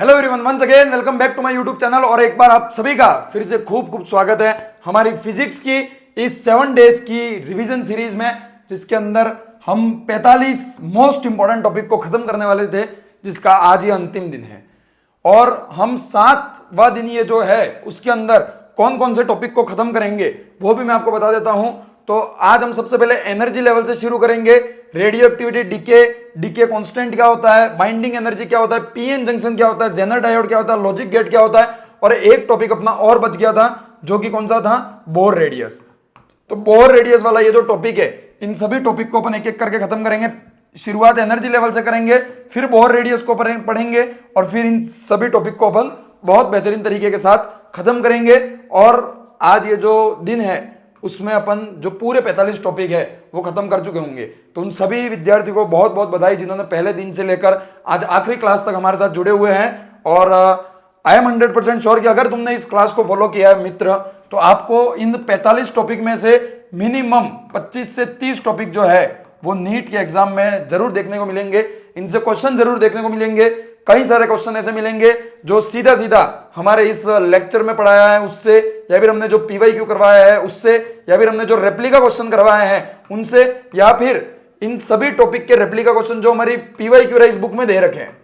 Hello everyone, once again welcome back to my YouTube channel. और एक बार आप सभी का फिर से खूब खूब स्वागत है हमारी फिजिक्स की इस 7 डेज की रिवीजन सीरीज में, जिसके अंदर हम 45 मोस्ट इंपॉर्टेंट टॉपिक को खत्म करने वाले थे, जिसका आज ये अंतिम दिन है। और हम 7वां दिन ये जो है उसके अंदर कौन कौन से टॉपिक को खत्म करेंगे वो भी मैं आपको बता देता हूं। तो आज हम सबसे पहले एनर्जी लेवल से शुरू करेंगे। रेडियो एक्टिविटी डीके कांस्टेंट क्या होता है, बाइंडिंग एनर्जी क्या होता है, पीएन जंक्शन क्या होता है, जेनर डायोड क्या होता है, लॉजिक गेट क्या होता है, और एक टॉपिक अपना और बच गया था जो कि कौन सा था, बोर रेडियस। तो बोर रेडियस वाला ये जो टॉपिक है, इन सभी टॉपिक को अपन एक एक करके खत्म करेंगे। शुरुआत एनर्जी लेवल से करेंगे, फिर बोर रेडियस को पढ़ेंगे, और फिर इन सभी टॉपिक को अपन बहुत बेहतरीन तरीके के साथ खत्म करेंगे। और आज ये जो दिन है उसमें अपन जो पूरे 45 टॉपिक है वो खत्म कर चुके होंगे। तो उन सभी विद्यार्थी को बहुत बहुत बधाई जिन्होंने पहले दिन से लेकर आज आखिरी क्लास तक हमारे साथ जुड़े हुए हैं। और आई एम 100% श्योर कि अगर तुमने इस क्लास को फॉलो किया है मित्र, तो आपको इन 45 टॉपिक में से मिनिमम 25 से 30 टॉपिक जो है वो नीट के एग्जाम में जरूर देखने को मिलेंगे। इनसे क्वेश्चन जरूर देखने को मिलेंगे। कई सारे क्वेश्चन ऐसे मिलेंगे जो सीधा सीधा हमारे इस लेक्चर में पढ़ाया है उससे, या फिर हमने जो पीवाईक्यू करवाया है उससे, या फिर हमने जो रेप्लिका क्वेश्चन करवाए हैं उनसे, या फिर इन सभी टॉपिक के रेप्लिका क्वेश्चन जो हमारी पीवाईक्यू राइस बुक में दे रखे हैं,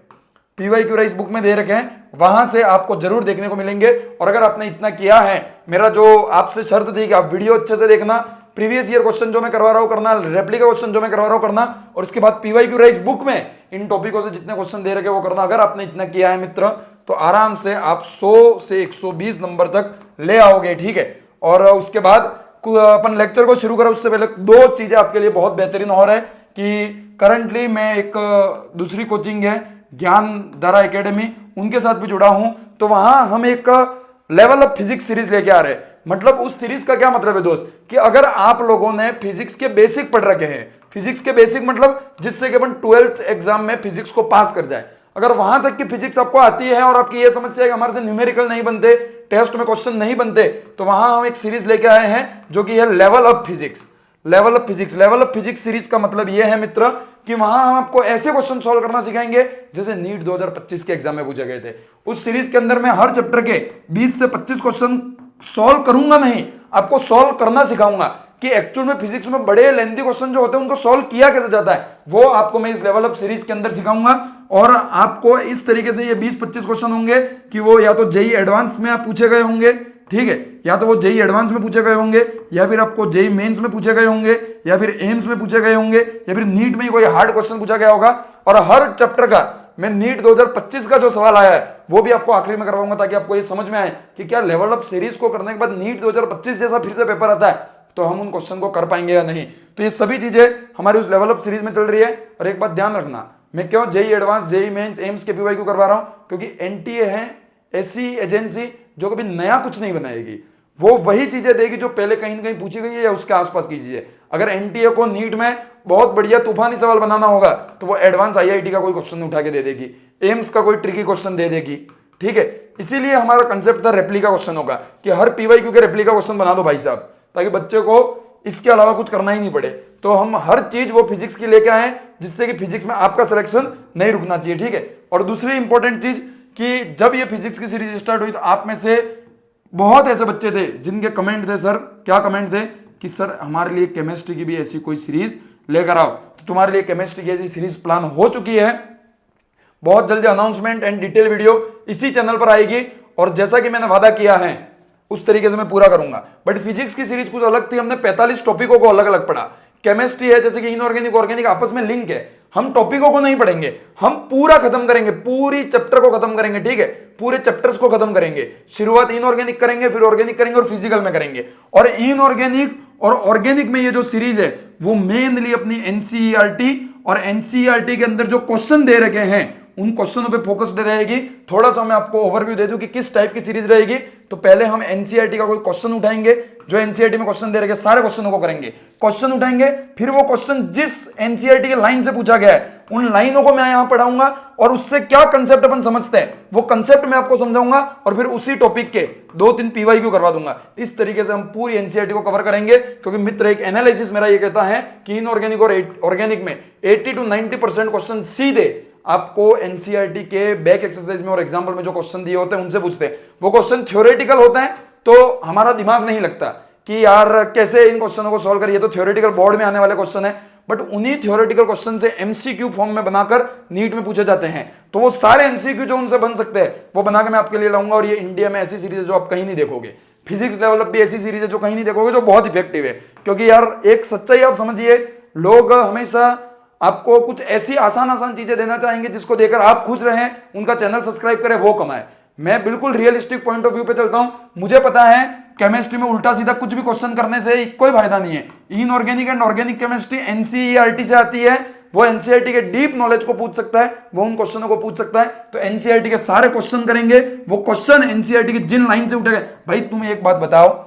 पीवाईक्यू राइस बुक में दे रखे हैं, वहां से आपको जरूर देखने को मिलेंगे। और अगर आपने इतना किया है, मेरा जो आपसे शर्त थी कि आप वीडियो अच्छे से देखना, प्रीवियस ईयर क्वेश्चन जो मैं करवा रहा हूं करना, रेप्लिका क्वेश्चन जो मैं करवा रहा हूं करना, और उसके बाद पीवाईक्यू राइस बुक में इन टॉपिकों से जितने क्वेश्चन दे रखे वो करना। अगर आपने इतना किया है मित्र, तो आराम से आप 100 से 120 नंबर तक ले आओगे, ठीक है। और उसके बाद अपन लेक्चर को शुरू करें उससे पहले दो चीजें आपके लिए बहुत बेहतरीन और है कि करंटली मैं एक दूसरी कोचिंग है ज्ञान धारा एकेडमी, उनके साथ भी जुड़ा हूं। तो वहां हम एक लेवल ऑफ फिजिक्स सीरीज लेके आ रहे हैं। मतलब उस सीरीज का क्या मतलब है दोस्त, कि अगर आप लोगों ने फिजिक्स के बेसिक पढ़ रखे हैं, फिजिक्स के बेसिक मतलब जिससे कि अपन 12th एग्जाम में फिजिक्स को पास कर जाए, अगर वहां तक की फिजिक्स आपको आती है और आपकी ये समस्या है कि हमारे से न्यूमेरिकल नहीं बनते, टेस्ट में क्वेश्चन नहीं बनते, तो वहां हम एक सीरीज लेके आए हैं जो कि है level of physics. Level of physics, level of physics series का मतलब यह है मित्र कि वहां हम आपको ऐसे क्वेश्चन सॉल्व करना सिखाएंगे जैसे नीट 2025 के एग्जाम में पूछे गए थे। उस सीरीज के अंदर मैं हर चैप्टर के 20 से 25 क्वेश्चन सॉल्व करूंगा नहीं, आपको सॉल्व करना सिखाऊंगा कि एक्चुअल में फिजिक्स में बड़े लेंथी क्वेश्चन जो होते हैं उनको सॉल्व किया कैसे जाता है, वो आपको मैं इस लेवल ऑफ सीरीज के अंदर सिखाऊंगा। और आपको इस तरीके से ये 20-25 क्वेश्चन होंगे कि वो या तो जेई एडवांस में आप पूछे गए होंगे, ठीक है, या तो वो जेई एडवांस में पूछे गए होंगे, या फिर आपको जेई मेंस में पूछे गए होंगे, या फिर एम्स में पूछे गए होंगे, या फिर नीट में ही कोई हार्ड क्वेश्चन पूछा गया होगा। और हर चैप्टर का मैं नीट 2025 का जो सवाल आया है वो भी आपको आखिरी में करवाऊंगा, ताकि आपको ये समझ में आए कि क्या लेवल ऑफ सीरीज को करने के बाद नीट 2025 जैसा फिर से पेपर आता है तो हम उन क्वेश्चन को कर पाएंगे या नहीं। तो ये सभी चीजें हमारी उस लेवल ऑफ सीरीज में चल रही है। और एक बात ध्यान रखना, मैं क्यों JEE advanced, JEE mains, AIIMS के पीवाईक्यू करवा रहा हूं, क्योंकि एनटीए है ऐसी एजेंसी जो कभी नया कुछ नहीं बनाएगी, वो वही चीजें देगी जो पहले कहीं ना कहीं पूछी गई है या उसके आसपास की चीजें। अगर एनटीए को नीट में बहुत बढ़िया तूफानी सवाल बनाना होगा तो वो एडवांस आईआईटी का कोई क्वेश्चन उठा के दे देगी, एम्स का कोई ट्रिकी क्वेश्चन दे देगी, ठीक है। इसीलिए हमारा कंसेप्ट था रेप्लिका क्वेश्चन होगा कि हर पीवाईक्यू के रेप्लिका क्वेश्चन बना दो भाई साहब, ताकि बच्चे को इसके अलावा कुछ करना ही नहीं पड़े। तो हम हर चीज वो फिजिक्स की लेके आए जिससे कि फिजिक्स में आपका सिलेक्शन नहीं रुकना चाहिए, ठीक है। और दूसरी इंपॉर्टेंट चीज कि जब ये फिजिक्स की सीरीज स्टार्ट हुई तो आप में से बहुत ऐसे बच्चे थे जिनके कमेंट थे, सर क्या कमेंट थे कि सर हमारे लिए केमिस्ट्री की भी ऐसी कोई सीरीज लेकर आओ। तो तुम्हारे लिए केमिस्ट्री की ऐसी सीरीज प्लान हो चुकी है, बहुत जल्दी अनाउंसमेंट एंड डिटेल वीडियो इसी चैनल पर आएगी। और जैसा कि मैंने वादा किया है उस तरीके से मैं पूरा करूंगा। बट फिजिक्स की सीरीज कुछ अलग थी, हमने 45 टॉपिकों को अलग अलग पढ़ा। केमिस्ट्री है जैसे कि इनऑर्गेनिक ऑर्गेनिक आपस में लिंक है, हम टॉपिकों को नहीं पढ़ेंगे, हम पूरा खत्म करेंगे, पूरी चैप्टर को खत्म करेंगे, ठीक है, पूरे चैप्टर्स को खत्म करेंगे। शुरुआत इनऑर्गेनिक करेंगे, फिर ऑर्गेनिक करेंगे और फिजिकल में करेंगे। और इनऑर्गेनिक और ऑर्गेनिक में ये जो सीरीज है वो मेनली अपनी एनसीईआरटी और एनसीईआरटी के अंदर जो क्वेश्चन दे रखे हैं उन क्वेश्चनों पे फोकस्ड रहेगी। थोड़ा सा मैं आपको ओवरव्यू दे दूं कि किस टाइप की सीरीज रहेगी। तो पहले हम एनसीईआरटी का कोई क्वेश्चन उठाएंगे, जो एनसीईआरटी में क्वेश्चन दे रखे सारे क्वेश्चनों को करेंगे, क्वेश्चन उठाएंगे, फिर वो क्वेश्चन जिस एनसीईआरटी के लाइन से पूछा गया है उन लाइनों को मैं यहां पढ़ाऊंगा और उससे क्या कंसेप्ट अपन समझते हैं वो कंसेप्ट मैं आपको समझाऊंगा, और फिर उसी टॉपिक के 2-3 पीवाईक्यू करवा दूंगा। इस तरीके से हम पूरी एनसीईआरटी को कवर करेंगे, क्योंकि मित्र एक एनालिसिस मेरा ये कहता है कि इनऑर्गेनिक और ऑर्गेनिक में 80 to 90% क्वेश्चन सीधे आपको एनसीईआरटी के बैक एक्सरसाइज में और एग्जाम्पल में जो क्वेश्चन दिए होते हैं उनसे पूछते हैं, वो क्वेश्चन थ्योरेटिकल होते हैं, तो हमारा दिमाग नहीं लगता कि यार कैसे इन क्वेश्चनों को सॉल्व करिए, तो थ्योरेटिकल बोर्ड में आने वाले क्वेश्चन है, बट उन्हीं थ्योरेटिकल क्वेश्चन से एमसीक्यू फॉर्म में बनाकर नीट में पूछे जाते हैं। तो वो सारे एमसीक्यू जो उनसे बन सकते हैं वो बनाकर मैं आपके लिए लाऊंगा, और ये इंडिया में ऐसी सीरीज है जो आप कहीं नहीं देखोगे। फिजिक्स लेवल अप भी ऐसी सीरीज है जो कहीं नहीं देखोगे, जो बहुत इफेक्टिव है। क्योंकि यार एक सच्चाई आप समझिए, लोग हमेशा आपको कुछ ऐसी आसान आसान चीजें देना चाहेंगे जिसको देकर आप खुश रहें, उनका चैनल सब्सक्राइब करें, वो कमाए। मैं बिल्कुल रियलिस्टिक पॉइंट ऑफ व्यू पे चलता हूं। मुझे पता है केमिस्ट्री में उल्टा सीधा कुछ भी क्वेश्चन करने से कोई फायदा नहीं है। Inorganic and organic chemistry NCERT से आती है, वो एनसीईआरटी के डीप नॉलेज को पूछ सकता है, वो उन क्वेश्चनों को पूछ सकता है। तो एनसीईआरटी के सारे क्वेश्चन करेंगे, वो क्वेश्चन एनसीईआरटी की जिन लाइन से उठेगा। भाई तुम एक बात बताओ,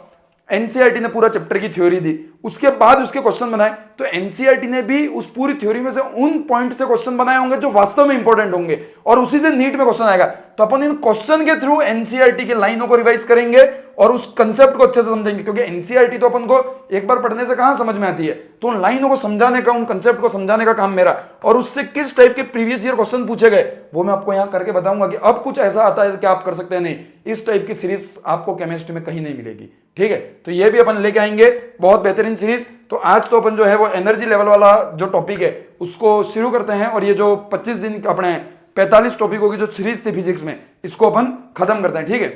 एनसीईआरटी ने पूरा चैप्टर की थ्योरी दी, उसके बाद उसके क्वेश्चन बनाए, तो एनसीईआरटी ने भी उस पूरी थ्योरी में से उन पॉइंट से क्वेश्चन बनाए होंगे जो वास्तव में इंपॉर्टेंट होंगे, और उसी से नीट में क्वेश्चन आएगा। तो अपन इन क्वेश्चन के थ्रू एनसीईआरटी की लाइनों को रिवाइज करेंगे और उस कंसेप्ट को अच्छे से समझेंगे, क्योंकि एनसीईआरटी तो अपन को एक बार पढ़ने से कहां समझ में आती है। तो उन लाइनों को समझाने का, उन कंसेप्ट को समझाने का काम मेरा, और उससे किस टाइप के प्रीवियस ईयर क्वेश्चन पूछे गए वो मैं आपको यहां करके बताऊंगा कि अब कुछ ऐसा आता है कि आप कर सकते हैं। नहीं, इस टाइप की सीरीज आपको केमिस्ट्री में कहीं नहीं मिलेगी। ठीक है, तो ये भी अपन लेके आएंगे, बहुत बेहतरीन सीरीज। तो आज तो अपन जो है वो एनर्जी लेवल वाला जो टॉपिक है उसको शुरू करते हैं, और ये जो 25 दिन अपने 45 टॉपिकों की जो सीरीज थी फिजिक्स में, इसको अपन खत्म करते हैं। ठीक है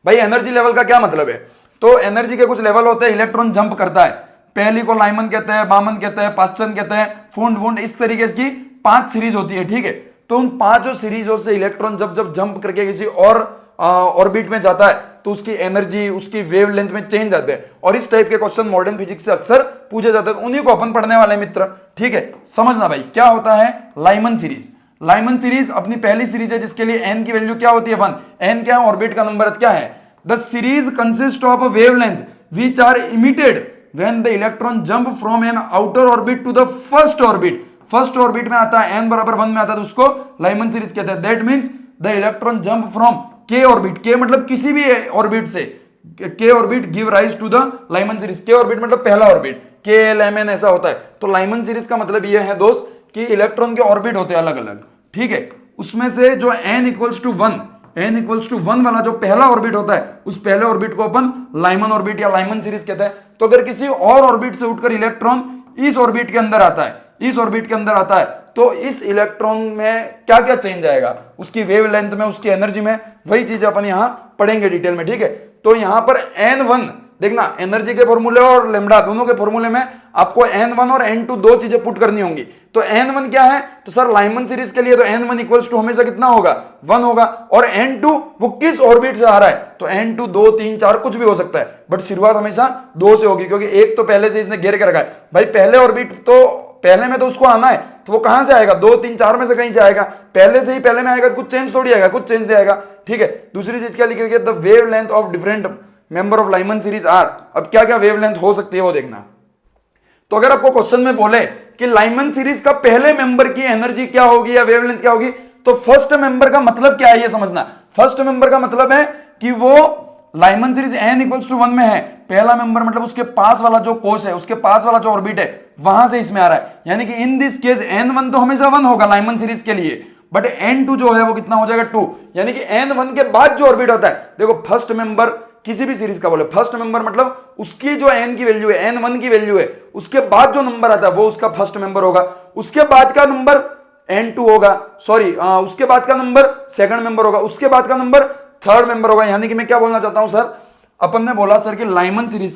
भाई, एनर्जी लेवल का क्या मतलब है? तो एनर्जी के कुछ लेवल होते हैं। इलेक्ट्रॉन जंप करता है, पहली को लाइमन कहते हैं, बामन कहते हैं, पास्चन कहते हैं, फूंड वुंड, इस तरीके की 5 सीरीज होती है। ठीक है, तो उन 5 सीरीजों से इलेक्ट्रॉन जब जब जंप करके किसी और ऑर्बिट में जाता है तो उसकी एनर्जी, उसकी वेवलेंथ में चेंज आते हैं, और इस टाइप के क्वेश्चन मॉडर्न फिजिक्स से अक्सर पूछे जाते हैं। उन्हीं को अपन पढ़ने वाले मित्र। ठीक है, समझना भाई क्या होता है लाइमन सीरीज। लाइमन सीरीज अपनी पहली सीरीज है जिसके लिए n की वैल्यू क्या होती है 1। n क्या है? ऑर्बिट का नंबर क्या है। The series consist of wavelength which are emitted when the electron jump from an outer orbit to the first orbit. First orbit में आता है, n बराबर 1 में आता है, तो उसको लाइमन सीरीज कहते हैं। That means the electron jump from k orbit, k मतलब किसी भी ऑर्बिट से, k orbit give rise to the Lyman series. k orbit मतलब पहला orbit, k l m n ऐसा होता है। तो लाइमन सीरीज का मतलब यह है दोस्त कि इलेक्ट्रॉन के ऑर्बिट होते हैं अलग अलग। ठीक है, उसमें से जो n इक्वल्स टू 1 वाला जो पहला ऑर्बिट होता है, उस पहले ऑर्बिट को अपन लाइमन ऑर्बिट या लाइमन सीरीज कहते हैं। तो अगर किसी और ऑर्बिट से उठकर इलेक्ट्रॉन इस ऑर्बिट के अंदर आता है, इस ऑर्बिट के अंदर आता है, तो इस इलेक्ट्रॉन में क्या क्या चेंज आएगा, उसकी वेवलेंथ में, उसकी एनर्जी में, वही चीज अपन यहां पढ़ेंगे डिटेल में। ठीक है, तो यहां पर n1 देखना, एनर्जी के फॉर्मूले और लेमडा दोनों के फॉर्मूले में आपको n1 और n2 दो चीजें पुट करनी होंगी। तो n1 क्या है? तो सर लाइमन सीरीज के लिए तो n1 इक्वल्स टू हमेशा कितना होगा? 1 होगा। और n2 वो किस ऑर्बिट से आ रहा है? तो n2 2 3 4 कुछ भी हो सकता है, बट शुरुआत हमेशा 2 से होगी, क्योंकि एक तो पहले से इसने घेर के रखा है। भाई पहले ऑर्बिट तो पहले में तो उसको आना है, तो वो कहां से आएगा? 2 3 4 में से कहीं से आएगा। पहले से ही पहले में आएगा तो कुछ चेंज थोड़ी आएगा, कुछ चेंज दे आएगा। ठीक है, दूसरी चीज क्या लिखी है? The wavelength of different member of Lyman series are. अब क्या क्या वेवलेंथ हो सकती है वो देखना। तो अगर आपको क्वेश्चन में बोले कि लाइमन सीरीज का पहले मेंबर की एनर्जी क्या होगी या वेवलेंथ क्या होगी, तो फर्स्ट मेंबर का मतलब क्या है ये समझना। फर्स्ट मेंबर का मतलब है कि वो Lyman series n equals to 1 में है, पहला मेंबर मतलब उसके पास वाला जो कोश है, उसके पास वाला जो ऑर्बिट है, वहां से इसमें आ रहा है। यानी कि इन दिस केस n1 तो हमेशा 1 होगा लाइमन सीरीज के लिए, बट n2 जो है वो कितना हो जाएगा? 2। यानी कि n1 के बाद जो ऑर्बिट होता है, देखो फर्स्ट मेंबर किसी भी सीरीज का बोले, फर्स्ट मेंबर मतलब उसकी जो n की वैल्यू है, n1 की वैल्यू है, उसके बाद जो नंबर आता है वो उसका फर्स्ट मेंबर होगा। उसके बाद का नंबर n2 होगा, सॉरी उसके बाद का नंबर सेकंड मेंबर होगा, उसके बाद का नंबर थर्ड मेंबर होगा। यानी कि मैं क्या बोलना चाहता हूं सर, अपन ने बोला सर कि लाइमन सीरीज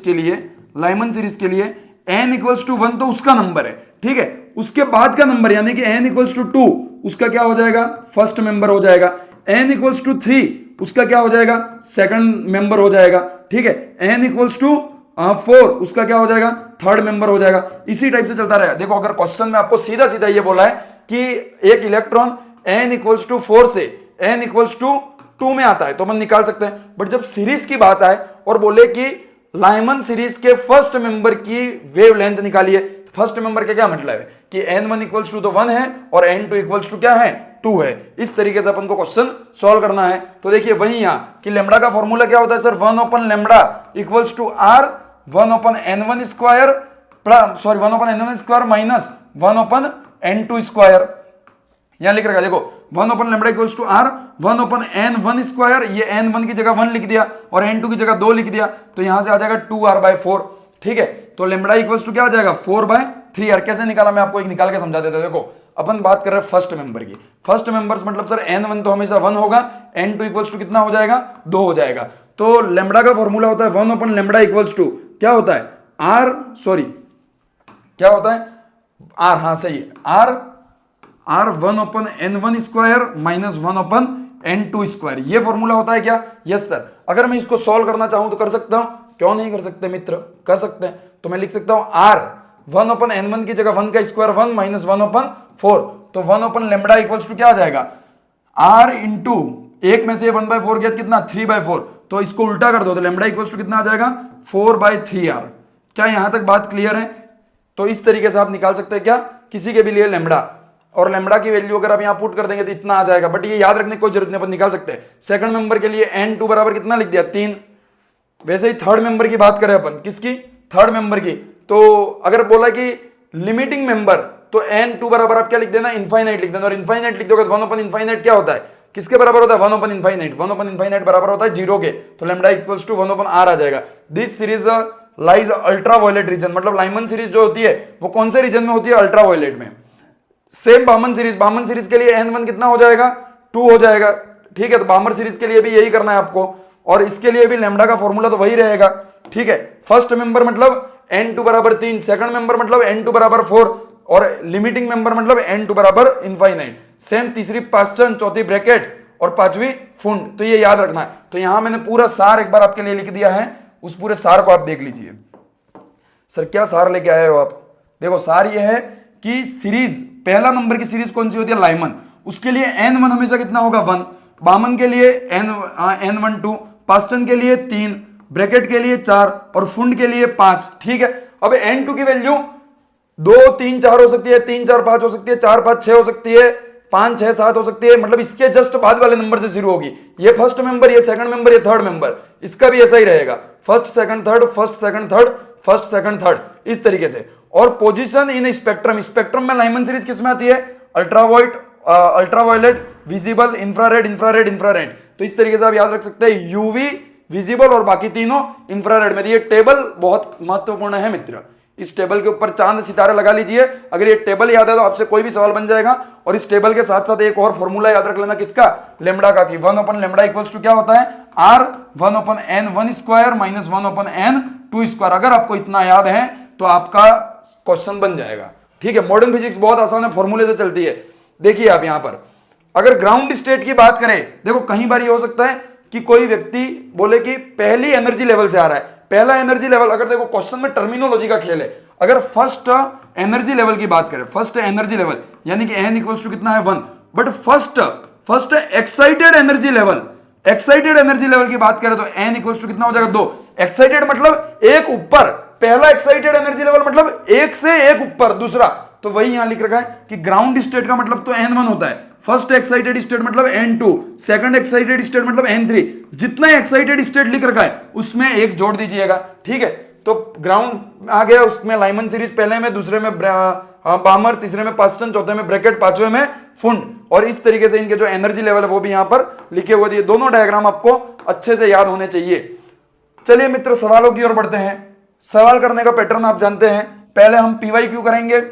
के लिए n इक्वल्स टू 1 तो उसका नंबर है। ठीक है, उसके बाद का नंबर यानी कि n इक्वल्स टू 2 उसका क्या हो जाएगा? फर्स्ट मेंबर हो जाएगा। n इक्वल्स टू 3 उसका क्या हो जाएगा? सेकंड मेंबर हो जाएगा। ठीक है, n इक्वल्स टू 4 उसका क्या हो जाएगा? थर्ड मेंबर हो जाएगा। इसी टाइप से चलता रहेगा। देखो अगर क्वेश्चन में आपको सीधा सीधा ये बोला है कि एक इलेक्ट्रॉन n इक्वल्स टू 4 से n इक्वल्स टू 2 में आता है तो हम निकाल सकते हैं। बट जब सीरीज की बात आए और बोले कि लाइमन सीरीज के फर्स्ट मेंबर की वेवलेंथ निकालिए, फर्स्ट मेंबर का क्या मतलब है कि n1 इक्वल्स टू तो 1 है और n2 इक्वल्स टू क्या है? 2 है। इस तरीके से अपन को क्वेश्चन सॉल्व करना है। तो देखिए वही यहां कि लेमडा का फॉर्मूला क्या होता है sir? 1 upon lambda equals to r 1 upon n1 square, sorry 1 upon n1 square minus 1 upon n2 square. यहां लिख रखा है देखो, 1 upon lambda equals to R 1 upon N one square, ये एन वन की जगह 1 लिख दिया और एन टू की जगह 2 लिख दिया, तो यहां से आ जाएगा 2r/4। ठीक है, तो लेमडा इक्वल्स टू क्या आ जाएगा 4/3r। कैसे निकाला मैं आपको एक निकाल के समझा देता हूं। देखो अपन बात कर रहे हैं फर्स्ट मेंबर की, फर्स्ट मेंबर्स मतलब सर n1 तो हमेशा 1 होगा, n2 इक्वल्स टू कितना हो जाएगा 2 हो जाएगा। तो लेमडा का फॉर्मूला होता है 1 ओपन लेमडा इक्वल्स टू क्या होता है r, सॉरी क्या होता है r, हाँ सही है, r 1 open n1 square minus 1 open n2 square, ये फॉर्मूला होता है क्या? Yes sir. अगर मैं इसको सॉल्व करना चाहूं तो कर सकता हूं, क्यों नहीं कर सकते मित्र, कर सकते हैं। तो मैं लिख सकता हूं r 1 ओपन n1 की जगह 1 का स्क्वायर 1 माइनस 1 ओपन 4, तो 1 ओपन लेमडा इक्वल्स टू क्या आ जाएगा r इंटू एक में से 1/4 गया कितना 3/4, तो इसको उल्टा कर दो तो लेमडा इक्वल्स टू कितना आ जाएगा 4/3r। क्या यहां तक बात क्लियर है? तो इस तरीके से आप निकाल सकते हैं क्या किसी के भी लिए लेमडा, और लेमडा की वैल्यू अगर आप यहां पुट कर देंगे तो इतना आ जाएगा, बट ये याद रखने की कोई जरूरत नहीं, अपन निकाल सकते हैं। सेकंड मेंबर के लिए n2 बराबर कितना लिख दिया 3। वैसे ही थर्ड मेंबर की बात करें अपन, किसकी? थर्ड मेंबर की। तो अगर बोला कि लिमिटिंग मेंबर तो n2 बराबर आप क्या लिख देना इनफाइनाइट लिख देना, और इनफाइनाइट लिख दोगे तो 1 ओपन इनफाइनाइट क्या होता है, किसके बराबर होता है 1 ओपन इनफाइनाइट, 1 ओपन इनफाइनाइट बराबर होता है 0 के, तो lambda equals to 1 upon r आ जाएगा। This series lies ultraviolet region, मतलब लाइमन सीरीज जो होती है वो कौन से रीजन में होती है? अल्ट्रा वायलेट में। सेम बामन सीरीज के लिए n1 कितना हो जाएगा 2 हो जाएगा। ठीक है, तो बामर सीरीज के लिए भी यही करना है आपको, और इसके लिए भी लेमडा का फॉर्मूला तो वही रहेगा। ठीक है, फर्स्ट मेंबर मतलब n2 बराबर 3, सेकंड मेंबर मतलब n2 बराबर 4, और लिमिटिंग मेंबर मतलब n2 बराबर इनफाइनाइट। सेम तीसरी पास्चन, चौथी ब्रैकेट और पांचवी फुंड, तो ये याद रखना है। तो यहां मैंने पूरा सार एक बार आपके लिए लिख दिया है, उस पूरे सार को आप देख लीजिए। सर क्या सार लेके आए हो आप? देखो सार ये है कि सीरीज, पहला नंबर की सीरीज कौन सी होती है लाइमन, उसके लिए n1 हमेशा कितना होगा 1, बामन के लिए n1 2, पास्चन के लिए 3, ब्रैकेट के लिए 4 और फुंड के लिए 5। ठीक है, अब n2 की वैल्यू 2 3 4 हो सकती है, 3 4 5 हो सकती है, 4 5 6 हो सकती है, 5 6 7 हो सकती है, मतलब इसके जस्ट बाद वाले नंबर से शुरू होगी। ये फर्स्ट मेंबर, ये सेकंड मेंबर, ये थर्ड मेंबर, इसका भी ऐसा ही रहेगा, first second third, first second third, first second third, इस तरीके से। और पोजीशन इन स्पेक्ट्रम, स्पेक्ट्रम में लाइमन सीरीज किसमें आती है? Ultraviolet, visible, infrared, infrared, infrared. तो इस तरीके से आप याद रख सकते हैं यूवी, विजिबल और बाकी तीनों इंफ्रारेड में। ये टेबल बहुत महत्वपूर्ण है मित्र, इस टेबल के ऊपर चांद सितारे लगा लीजिए। अगर ये टेबल याद है तो आपसे कोई भी सवाल बन जाएगा। और इस टेबल के साथ साथ एक और फॉर्मूला याद रख लेना, किसका? लेमडा का, कि 1 ओपन लेमडा इक्वल्स टू क्या होता है r 1 open n1 square minus 1 open n2 square. अगर आपको इतना याद है तो आपका क्वेश्चन बन जाएगा। ठीक है, मॉडर्न फिजिक्स बहुत आसान है, फॉर्मूले से चलती है। देखिए आप यहां पर अगर ग्राउंड स्टेट की बात करें, देखो कई बार ये हो सकता है कि कोई व्यक्ति बोले कि पहली एनर्जी लेवल से आ रहा है, पहला एनर्जी लेवल, अगर देखो क्वेश्चन में टर्मिनोलॉजी का खेल है। अगर फर्स्ट एनर्जी लेवल की बात करें, फर्स्ट एनर्जी लेवल यानी कि n इक्वल्स टू कितना है 1, but first excited energy level, excited energy level की बात करें तो n इक्वल्स टू कितना हो जाएगा 2। एक्साइटेड मतलब एक ऊपर, पहला एक्साइटेड एनर्जी लेवल मतलब एक से एक ऊपर, दूसरा तो वही यहां लिख रखा है कि ग्राउंड स्टेट का मतलब तो n1 होता है, फर्स्ट एक्साइटेड स्टेट मतलब n2, सेकंड एक्साइटेड स्टेट मतलब n3। जितना एक्साइटेड स्टेट लिख रखा है उसमें एक जोड़ दीजिएगा। ठीक है, तो ग्राउंड आ गया, उसमें लाइमन सीरीज पहले में, दूसरे में बामर, तीसरे में पास्चन, चौथे में ब्रैकेट, पांचवें में फुंड, और इस तरीके से इनके जो एनर्जी लेवल है वो भी यहां पर लिखे हुए दिए। दोनों डायग्राम आपको अच्छे से याद होने चाहिए। चलिए मित्र सवालों की ओर बढ़ते हैं। सवाल करने का पैटर्न आप जानते हैं, पहले हम PYQ करेंगे,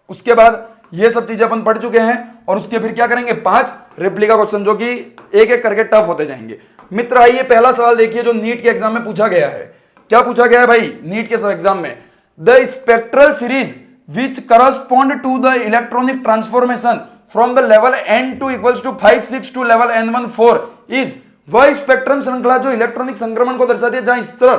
उसके बाद ये सब चीजें अपन पढ़ चुके हैं, और उसके फिर क्या करेंगे 5 रेप्लिका क्वेश्चन, जो कि एक एक करके टफ होते जाएंगे। मित्र आइए पहला सवाल देखिए जो नीट के एग्जाम में पूछा गया है। क्या पूछा गया है भाई नीट के एग्जाम में? The spectral series which correspond to the electronic transformation from the level n2 equals to 5 6 to level n1 4 is, वह स्पेक्ट्रम श्रृंखला जो इलेक्ट्रॉनिक संक्रमण को दर्शाती है जहां स्तर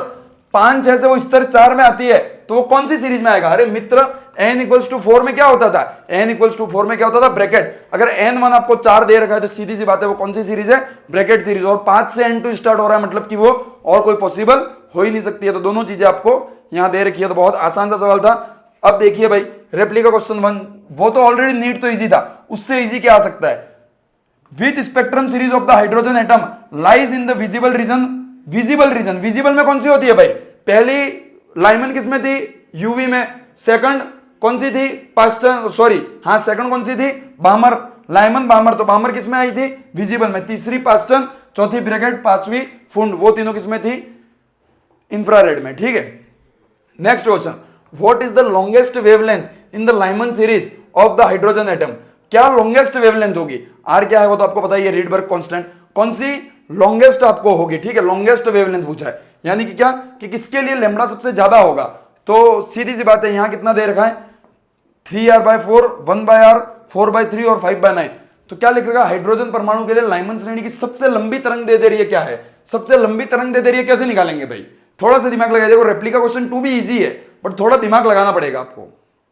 5 6 से वो स्तर 4 में आती है, तो वो कौन सी सीरीज में आएगा? अरे मित्र n इक्वल्स टू 4 में क्या होता था? n इक्वल्स टू 4 में क्या होता था? ब्रैकेट। अगर n1 आपको 4 दे रखा है तो सीधी सी बात है वो कौन सी सीरीज है? Brackett series. और 5 से n2 स्टार्ट हो रहा है मतलब कि वो और कोई पॉसिबल हो ही नहीं सकती है। तो दोनों चीजें आपको यहां दे रखी है, तो बहुत आसान सा सवाल था। अब देखिए भाई रेप्लिका क्वेश्चन 1, वो तो ऑलरेडी नीट तो इजी था, उससे इजी क्या आ सकता है? Which spectrum series of the hydrogen atom lies in the visible region? Visible region, visible में कौन सी होती है भाई? पहली लाइमन किसमें थी? यूवी में। सेकंड कौन सी थी? पास्चन, सॉरी हाँ सेकंड कौन सी थी? बामर। लाइमन बामर, तो बामर किसमें आई थी? विजिबल में। तीसरी पास्टन, चौथी ब्रैकेट, पांचवी फुंड, वो तीनों किसमें थी? इंफ्रारेड में। ठीक है, next question, what is the longest wavelength in the Lyman series of the hydrogen atom? क्या लॉन्गेस्ट वेवलेंथ होगी? आर क्या है वो तो आपको पता ही है, रीडबर्ग कांस्टेंट। कौन सी लॉन्गेस्ट आपको होगी? ठीक है, लॉन्गेस्ट वेवलेंथ पूछा है, यानी कि क्या कि किसके लिए लैम्बडा सबसे ज्यादा होगा। तो सीधी सी बात है, यहां कितना दे रखा है? 3r/4, 1/r, 4/3 और 5/9। तो क्या लिख रखा? हाइड्रोजन परमाणु के लिए लाइमन श्रेणी की सबसे लंबी तरंग दे रही है। क्या है? सबसे लंबी तरंग दे रही है। कैसे निकालेंगे भाई? थोड़ा सा दिमाग लगाइए। देखो, रेप्लिका क्वेश्चन 2 भी इजी है, बट थोड़ा दिमाग लगाना पड़ेगा आपको।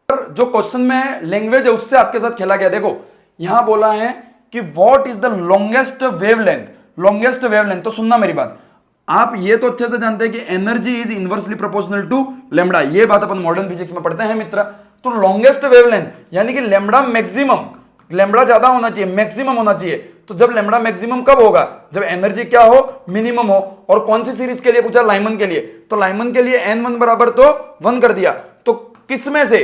जो क्वेश्चन में लैंग्वेज है उससे आपके साथ खेला गया। देखो, यहां बोला है कि what is the longest wavelength. Longest wavelength, तो सुनना मेरी बात, आप ये तो अच्छे से जानते हैं कि energy is inversely proportional to lambda. ये बात अपन मॉडर्न फिजिक्स में पढ़ते हैं मित्र। तो लॉन्गेस्ट वेवलेंथ यानी कि लैम्बडा मैक्सिमम, लैम्बडा ज्यादा होना चाहिए, मैक्सिमम होना चाहिए। तो जब लैम्बडा मैक्सिमम कब होगा? जब एनर्जी क्या हो? मिनिमम हो। और कौन सी सीरीज के लिए पूछा? लाइमन के लिए। तो लाइमन के लिए n1 बराबर तो 1 कर दिया। तो किस में से,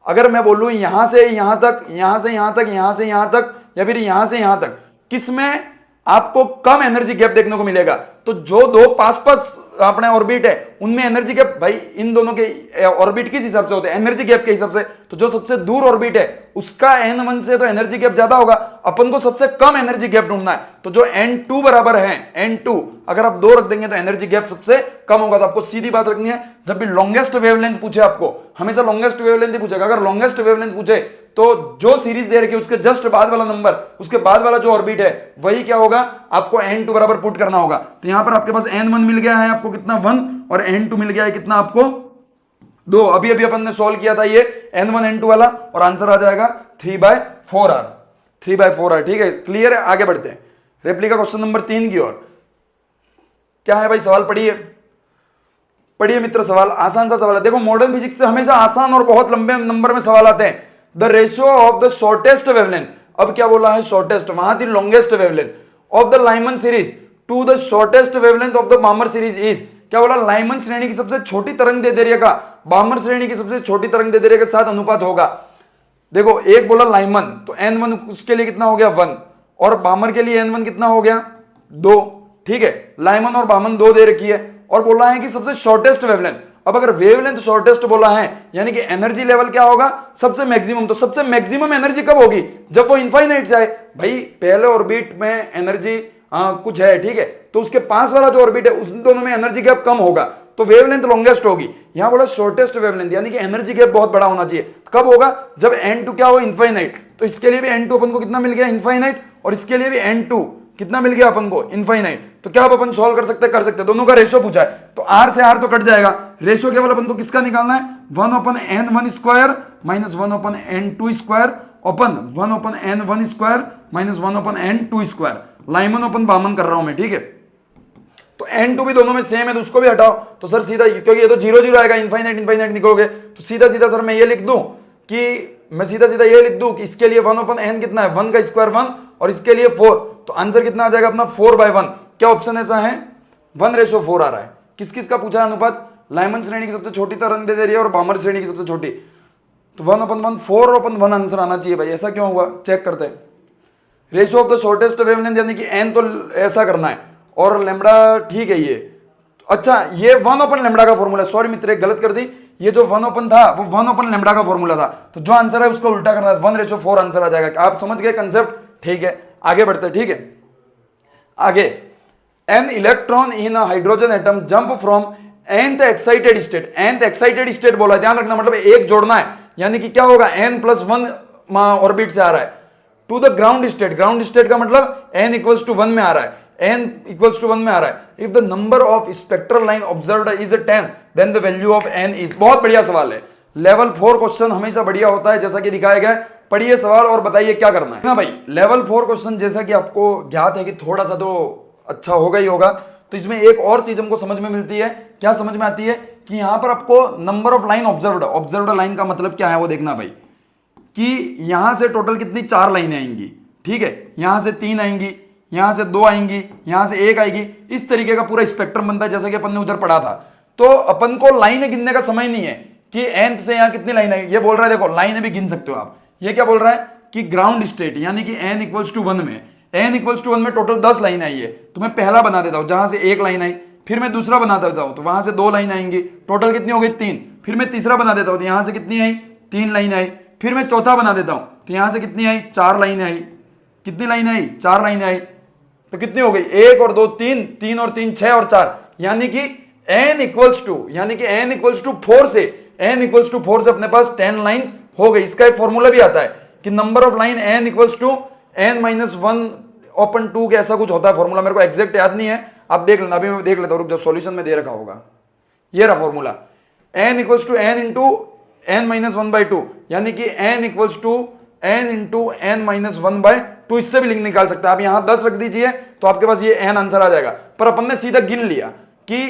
अगर मैं बोलूं यहां से यहां तक, यहां से यहां तक, यहां से यहां तक, या फिर यहां से यहां तक, किसमें आपको कम एनर्जी गैप देखने को मिलेगा? तो जो दो पास पास अपने ऑर्बिट है उनमें एनर्जी गैप, भाई इन दोनों के ऑर्बिट किस हिसाब से होते हैं? एनर्जी गैप के हिसाब से। तो जो सबसे दूर ऑर्बिट है उसका n1 से तो एनर्जी गैप ज्यादा होगा। अपन को सबसे कम एनर्जी गैप ढूंढना है। तो जो n2 बराबर है, n2 अगर आप 2 रख देंगे तो एनर्जी गैप सबसे कम होगा। तो आपको सीधी बात रखनी है, जब भी लॉन्गेस्ट वेवलेंथ पूछे आपको, हमेशा लॉन्गेस्ट वेवलेंथ ही पूछेगा। अगर लॉन्गेस्ट वेवलेंथ पूछे तो जो सीरीज दे रखी है उसके जस्ट बाद वाला नंबर, उसके बाद वाला जो ऑर्बिट है वही क्या होगा? आपको n2 बराबर पुट करना होगा। तो यहां पर आपके पास n1 मिल गया है आपको कितना? 1, और n2 मिल गया है कितना आपको? 2। अभी अभी अपन ने सॉल्व किया था ये n1 n2 वाला, और आंसर आ जाएगा 3/4r। 3/4r। ठीक है, क्लियर है? आगे बढ़ते हैं रेप्लिका क्वेश्चन नंबर 3 की ओर। क्या है भाई सवाल? पढ़िए पढ़िए मित्र, सवाल आसान सा सवाल है। देखो, मॉडर्न फिजिक्स से हमेशा आसान और बहुत लंबे नंबर में सवाल आते हैं। The ratio of the shortest wavelength, अब क्या बोला है? शॉर्टेस्ट, वहां थी longest wavelength of the Lyman series to the shortest wavelength of the Balmer series is. क्या बोला? लाइमन श्रेणी की सबसे छोटी तरंग दे दे रही है का बामर श्रेणी की सबसे छोटी तरंग दे दे रही है के साथ अनुपात होगा। देखो, एक बोला लाइमन, तो n1 उसके लिए कितना हो गया? 1, और बामर के लिए n1 कितना हो गया? 2। ठीक है, लाइमन और बामन 2 दे रखी है, और बोला है कि सबसे शॉर्टेस्ट वेवलेंथ। अब अगर वेवलेंथ शॉर्टेस्ट बोला है यानी कि एनर्जी लेवल क्या होगा? सबसे मैक्सिमम। तो सबसे मैक्सिमम एनर्जी कब होगी? जब वो इनफाइनाइट से आए। भाई पहले ऑर्बिट में एनर्जी कुछ है, ठीक है, तो उसके पास वाला जो ऑर्बिट है उन दोनों में एनर्जी गैप कम होगा, तो वेवलेंथ लॉन्गेस्ट होगी। यहां बोला शॉर्टेस्ट वेवलेंथ यानी कि एनर्जी गैप बहुत बड़ा होना चाहिए। कब होगा? जब n2 क्या हो? इनफाइनाइट। तो इसके लिए भी n2 अपन को कितना मिल गया? इनफाइनाइट। और इसके लिए भी n2 कितना मिल गया अपन को? इनफाइनाइट। तो क्या अब अपन सॉल्व कर सकते हैं? कर सकते हैं। दोनों का रेशियो पूछा है, तो r से r तो कट जाएगा। रेशियो केवल अपन को किसका निकालना है? 1/n1 square minus 1/n2 square अपन 1/n1 square minus 1/n2 square. Lyman अपन बामन कर रहा हूं मैं, ठीक है। तो n2 भी दोनों में सेम है, तो उसको भी हटाओ। तो सर सीधा, क्योंकि ये तो 0 0 आएगा, इनफाइनाइट इनफाइनाइट निकलोगे, तो सीधा सीधा सर मैं ये लिख दूं कि मैं सीधा सीधा ये लिख दूं कि इसके लिए 1/n कितना है? 1 का स्क्वायर 1, और इसके लिए 4। तो आंसर कितना आ जाएगा अपना? 4/1। क्या ऑप्शन ऐसा है? 1:4 आ रहा है। किस किस का पूछा है अनुपात? लाइमन श्रेणी की सबसे छोटी तरंग दे रही है और बामर श्रेणी की सबसे छोटी। तो 1/1, 4/1 आंसर आना चाहिए भाई। ऐसा क्यों हुआ? चेक करते हैं। Ratio of the shortest wavelength यानी कि n तो ऐसा करना है, और लैम्बडा ठीक है ये। अच्छा, ये 1/λ का फॉर्मूला, सॉरी मित्र गलत कर दी। ये जो 1 था वो 1/λ का फॉर्मूला था, तो जो आंसर है उसको उल्टा करना है, 1:4 आंसर आ जाएगा। आप समझ गए कंसेप्ट? ठीक है, आगे बढ़ते हैं। ठीक है, आगे, an electron in hydrogen atom jump from nth excited state. nth excited state बोला, ध्यान रखना, मतलब एक जोड़ना है, यानी कि क्या होगा? n+1 ऑर्बिट से आ रहा है to the ground state. Ground state का मतलब n = 1 में आ रहा है, n = 1 में आ रहा है। If the number of spectral line observed is 10 then the value of n is. बहुत बढ़िया सवाल है। लेवल 4 क्वेश्चन हमेशा बढ़िया होता है, जैसा कि दिखाया गया है। पढ़िए सवाल और बताइए क्या करना है ना भाई। लेवल 4 क्वेश्चन जैसा कि आपको ज्ञात है कि थोड़ा सा तो अच्छा होगा ही होगा, तो इसमें एक और चीज हमको समझ में मिलती है। क्या समझ में आती है? कि यहां पर आपको number of line observed line का मतलब क्या है वो देखना भाई, कि यहां से टोटल कितनी 4 लाइनें आएंगी, ठीक है, यहां से 3 आएंगी, यहां से 2 आएंगी, यहां से 1 आएगी। इस तरीके का पूरा स्पेक्ट्रम बनता है, जैसा कि अपन ने उधर पढ़ा था। तो अपन को लाइनें गिनने का समय नहीं है कि nth से यहां कितनी लाइन आएगी। ये बोल रहा है, देखो लाइनें भी गिन सकते हो आप। ये क्या बोल रहा है कि ग्राउंड स्टेट यानी कि n इक्वल्स टू 1 में, n इक्वल्स टू 1 में टोटल 10 लाइन आई है, तो मैं पहला बना देता हूं जहां से एक लाइन आई, फिर मैं दूसरा बना देता हूं तो वहां से 2 लाइन आएंगी, टोटल कितनी हो गई 3, फिर मैं तीसरा बना देता हूं तो यहां से कितनी आई 3 लाइन आई, फिर मैं चौथा बना देता हूं तो यहां से कितनी आई 4 लाइन आई, कितनी लाइन आई 4 लाइन आई, तो कितनी हो गई 1 और 2 3, 3 और 3 6 और 4, यानी कि n इक्वल्स टू 4 से अपने पास 10 लाइंस हो गई। इसका एक फॉर्मूला भी आता है कि number of line n equals to n minus 1 upon 2 के ऐसा कुछ होता है फॉर्मूला, मेरे को एग्जैक्ट याद नहीं है, आप देख लेना, अभी मैं देख लेता हूं, रुक जाओ, सॉल्यूशन में दे रखा होगा, ये रहा formula, n equals to n into n minus 1/2, यानी कि n equals to n into n minus 1/2, इससे भी लिंक निकाल सकते हैं आप, यहां 10 रख दीजिए तो आपके पास ये n आंसर आ जाएगा, पर अपन ने सीधा गिन लिया कि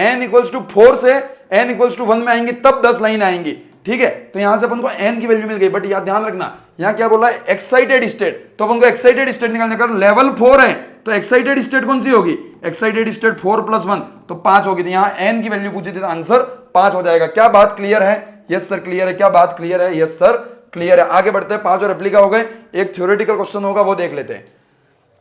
n इक्वल्स टू 4 से n इक्वल्स टू 1 में आएंगे तब 10 लाइन आएंगी, ठीक है, तो यहां से अपन को n की वैल्यू मिल गई, बट याद ध्यान रखना यहां क्या बोला है एक्साइटेड स्टेट, तो अपन को एक्साइटेड स्टेट निकालने का लेवल 4 है, तो एक्साइटेड स्टेट कौन सी होगी, एक्साइटेड स्टेट 4 + 1 तो 5 होगी, तो यहां n की वैल्यू पूछी थी तो आंसर 5 हो जाएगा। क्या बात क्लियर है? यस सर क्लियर है। क्या बात क्लियर है? यस सर क्लियर है। आगे बढ़ते हैं, 5 और रेप्लिका हो गए, एक थ्योरेटिकल क्वेश्चन होगा वो देख लेते हैं।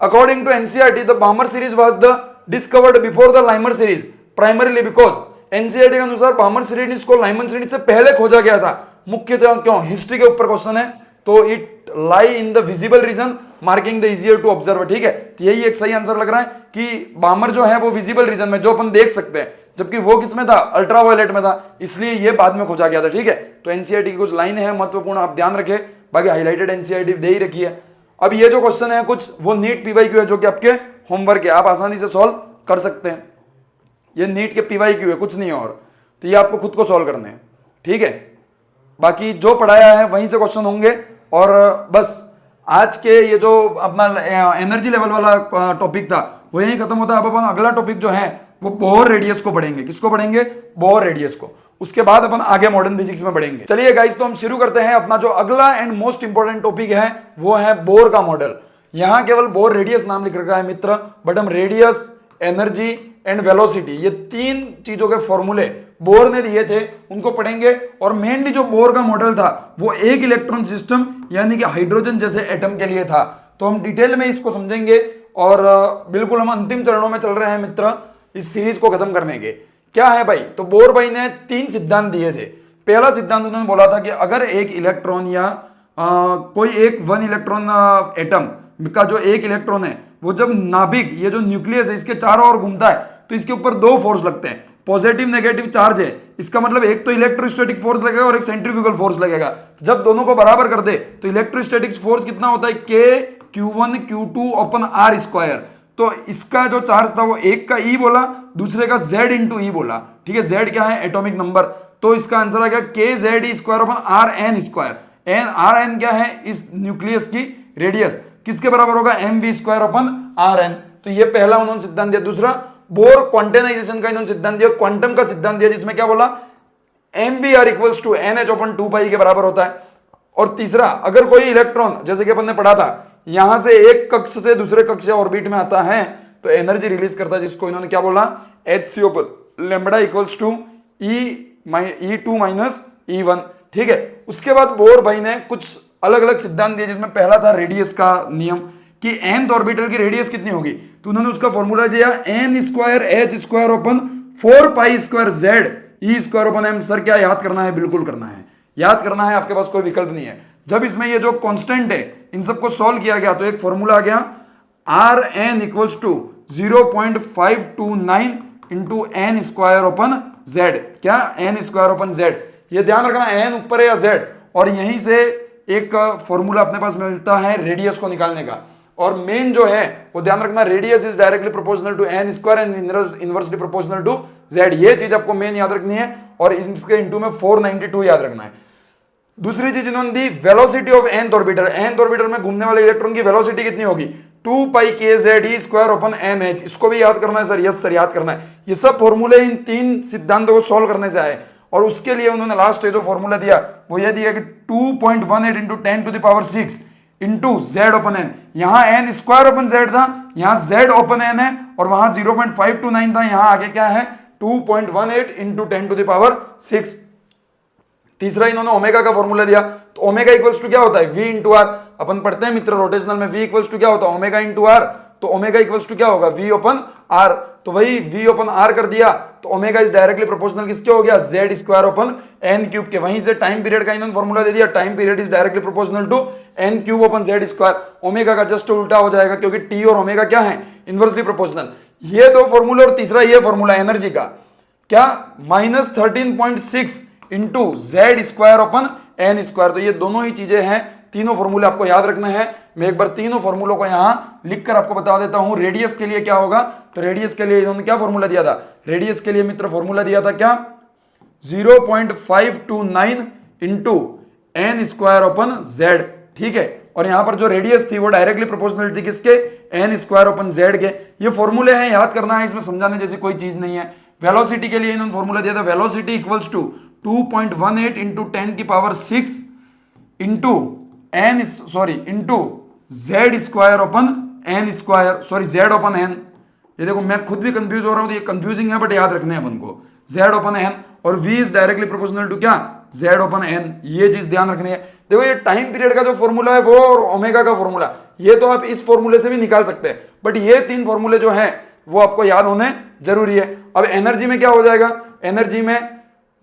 According to NCERT the Balmer series was the discovered before the Lyman series primarily because, NCERT के अनुसार बामर सीरीज को लाइमर सीरीज से पहले खोजा गया था, मुख्यतः क्यों, हिस्ट्री के ऊपर क्वेश्चन है, तो it lie in the visible region marking the easier to observe, ठीक है, तो यही एक सही आंसर लग रहा है कि बामर जो है वो विजिबल रीजन में, जो अपन देख सकते हैं, जबकि वो किसमें था, अल्ट्रावायलेट में था, इसलिए ये बाद में खोजा गया था, ठीक है। तो एनसीईआरटी की कुछ लाइन है महत्वपूर्ण, आप ध्यान रखें, बाकी हाईलाइटेड एनसीईआरटी दे ही रखी है। अब ये जो क्वेश्चन है कुछ वो नीट पीवाईक्यू है, जो कि आपके होमवर्क है, आप आसानी से सॉल्व कर सकते हैं, ये नीट के पीवाईक्यू है, कुछ नहीं है, और तो ये आपको खुद को सॉल्व करने हैं, ठीक है। बाकी जो पढ़ाया है वहीं से क्वेश्चन होंगे, और बस आज के ये जो अपना एनर्जी लेवल वाला टॉपिक था वो यही खत्म होता है। अब अपन अगला टॉपिक जो है वो बोर रेडियस को पढ़ेंगे। किसको पढ़ेंगे? बोर रेडियस को। उसके बाद अपन आगे मॉडर्न फिजिक्स में बढ़ेंगे। चलिए गाइस, तो हम शुरू करते हैं। अपना जो अगला एंड मोस्ट इंपॉर्टेंट टॉपिक है वो है बोर का मॉडल। यहां केवल बोर रेडियस नाम लिख रखा है मित्र, बट हम रेडियस, एनर्जी एंड वेलोसिटी, ये तीन चीजों के फॉर्मूले बोर ने दिए थे, उनको पढ़ेंगे। और मेनली जो बोर का मॉडल था वो एक इलेक्ट्रॉन सिस्टम यानी कि हाइड्रोजन जैसे एटम के लिए था। तो हम डिटेल में इसको समझेंगे, और बिल्कुल हम अंतिम चरणों में चल रहे हैं मित्र इस सीरीज को खत्म करने के। क्या है भाई? तो बोर भाई ने तीन सिद्धांत दिए थे। पहला सिद्धांत उन्होंने बोला था कि अगर एक इलेक्ट्रॉन या कोई एक 1 इलेक्ट्रॉन एटम का जो एक इलेक्ट्रॉन है वो जब नाभिक, ये जो न्यूक्लियस है, इसके चारों ओर घूमता है तो इसके ऊपर दो फोर्स लगते हैं, पॉजिटिव नेगेटिव चार्ज है। इसका मतलब एक तो इलेक्ट्रोस्टैटिक फोर्स लगेगा और एक सेंट्रीफ्यूगल फोर्स लगेगा। जब दोनों को बराबर कर दे तो इलेक्ट्रोस्टैटिक फोर्स कितना होता है? K Q1 Q2 अपन R स्क्वायर। तो इसका जो चार्ज था वो एक का E बोला, दूसरे का Z इंटू E बोला, ठीक है। Z क्या है? Atomic number. तो इसका आंसर आ गया KZE square upon RN square. RN क्या है? इस न्यूक्लियस की रेडियस किसके बराबर होगा? MV square upon RN। तो ये पहला उन्होंने सिद्धांत दिया। दूसरा बोर क्वांटाइजेशन का इन्होंने सिद्धांत दिया, क्वांटम का सिद्धांत दिया, जिसमें क्या बोला? MVR इक्वल्स टू NH/2π के बराबर होता है। और तीसरा, अगर कोई इलेक्ट्रॉन, जैसे कि अपन ने पढ़ा था, यहां से एक कक्ष से दूसरे कक्ष या ऑर्बिट में आता है तो एनर्जी रिलीज करता है, जिसको इन्होंने क्या बोला? HCO पर lambda equals to E2 minus E1, ठीक है। उसके बाद बोर भाई ने कुछ अलग अलग सिद्धांत दिए, जिसमें पहला था रेडियस का नियम कि nth ऑर्बिटल की रेडियस कितनी होगी। तो उन्होंने उसका फॉर्मूला दिया n square h square upon 4π square z E square upon m। Sir क्या याद करना है? बिल्कुल करना है, याद करना है, आपके पास कोई विकल्प नहीं है। जब इसमें ये जो कांस्टेंट है इन सबको सॉल्व किया गया तो एक फॉर्मूला आ गया Rn equals to 0.529 into n square upon z। क्या? n square upon z। ये ध्यान रखना n ऊपर है या z। और यहीं से एक फॉर्मूला अपने पास मिलता है रेडियस को निकालने का। और मेन जो है वो ध्यान रखना, radius is directly proportional to n square and inversely proportional to z। ये चीज आपको मेन याद रखनी है, और इसके इंटू में 492 याद रखना है। दूसरी चीज इन्होंने the velocity of nth orbital. nth orbital में घूमने वाले इलेक्ट्रॉन की वेलोसिटी कितनी होगी? 2πkZe square open mh। इसको भी याद करना है सर। यस सर, याद करना है। ये सब फॉर्मूले इन तीन सिद्धांतों को सॉल्व करने से आए, और उसके लिए उन्होंने लास्ट जो फॉर्मूला दिया वो ये दिया कि 2.18 into 10⁻⁶ into z open n। यहां n स्क्वायर ओपन z था, यहां z ओपन n है, और वहां 0.529 था, यहां आगे क्या है? 2.18 इंटू 10⁻⁶। तीसरा इन्होंने ओमेगा का फॉर्मूला दिया, तो ओमेगा इक्वल्स टू क्या होता है, v इंटू आर। अपन पढ़ते हैं मित्र रोटेशनल में v इक्वल्स टू क्या होता है, ओमेगा इंटू आर। तो ओमेगा इक्वल्स टू क्या होगा, v ओपन आर। तो वही v ओपन आर कर दिया, तो ओमेगा इज डायरेक्टली प्रोपोर्शनल किसके हो गया, z square open n cube के। वहीं से टाइम पीरियड का इन्होंने फॉर्मूला दे दिया, time period is directly proportional to n cube upon z square. Omega का जस्ट उल्टा हो जाएगा, क्योंकि t और ओमेगा क्या है, इनवर्सली प्रोपोर्शनल। ये दो फॉर्मूला और तीसरा ये फॉर्मूला एनर्जी का क्या, -13.6 into Z square upon N square. तो ये दोनों ही चीजें हैं, तीनों फॉर्मूले आपको याद रखने हैं। मैं एक बार तीनों फॉर्मूलों को यहां लिखकर आपको बता देता हूं। रेडियस के लिए क्या होगा, तो रेडियस के लिए इन्होंने क्या फॉर्मूला दिया था, रेडियस के लिए मित्र फॉर्मूला दिया था क्या, 0.529 into N square upon Z. ठीक है, और यहां पर जो रेडियस थी वो डायरेक्टली प्रोपोर्शनल थी किसके, एन स्क्वायर ओपन जेड के। ये फॉर्मूले हैं, याद करना है, इसमें समझाने जैसी कोई चीज नहीं है। वेलोसिटी के लिए इन्होंने फॉर्मूला दिया था, वेलोसिटी इक्वल्स टू 2.18 इंटू 10 की power 6 into N into Z square upon N square, Z upon N. ये देखो मैं खुद भी कंफ्यूज हो रहा हूं, तो ये कंफ्यूजिंग है बट याद रखने हैं अपन को, जेड ओपन एन। और v is directly proportional to क्या, जेड ओपन एन। ये चीज ध्यान रखनी है। देखो ये टाइम पीरियड का जो फॉर्मूला है वो और ओमेगा का फॉर्मूला, ये तो आप इस फॉर्मूले से भी निकाल सकते हैं, बट ये तीन फॉर्मूले जो हैं वो आपको याद होने जरूरी है। अब एनर्जी में क्या हो जाएगा, एनर्जी में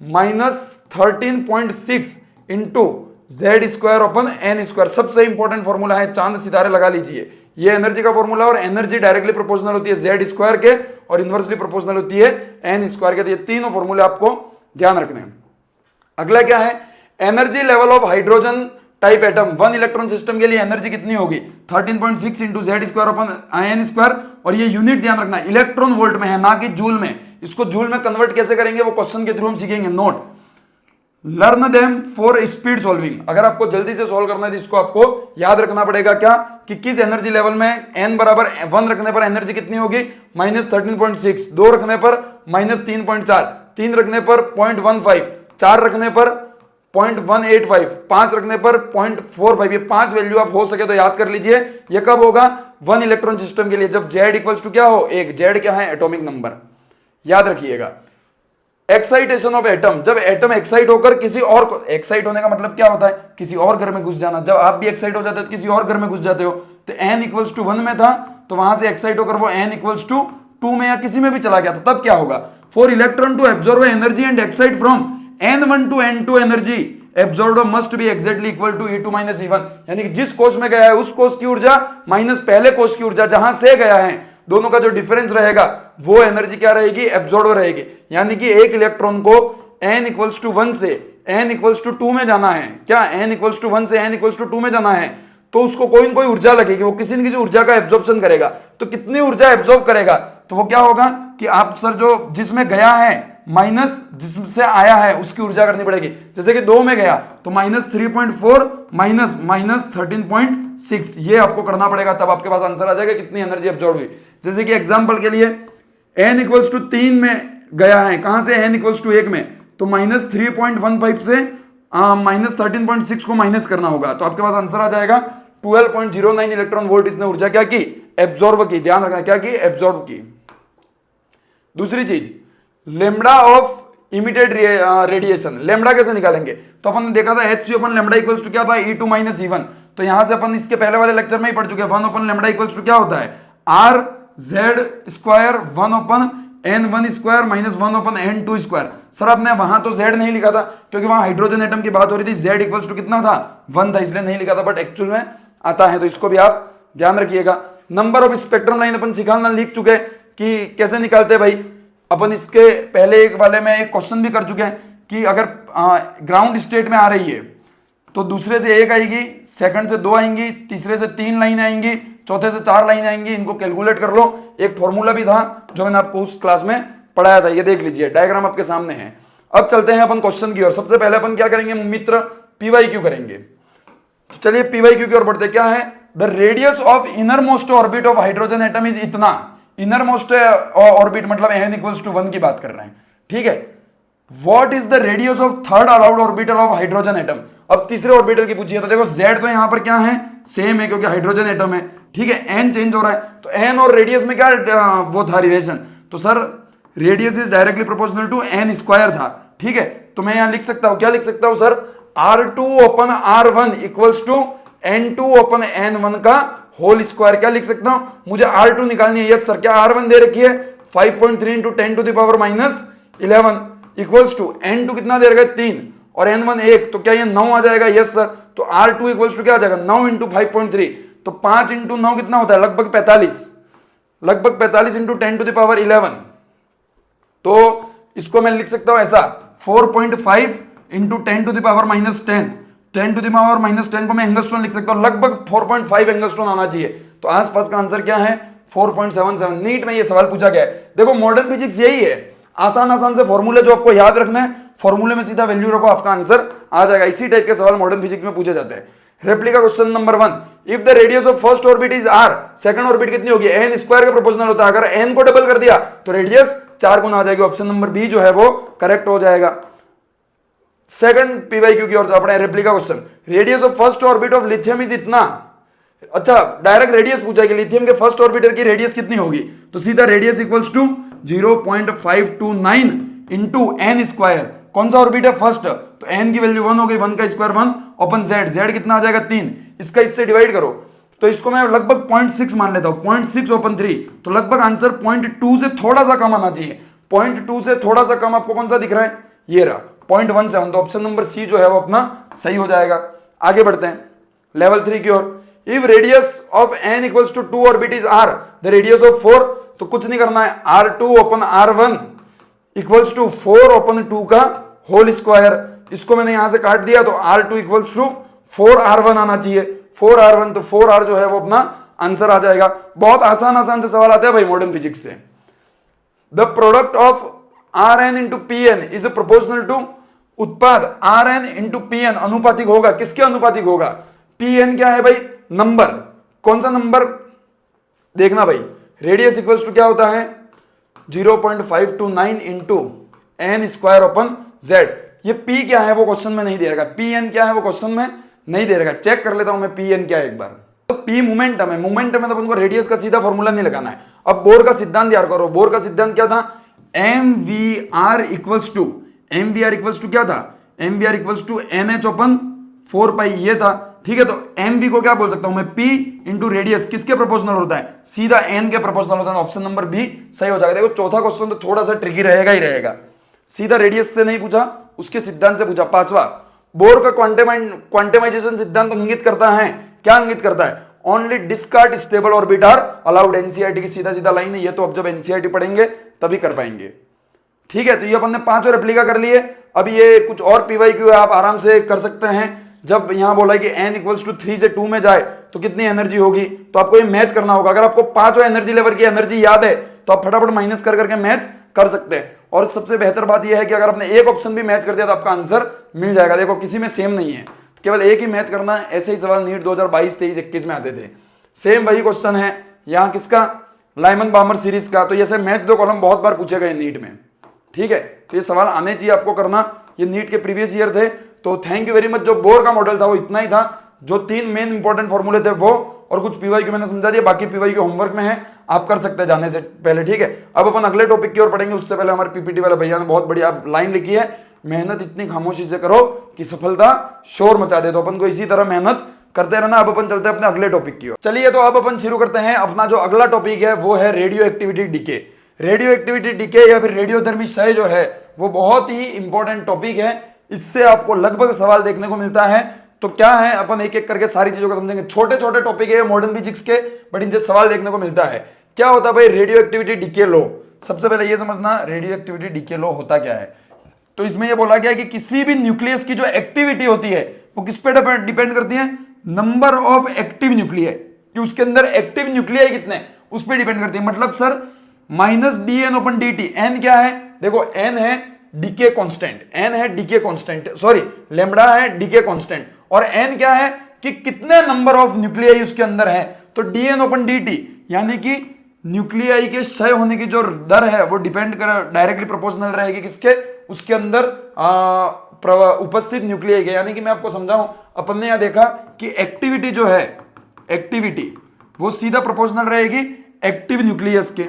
-13.6 into Z square upon N square. सबसे इंपॉर्टेंट फॉर्मूला है, चांद सितारे लगा लीजिए। ये एनर्जी का फॉर्मूला, और एनर्जी डायरेक्टली प्रोपोर्शनल होती है जेड स्क्वायर के और इनवर्सली प्रोपोर्शनल होती है एन स्क्वायर के। तो ये तीनों फॉर्मूले आपको ध्यान रखने हैं। अगला क्या है, energy level of hydrogen type atom. 1 electron system के लिए एनर्जी कितनी होगी, 13.6 into Z square upon N square. और ये यूनिट ध्यान रखना, इलेक्ट्रॉन वोल्ट में है, ना कि जूल में। इसको जूल में कन्वर्ट कैसे करेंगे वो क्वेश्चन के थ्रू हम सीखेंगे। Note, learn them for speed solving. अगर आपको जल्दी से सॉल्व करना है तो इसको आपको याद रखना पड़ेगा क्या, कि किस एनर्जी लेवल में n बराबर 1 रखने पर एनर्जी कितनी होगी, -13.6, 2 रखने पर -3.4, 3 रखने पर 0.15, 4 रखने पर 0.185, 5 रखने पर 0.45। ये 5 वैल्यू आप हो सके तो याद कर लीजिए। ये कब होगा, 1 इलेक्ट्रॉन सिस्टम के लिए, जब z इक्वल्स टू क्या हो, 1। z क्या है, एटॉमिक नंबर, याद रखिएगा। एक्साइटेशन ऑफ एटम, जब एटम एक्साइट होकर किसी और को, एक्साइट होने का मतलब क्या होता है, किसी और घर में घुस जाना। जब आप भी एक्साइट हो जाते हो तो किसी और घर में घुस जाते हो। तो n इक्वल्स टू 1 में था, तो वहां से एक्साइट होकर वो n इक्वल्स टू 2 में या किसी में भी चला गया, तो तब क्या होगा, for electron to absorb energy and excite from n1 to n2 energy absorbed must be exactly equal to E2 minus E1। यानी कि जिस कोष में गया है उस कोष की ऊर्जा माइनस पहले कोष की ऊर्जा जहां से गया है, दोनों का जो डिफरेंस रहेगा वो एनर्जी क्या रहेगी, एब्जॉर्ब रहेगी। यानी कि एक इलेक्ट्रॉन को n इक्वल्स टू 1 से n इक्वल्स टू 2 में जाना है, क्या n इक्वल्स टू 1 से n इक्वल्स टू 2 में जाना है, तो उसको कोई न कोई ऊर्जा लगेगी, वो किसी न किसी ऊर्जा का एब्जॉर्प्शन करेगा। तो कितनी ऊर्जा एब्जॉर्ब करेगा, तो वो क्या होगा कि आप सर जो जिसमें गया है माइनस जिससे आया है उसकी ऊर्जा करनी पड़ेगी। जैसे कि 2 में गया तो -3.4 माइनस 13.6, ये आपको करना पड़ेगा, तब आपके पास आंसर आ जाएगा कितनी एनर्जी एब्जॉर्ब हुई। जैसे कि एग्जांपल के लिए n इक्वल्स टू 3 में गया है, कहां से, n इक्वल्स टू 1 में, तो -3.15 से -13.6 को माइनस करना होगा, तो आपके पास आंसर आ जाएगा 12.09 इलेक्ट्रॉन वोल्ट इसने ऊर्जा क्या की, एब्जॉर्ब की। ध्यान रखना, क्या की, एब्जॉर्ब की। दूसरी चीज, lambda of emitted radiation. Lambda कैसे निकालेंगे, तो अपन ने देखा था hc अपन लेमडा इक्वल्स टू क्या था, E2 माइनस E1। तो यहां से अपन इसके पहले वाले लेक्चर में ही पढ़ चुके हैं, 1 अपन लेमडा इक्वल्स टू क्या होता है, r z स्क्वायर 1 अपन n1 स्क्वायर माइनस 1 अपन n2 स्क्वायर। सर आपने वहां तो z नहीं लिखा था क्योंकि वहां हाइड्रोजन एटम की बात हो रही थी, z इक्वल्स टू कितना था, 1 था, इसलिए नहीं लिखा था, बट एक्चुअल में आता है, तो इसको भी आप ध्यान रखिएगा। नंबर ऑफ स्पेक्ट्रम लाइन अपन सिखाना लिख चुके कि कैसे निकालते हैं भाई। अपन इसके पहले एक वाले में एक क्वेश्चन भी कर चुके हैं कि अगर ग्राउंड स्टेट में आ रही है तो दूसरे से 1 आएगी, सेकंड से 2 आएंगी, तीसरे से 3 लाइन आएंगी, चौथे से 4 लाइन आएंगी। इनको कैलकुलेट कर लो। एक फॉर्मूला भी था जो मैंने आपको उस क्लास में पढ़ाया था, ये देख लीजिए, डायग्राम आपके सामने है। अब चलते हैं अपन क्वेश्चन की ओर। सबसे पहले अपन क्या करेंगे मित्र, PYQ करेंगे। तो चलिए PYQ की ओर बढ़ते। क्या है, the radius of inner most orbit of hydrogen atom is इतना। इनर मोस्ट ऑर्बिट मतलब n इक्वल्स टू 1 की बात कर रहे हैं, ठीक है। What is the radius of third allowed orbital of hydrogen atom. अब तीसरे ऑर्बिटल की पूछिए, तो देखो z तो यहां पर क्या है, सेम है क्योंकि हाइड्रोजन एटम है, ठीक है। n चेंज हो रहा है, तो n और रेडियस में क्या वो था रिलेशन, तो sir radius is directly proportional to n square था। ठीक है, तो मैं यहां लिख सकता हूं, क्या लिख सकता हूं सर, R2 अपन R1 इक्वल्स टू N2 अपन N1 का होल स्क्वायर। क्या लिख सकता हूं, मुझे R2 निकालनी है। यस सर, क्या R1 दे रखी है 5.3 into 10 to the power minus 11 equals to N2 कितना दे रखा है 3 और N1 1, तो क्या ये 9 आ जाएगा। यस सर, तो R2 इक्वल्स टू क्या आ जाएगा 9 इंटू 5.3, तो 5 इंटू 9 कितना होता है, लगभग 45, लगभग 45 इंटू 10 टू द पावर 11। तो इसको मैं लिख सकता हूं ऐसा 4.5 into 10 to the power minus 10, 10 to the power minus 10 को मैं एंगस्ट्रॉन लिख सकता हूं, लगभग 4.5 एंगस्ट्रॉन आना चाहिए। तो आसपास का आंसर क्या है 4.77। नीट में ये सवाल पूछा गया है। देखो मॉडर्न फिजिक्स यही है, आसान आसान से फॉर्मूले जो आपको याद रखना है, फॉर्मूले में सीधा वैल्यू रखो, आपका आंसर आ जाएगा। इसी टाइप के सवाल मॉडर्न फिजिक्स में पूछे जाते हैं। Replica question number 1, if the radius of first orbit is r, second orbit कितनी होगी, n स्क्वायर के प्रोपोर्शनल होता है। अगर n को डबल कर दिया तो रेडियस 4 गुना आ जाएगी। ऑप्शन नंबर बी जो है वो करेक्ट हो जाएगा। सेकंड पीवाईक्यू की ओर अपने replica question, radius of first orbit of lithium is इतना। अच्छा, डायरेक्ट रेडियस पूछा कि लिथियम के फर्स्ट ऑर्बिटर की रेडियस कितनी होगी, तो सीधा radius equals to 0.529 into N square. कौन सा ऑर्बिट है फर्स्ट, तो n की वैल्यू 1 हो गई, 1 का स्क्वायर 1 ओपन z, z कितना आ जाएगा 3, इसका इससे डिवाइड करो, तो इसको मैं लगभग 0.6 मान लेता हूं, 0.6 ओपन 3, तो लगभग आंसर 0.2 से थोड़ा सा कम आना चाहिए। 0.2 से थोड़ा सा कम आपको कौन सा दिख रहा है, ये रहा 0.17, तो ऑप्शन नंबर सी जो है वो अपना सही हो जाएगा। आगे बढ़ते हैं लेवल 3 की ओर। If radius of n equals to 2 orbit is r, the radius of 4, तो कुछ नहीं करना है, R2 open R1 equals to 4 open 2 का होल स्क्वायर। इसको मैंने यहां से काट दिया तो R2 इक्वल्स टू 4R1 आना चाहिए, 4R1, तो 4R जो है वो अपना आंसर आ जाएगा। बहुत आसान आसान से सवाल आते हैं भाई मॉडर्न फिजिक्स से। The product of Rn into Pn is proportional to, उत्पाद Rn इंटू Pn अनुपातिक होगा, किसके अनुपातिक होगा, Pn क्या है भाई, नंबर, कौन सा नंबर देखना भाई, रेडियस इक्वल्स टू क्या होता है 0.529 into N square upon Z. ये P क्या है वो क्वेश्चन में नहीं दे रखा, Pn क्या है वो क्वेश्चन में नहीं दे रखा। चेक कर लेता हूं मैं Pn क्या है एक बार। तो P मोमेंटम है, मोमेंटम में तो अपन को रेडियस का सीधा फॉर्मूला नहीं लगाना है। अब बोर का सिद्धांत याद करो, बोर का सिद्धांत क्या था, mvr equals to, mvr equals to क्या था, mvr equals to nh upon 4 pi, ये था, ठीक है। तो mv को क्या बोल सकता हूं मैं, p इंटू रेडियस, किसके प्रोपोर्शनल होता है, सीधा n के प्रोपोर्शनल होता है। ऑप्शन नंबर बी सही हो जाएगा। देखो चौथा क्वेश्चन तो थोड़ा सा ट्रिकी रहेगा ही रहेगा, सीधा रेडियस से नहीं पूछा, उसके सिद्धांत से पूछा। पांचवा, बोर का क्वांटिमाइजेशन सिद्धांत इंगित करता है, क्या इंगित करता है, only discrete stable orbit are allowed. NCERT की सीधा सीधा लाइन है ये, तो अब जब एनसीईआरटी पढ़ेंगे तभी कर पाएंगे, ठीक है। तो ये अपन ने पांचों रेप्लिका कर लिए। अब ये कुछ और पीवाईक्यू आप आराम से कर सकते हैं। जब यहां बोला है कि n इक्वल्स टू 3 से 2 में जाए तो कितनी एनर्जी होगी, तो आपको ये मैच करना होगा। अगर आपको पांचों एनर्जी लेवल की एनर्जी याद है तो आप फटाफट माइनस कर करके मैच कर सकते हैं। और सबसे बेहतर बात यह है कि अगर आपने एक ऑप्शन भी मैच कर दिया तो आपका आंसर मिल जाएगा। देखो किसी में सेम नहीं है, केवल एक ही मैच करना है। ऐसे ही सवाल नीट 2022, 23, 21 में आते थे, सेम वही क्वेश्चन है यहाँ किसका, लाइमन बामर सीरीज का। तो जैसे मैच दो कॉलम बहुत बार पूछे गए नीट में, ठीक है। तो ये सवाल आने चाहिए आपको करना, ये नीट के प्रीवियस ईयर थे। तो थैंक यू वेरी मच। जो बोर का मॉडल था वो इतना ही था, जो 3 मेन इंपॉर्टेंट फॉर्मूले थे वो, और कुछ पीवाईक्यू मैंने समझा दिया, बाकी पीवाईक्यू होमवर्क में है, आप कर सकते हैं जाने से पहले, ठीक है। अब अपन अगले टॉपिक की ओर पढ़ेंगे, उससे पहले हमारे पीपीटी वाले भैया ने बहुत बढ़िया लाइन लिखी है, मेहनत इतनी खामोशी से करो कि सफलता शोर मचा दे। तो अपन को इसी तरह मेहनत करते रहना। अब अपन चलते हैं अपने अगले टॉपिक की ओर। चलिए तो अब अपन शुरू करते हैं अपना जो अगला टॉपिक है, वो है radioactivity decay. Radioactivity decay या फिर रेडियोधर्मी क्षय जो है वो बहुत ही इंपॉर्टेंट टॉपिक है। इससे आपको लगभग सवाल देखने को मिलता है। तो क्या है, अपन एक एक करके सारी चीजों को समझेंगे। छोटे छोटे टॉपिक है मॉडर्न फिजिक्स के, बट इनसे सवाल देखने को मिलता है। क्या होता है भाई रेडियो एक्टिविटी डीके लॉ, सबसे पहले ये समझना रेडियो एक्टिविटी डीके लॉ होता क्या है। तो इसमें ये बोला गया है कि किसी भी न्यूक्लियस की जो एक्टिविटी होती है वो किस पे डिपेंड करती है, नंबर ऑफ एक्टिव न्यूक्लियाई, कि उसके अंदर एक्टिव न्यूक्लियाई कितने उस पर डिपेंड करती है। मतलब sir minus D N upon D T, N क्या है, देखो एन है डीके कांस्टेंट, एन है डीके कांस्टेंट, सॉरी लैम्बडा है डीके कांस्टेंट, और एन क्या है कि कितने नंबर ऑफ न्यूक्लियाई उसके अंदर है। तो D N upon D T यानी कि न्यूक्लियाई के क्षय होने की जो दर है वो डिपेंड कर डायरेक्टली प्रोपोर्शनल रहेगी किसके, उसके अंदर उपस्थित न्यूक्लियाई के। यानी कि मैं आपको समझाऊं, अपन ने यहां देखा कि एक्टिविटी जो है, एक्टिविटी वो सीधा प्रोपोर्शनल रहेगी एक्टिव न्यूक्लियस के,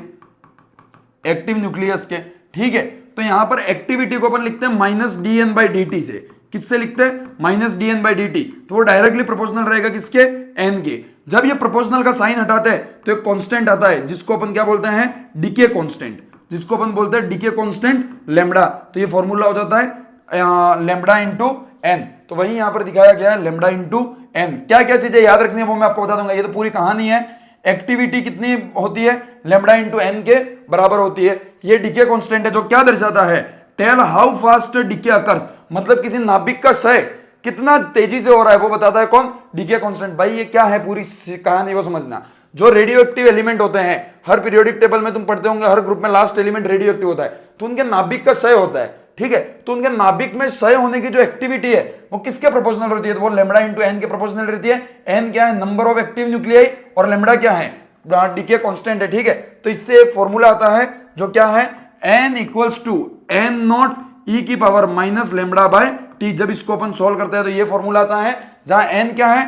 एक्टिव न्यूक्लियस के, ठीक है। तो यहां पर एक्टिविटी को अपन लिखते हैं minus D N by D T से। किससे लिखते हैं? Minus D N by D T. तो वो डायरेक्टली प्रोपोर्शनल रहेगा किसके? एन के। जब ये प्रोपोर्शनल का साइन हटाते हैं तो एक कांस्टेंट आता है जिसको अपन क्या बोलते हैं? डीके कांस्टेंट, जिसको अपन बोलते हैं डीके कांस्टेंट लैम्बडा। तो ये फॉर्मूला हो जाता है लैम्बडा इंटू एन। तो वही यहां पर दिखाया गया है लैम्बडा इंटू एन। क्या क्या चीजें याद रखनी है वो मैं आपको बता दूंगा, ये तो पूरी कहानी है। एक्टिविटी कितनी होती है? लैम्बडा इंटू एन के बराबर होती है। ये डीके कांस्टेंट है जो क्या दर्शाता है? Tell how fast decay occurs, मतलब किसी नाभिक का क्षय कितना तेजी से हो रहा है वो बताता है कौन? Decay constant. भाई ये क्या है पूरी कहानी वो समझना। जो रेडियो एक्टिव एलिमेंट होते हैं, हर पीरियोडिक टेबल में तुम पढ़ते होंगे हर ग्रुप में लास्ट एलिमेंट रेडियो एक्टिव होता है, तो उनके नाभिक का क्षय होता है, ठीक है। तो उनके नाभिक में क्षय होने की जो एक्टिविटी है वो किसके प्रोपोर्शनल रहती है? तो वो लैम्बडा इंटू एन के प्रोपोर्शनल रहती है। एन क्या है? नंबर ऑफ एक्टिव न्यूक्लियाई, और लैम्बडा क्या है? डीके कांस्टेंट है, ठीक है। तो इससे एक फॉर्मूला आता है जो क्या है? N equals to N naught e की power minus lambda by T. जब इसको अपन सॉल्व करते हैं तो ये फॉर्मूला आता है जहां एन क्या है?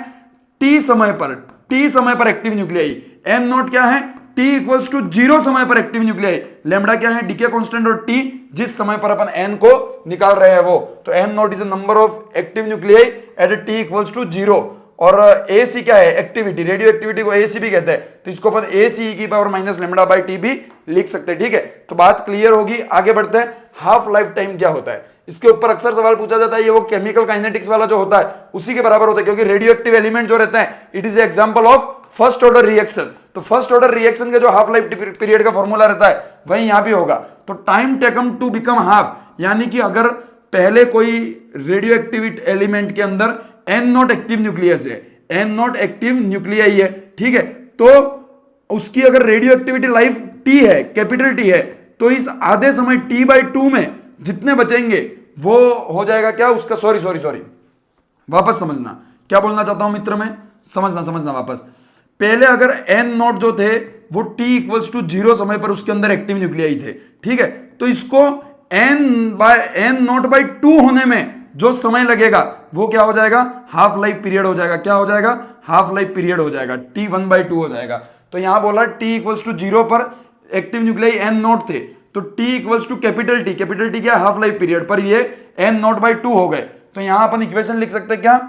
टी समय पर एक्टिव न्यूक्लियाई। एन नॉट क्या है? टी इक्वल्स टू 0 समय पर एक्टिव न्यूक्लियाई। लैम्बडा क्या है? डीके कांस्टेंट, और टी जिस समय पर अपन एन को निकाल रहे हैं वो। तो N naught is a number of active nuclei at T equals to 0। और ए सी क्या है? एक्टिविटी, रेडियो एक्टिविटी को ए सी भी कहते हैं, तो इसको अपन ए सी की power minus lambda by T भी लिख सकते हैं, ठीक है। तो बात क्लियर होगी, आगे बढ़ते हैं। हाफ लाइफ टाइम क्या होता है? इसके ऊपर अक्सर सवाल पूछा जाता है। ये वो केमिकल काइनेटिक्स वाला जो होता है उसी के बराबर होता है, क्योंकि रेडियो एक्टिव एलिमेंट जो रहता है it is example of first order reaction. तो फर्स्ट ऑर्डर रिएक्शन का जो हाफ लाइफ पीरियड का फॉर्मूला रहता है वही यहां भी होगा। तो time taken to become half, यानी कि अगर पहले कोई रेडियो एक्टिव एलिमेंट के अंदर एन नॉट एक्टिव न्यूक्लियस है, एन नॉट एक्टिव न्यूक्लियाई है, ठीक है, तो उसकी अगर रेडियो एक्टिविटी लाइफ टी है, कैपिटल टी है, तो इस आधे समय टी बाई 2 में जितने बचेंगे वो हो जाएगा क्या उसका? सॉरी वापस समझना क्या बोलना चाहता हूं मित्र, में समझना वापस। पहले अगर एन नॉट जो थे वो टी इक्वल्स टू 0 समय पर उसके अंदर एक्टिव न्यूक्लियाई थे, ठीक है, तो इसको एन नॉट बाई 2 होने में जो समय लगेगा वो क्या हो जाएगा? हाफ लाइफ पीरियड हो जाएगा। क्या हो जाएगा? हाफ लाइफ पीरियड हो जाएगा, टी 1/2 हो जाएगा। तो यहां बोला टी इक्वल्स टू 0 पर एक्टिव न्यूक्लियाई एन नॉट थे, तो T equals to capital T क्या? हाफ लाइफ पीरियड पर ये एन नॉट बाई 2 हो गए। तो यहां अपन इक्वेशन लिख सकते हैं क्या?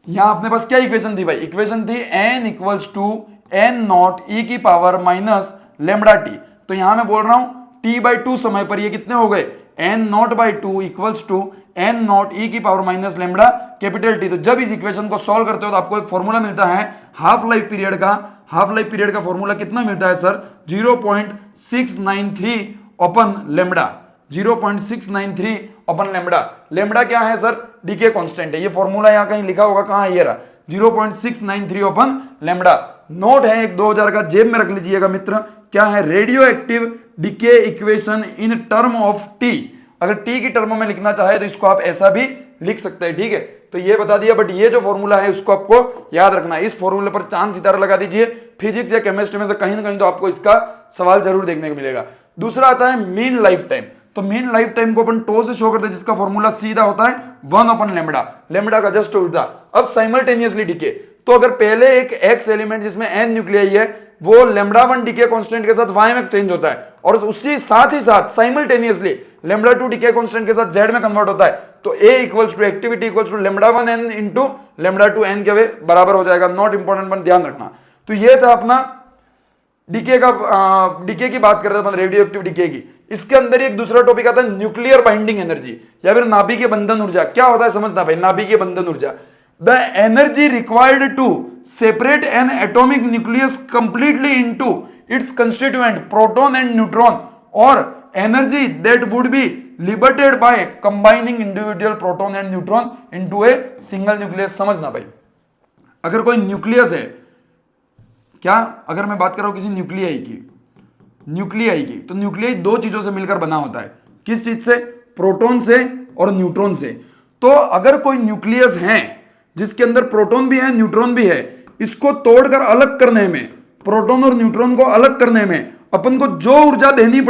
यहां अपने पास क्या इक्वेशन थी भाई? इक्वेशन थी N equals to N naught e की पावर माइनस लैम्बडा टी। तो यहां मैं बोल रहा हूं टी बाई 2 समय पर ये कितने हो गए? N naught by 2 equals to N naught e की power minus lambda capital T. तो जब इस इक्वेशन को सॉल्व करते हो तो आपको एक फॉर्मूला मिलता है हाफ लाइफ पीरियड का। हाफ लाइफ पीरियड का फॉर्मूला कितना मिलता है सर? 0.693 अपन लैम्बडा, 0.693 अपन लैम्बडा। लैम्बडा क्या है सर? डीके कांस्टेंट है। ये फॉर्मूला यहां कहीं लिखा होगा, कहां है? ये रहा 0.693 अपन लैम्बडा। नोट है एक 2000 का, जेब में रख लीजिएगा मित्र। क्या है? Radioactive decay equation in term of T. अगर टी की टर्म में लिखना चाहे तो इसको आप ऐसा भी लिख सकते हैं, ठीक है। तो ये बता दिया, बट ये जो फॉर्मूला है उसको आपको याद रखना है। इस फॉर्मूले पर चांद सितारा लगा दीजिए, फिजिक्स या केमिस्ट्री में से कहीं ना कहीं तो आपको इसका सवाल जरूर देखने को मिलेगा। दूसरा आता है मीन लाइफ टाइम। तो मीन लाइफ टाइम को अपन टो से शो करते हैं, जिसका फॉर्मूला सीधा होता है 1 अपन लैम्बडा, लैम्बडा का जस्ट उल्टा। अब साइमल्टेनियसली डीके, तो अगर पहले एक एक्स एलिमेंट जिसमें एन न्यूक्लियाई है वो लैम्बडा 1 डीके कांस्टेंट के साथ वाई में चेंज होता है, और उसी साथ ही साथ साइमल्टेनियसली लैम्बडा 2 डीके कांस्टेंट के साथ जेड में कन्वर्ट होता है, तो A equals to activity equals to lambda 1 N into lambda 2 N के बराबर हो जाएगा। नॉट इंपॉर्टेंट, पर ध्यान रखना। तो ये था अपना डीके की बात कर रहे थे, रेडियो एक्टिव डीके की। इसके अंदर एक दूसरा टॉपिक आता है न्यूक्लियर बाइंडिंग एनर्जी, या फिर नाभिकीय बंधन ऊर्जा। क्या होता है समझना भाई, नाभिकीय बंधन ऊर्जा। The energy required to separate an atomic nucleus completely into its constituent proton and neutron, or energy that would be liberated by combining individual proton and neutron into a single nucleus। समझना भाई, अगर कोई nucleus है, क्या अगर मैं बात कर रहा हूं किसी न्यूक्लियाई की, तो न्यूक्लियाई 2 चीजों से मिलकर बना होता है। किस चीज से? प्रोटॉन से और न्यूट्रॉन से। तो अगर कोई न्यूक्लियस है जिसके अंदर प्रोटॉन भी है न्यूट्रॉन भी है, इसको तोड़कर अलग करने में, प्रोटॉन और न्यूट्रॉन को अलग करने में अपन को जो ऊर्जा देनी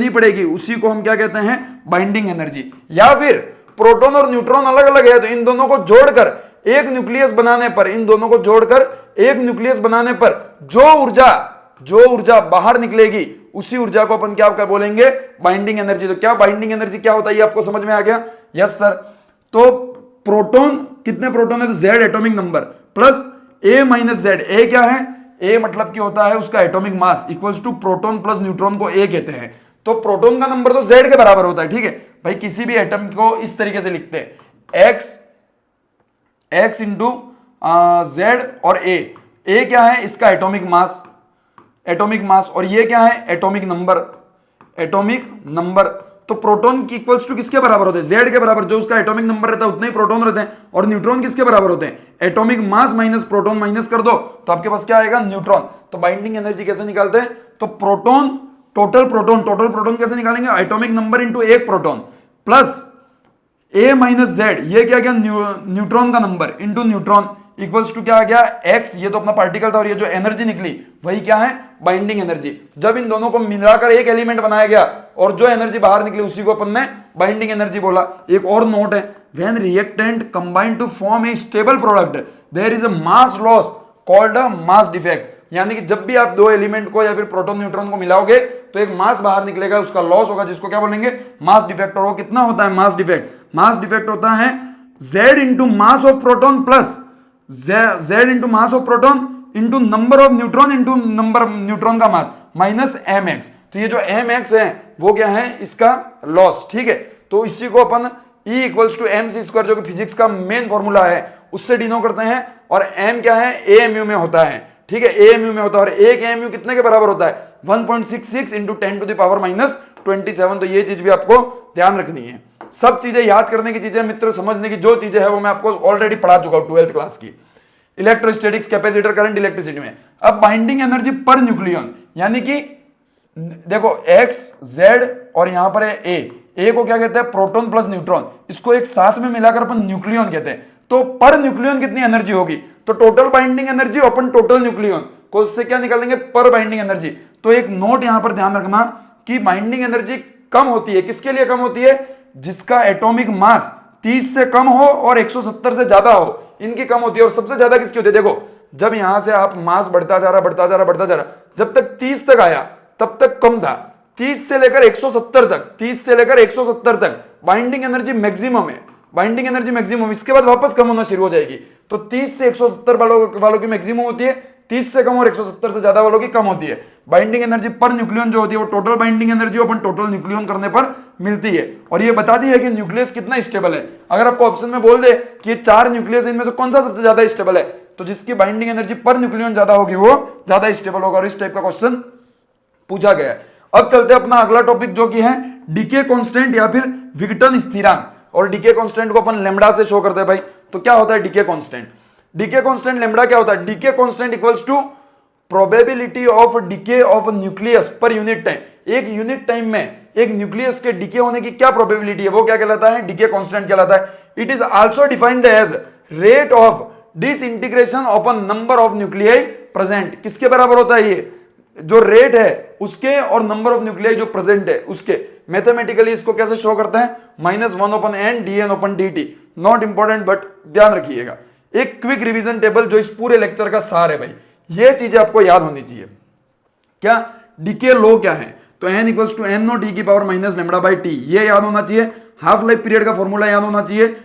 पड़ेगी उसी को हम क्या कहते हैं? Binding energy. या फिर प्रोटॉन और न्यूट्रॉन अलग अलग है तो इन दोनों को जोड़कर एक न्यूक्लियस बनाने पर जो ऊर्जा बाहर निकलेगी उसी ऊर्जा को अपन क्या बोलेंगे, बाइंडिंग एनर्जी। तो क्या बाइंडिंग एनर्जी क्या होता है, ये आपको समझ में आ गया? Yes sir. तो प्रोटॉन, कितने प्रोटॉन है, तो Z atomic number plus A minus Z. A क्या है, ए मतलब क्या होता है, उसका atomic mass equals to proton plus neutron को ए कहते हैं। तो प्रोटॉन का नंबर तो जेड के बराबर होता है, ठीक है भाई। किसी भी एटम को इस तरीके से लिखते हैं, एक्स इंटू जेड और ए क्या है, इसका एटॉमिक मास, और ये क्या है, एटॉमिक नंबर। तो प्रोटॉन की इक्वल्स टू किसके बराबर होते हैं, जेड के बराबर। जो उसका एटॉमिक नंबर रहता है उतने ही प्रोटॉन रहते हैं। और न्यूट्रॉन किसके बराबर होते हैं, atomic mass minus proton minus कर दो तो आपके पास क्या आएगा, न्यूट्रॉन। तो बाइंडिंग एनर्जी कैसे निकालते हैं, तो प्रोटॉन टोटल प्रोटॉन कैसे निकालेंगे, एटॉमिक नंबर इंटू एक proton plus A minus Z, ये क्या गया, न्यूट्रॉन का number into neutron equals to क्या आ गया, एक्स। ये तो अपना पार्टिकल था और ये जो एनर्जी निकली वही क्या है, बाइंडिंग एनर्जी। जब इन दोनों को मिलाकर एक एलिमेंट बनाया गया और जो एनर्जी बाहर निकली उसी को अपन ने बाइंडिंग एनर्जी बोला। एक और नोट है, when reactant combine to form a stable product there is a mass loss called a mass defect. यानी कि जब भी आप दो एलिमेंट को या फिर प्रोटॉन न्यूट्रॉन को मिलाओगे तो एक मास बाहर निकलेगा, उसका लॉस होगा, जिसको क्या बोलेंगे, मास डिफेक्ट। और वो कितना होता है, मास डिफेक्ट होता है z into mass of proton plus z into mass of proton into number of neutron into number neutron का मास माइनस mx। तो ये जो mx है वो क्या है, इसका लॉस, ठीक है। तो इसी को अपन E equals to M C square, जो कि फिजिक्स का मेन फॉर्मूला है, उससे डिनो करते हैं। और m क्या है, AMU में होता है, ठीक है, AMU में होता है। और एक AMU कितने के बराबर होता है, 1.66 into 10 to the power minus 27। तो ये चीज भी आपको ध्यान रखनी है। सब चीजें याद करने की चीजें मित्र, समझने की जो चीजें है वो मैं आपको ऑलरेडी पढ़ा चुका हूं 12th क्लास की, इलेक्ट्रोस्टैटिक्स, कैपेसिटर, करंट, इलेक्ट्रिसिटी में। अब बाइंडिंग एनर्जी पर न्यूक्लियन, यानी कि देखो एक्स जेड और यहां पर है ए को क्या कहते हैं, प्रोटॉन प्लस न्यूट्रॉन, इसको एक साथ में मिलाकर अपन न्यूक्लियन कहते हैं। तो पर न्यूक्लियन कितनी एनर्जी होगी, तो टोटल बाइंडिंग एनर्जी अपन टोटल न्यूक्लियन को उससे क्या निकालेंगे, पर बाइंडिंग एनर्जी। तो एक नोट यहां पर ध्यान रखना कि बाइंडिंग एनर्जी कम होती है, किसके लिए कम होती है, जिसका एटॉमिक मास 30 से कम हो और 170 से ज्यादा हो, इनकी कम होती है। और सबसे ज्यादा किसकी होती है, देखो जब यहां से आप मास बढ़ता जा रहा, जब तक 30 तक आया तब तक कम था, 30 से लेकर 170 तक बाइंडिंग एनर्जी मैक्सिमम है, बाइंडिंग एनर्जी मैक्सिमम। इसके बाद वापस कम होना शुरू हो जाएगी। तो 30 से 170 वालों की मैक्सिमम होती है, 30 से कम और 170 से ज्यादा वालों की कम होती है। बाइंडिंग एनर्जी पर न्यूक्लियन जो होती है वो टोटल बाइंडिंग एनर्जी अपन टोटल न्यूक्लियन करने पर मिलती है। और ये बता दी है कि न्यूक्लियस कितना स्टेबल है। अगर आपको ऑप्शन में बोल दे कि ये 4 न्यूक्लियस इनमें से कौन सा सबसे ज्यादा स्टेबल है, तो जिसकी बाइंडिंग एनर्जी पर न्यूक्लियन ज्यादा होगी वो ज्यादा स्टेबल होगा। और इस टाइप का क्वेश्चन पूछा गया है। अब चलते हैं अपना अगला टॉपिक, जो कि है डीके कांस्टेंट या फिर विघटन स्थिरांक। और डीके कांस्टेंट को अपन लेमडा से शो करते हैं भाई। तो क्या होता है decay constant, decay constant lambda क्या होता है, decay constant equals to probability of decay of nucleus per unit time. एक यूनिट टाइम में एक न्यूक्लियस के डीके होने की क्या प्रोबेबिलिटी है, वो क्या कहलाता है, डीके कांस्टेंट कहलाता है। It is also defined as rate of disintegration upon number of nuclei present. किसके बराबर होता है ये, जो रेट है उसके और नंबर ऑफ न्यूक्लियाई जो प्रेजेंट है उसके। मैथमेटिकली इसको कैसे शो करते हैं, -1/n dn/dt। Not important but ध्यान रखिएगा। एक क्विक रिवीजन टेबल जो इस पूरे लेक्चर का सार है भाई, ये चीजें आपको याद होनी चाहिए। क्या डीके लॉ क्या है, तो n equals to n0 e की power minus lambda by t, ये याद होना चाहिए। हाफ लाइफ पीरियड का फॉर्मूला याद होना चाहिए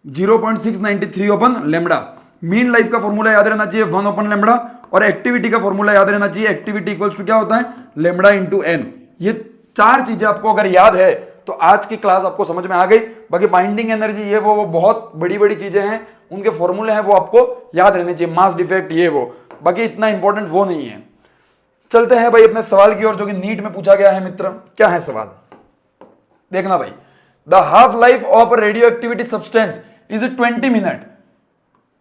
0.693 लेमडा। मीन लाइफ का फॉर्मूला याद रहना चाहिए 1 लेमडा। और एक्टिविटी का फॉर्मूला याद रहना चाहिए, एक्टिविटी इक्वल्स टू क्या होता है, लेमडा इंटू एन। ये 4 चीजें आपको अगर याद है तो आज की क्लास आपको समझ में आ गई। बाकी बाइंडिंग एनर्जी ये वो बहुत बड़ी बड़ी चीजें हैं, उनके फॉर्मूले हैं वो आपको याद रहने चाहिए, मास डिफेक्ट ये वो, बाकी इतना इंपॉर्टेंट वो नहीं है। चलते हैं भाई अपने सवाल की ओर, जो कि नीट में पूछा गया है मित्र। क्या है सवाल, देखना भाई। The half life of radio activity substance is 20 minute.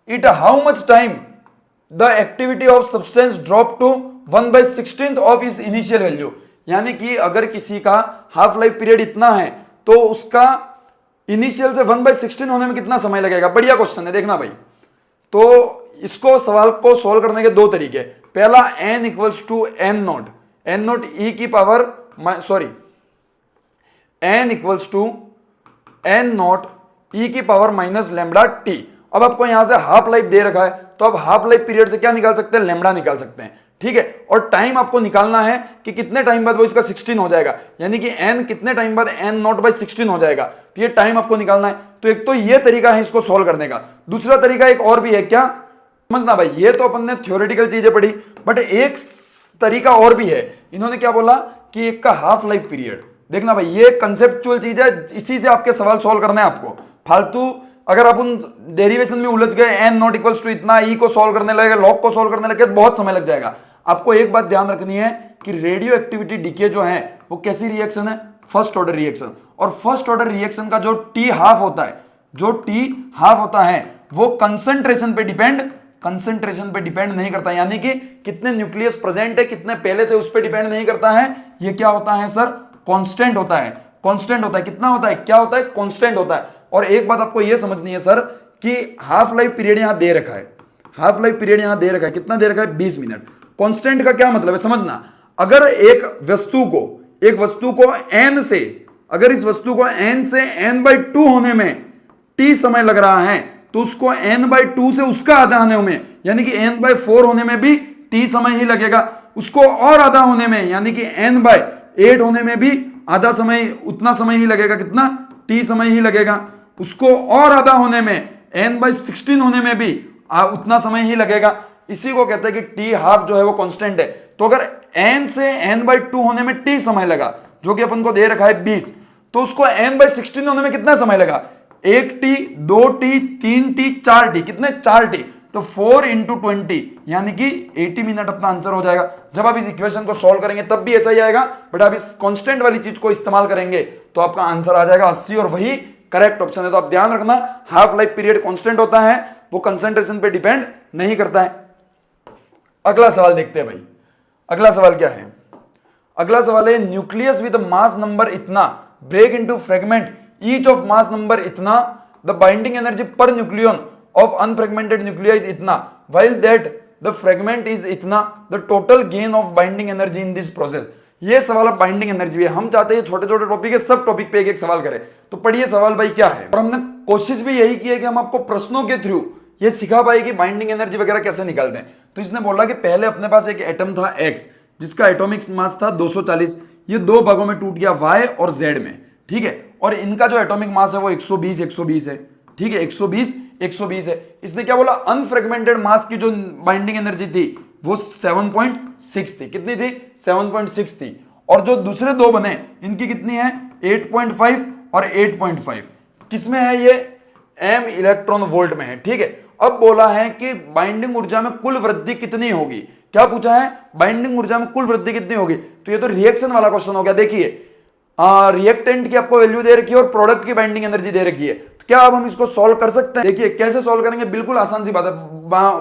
It how much time the activity of substance drop to 1/16 of is initial value. यानी कि अगर किसी का हाफ लाइफ पीरियड इतना है तो उसका इनिशियल से 1/16 होने में कितना समय लगेगा। बढ़िया क्वेश्चन है, देखना भाई। तो इसको सवाल को सोल्व करने के 2 तरीके। पहला n equals to n0 e की power n equals to n0 e की पावर माइनस लेमडा टी। अब आपको यहां से हाफ लाइफ दे रखा है तो अब हाफ लाइफ पीरियड से क्या निकाल सकते हैं, लेमडा निकाल सकते हैं। ठीक है, और टाइम आपको निकालना है कि कितने टाइम बाद वो इसका 16 हो जाएगा, यानी कि n कितने टाइम बाद n नॉट बाई 16 हो जाएगा, तो ये टाइम आपको निकालना है। तो एक तो ये तरीका है इसको सॉल्व करने का। दूसरा तरीका एक और भी है, क्या समझना भाई, ये तो अपन ने थ्योरेटिकल चीजें पढ़ी, बट एक तरीका और भी है। इन्होंने क्या बोला कि एक का हाफ लाइफ पीरियड। देखना भाई, ये कंसेप्चुअल चीज है, इसी से आपके सवाल सॉल्व करने हैं आपको। फालतू अगर आप उन डेरिवेशन में उलझ गए, n नॉट इक्वल्स टू इतना, ई को सॉल्व करने लगे, लॉग को सॉल्व करने लगे, बहुत समय लग जाएगा। आपको एक बात ध्यान रखनी है कि रेडियो एक्टिविटी डीके जो है वो कैसी रिएक्शन है, फर्स्ट ऑर्डर रिएक्शन। और फर्स्ट ऑर्डर रिएक्शन का जो टी हाफ होता है, जो टी हाफ होता है वो कंसंट्रेशन पे डिपेंड नहीं करता, यानी कि कितने न्यूक्लियस प्रेजेंट है, कितने पहले थे, उस पर डिपेंड नहीं करता है। ये क्या होता है सर, कांस्टेंट होता है। कांस्टेंट होता है, कितना होता है, क्या होता है, कांस्टेंट होता है। और एक बात आपको यह समझनी है सर कि हाफ लाइफ पीरियड यहां दे रखा है, हाफ लाइफ पीरियड यहां दे रखा है, कितना दे रखा है, 20 मिनट। कांस्टेंट का क्या मतलब है समझना, अगर एक वस्तु को n से, अगर इस वस्तु को n से n/2 होने में t समय लग रहा है, तो उसको n/2 से उसका आधा होने में, यानी कि n/4 होने में भी t समय ही लगेगा। उसको और आधा होने में, यानी कि n/8 होने में भी आधा समय, उतना समय ही लगेगा, कितना, t समय ही लगेगा। उसको और आधा होने में, n/16 होने में भी उतना समय ही लगेगा। इसी को कहते हैं कि टी हाफ जो है वो कांस्टेंट है। तो अगर n से n/2 होने में t समय लगा, जो कि अपन को दे रखा है 20, तो उसको n/16 होने में कितना समय लगा, 1t, 2t, 3t, 4t, कितने, 4t, तो 4 × 20 यानी कि 80 मिनट अपना आंसर हो जाएगा। जब आप इस इक्वेशन को सॉल्व करेंगे तब भी ऐसा ही आएगा, बट आप इस कांस्टेंट वाली चीज को इस्तेमाल करेंगे तो आपका आंसर आ जाएगा 80, और वही करेक्ट ऑप्शन है। तो आप ध्यान रखना, हाफ लाइफ पीरियड कांस्टेंट होता है, वो कंसंट्रेशन पे डिपेंड नहीं करता है। अगला सवाल देखते हैं भाई, अगला सवाल क्या है, अगला सवाल है न्यूक्लियस विद मास नंबर इतना break into fragment each of mass number इतना, the binding energy per nucleon of unfragmented nuclei is इतना, while that the fragment is इतना, the total gain of binding energy in this process. ये सवाल अब binding energy है, हम चाहते हैं छोटे छोटे टॉपिक है, सब टॉपिक पे एक एक सवाल करें। तो पढ़िए सवाल भाई क्या है, और हमने कोशिश भी यही की है कि हम आपको प्रश्नों के थ्रू ये सिखा पाए कि बाइंडिंग एनर्जी वगैरह कैसे निकालते हैं। तो इसने बोला कि पहले अपने पास एक एटम था X, जिसका एटॉमिक मास था 240, ये दो भागों में टूट गया Y और Z में, ठीक है, और इनका जो एटॉमिक मास है वो 120 है, ठीक है, 120 है। इसने क्या बोला, अनफ्रेगमेंटेड मास की जो बाइंडिंग एनर्जी थी वो 7.6 थी, कितनी थी, 7.6 थी। और जो दूसरे दो बने इनकी कितनी है, 8.5 और 8.5, किसमें है ये, m इलेक्ट्रॉन वोल्ट में है, ठीक है। अब बोला है कि बाइंडिंग ऊर्जा में कुल वृद्धि कितनी होगी, क्या पूछा है, बाइंडिंग ऊर्जा में कुल वृद्धि कितनी होगी। तो ये तो रिएक्शन वाला क्वेश्चन हो गया। देखिए रिएक्टेंट की आपको वैल्यू दे रखी है और प्रोडक्ट की बाइंडिंग एनर्जी दे रखी है, तो क्या अब हम इसको सॉल्व कर सकते हैं। देखिए कैसे सॉल्व करेंगे, बिल्कुल आसान सी बात है।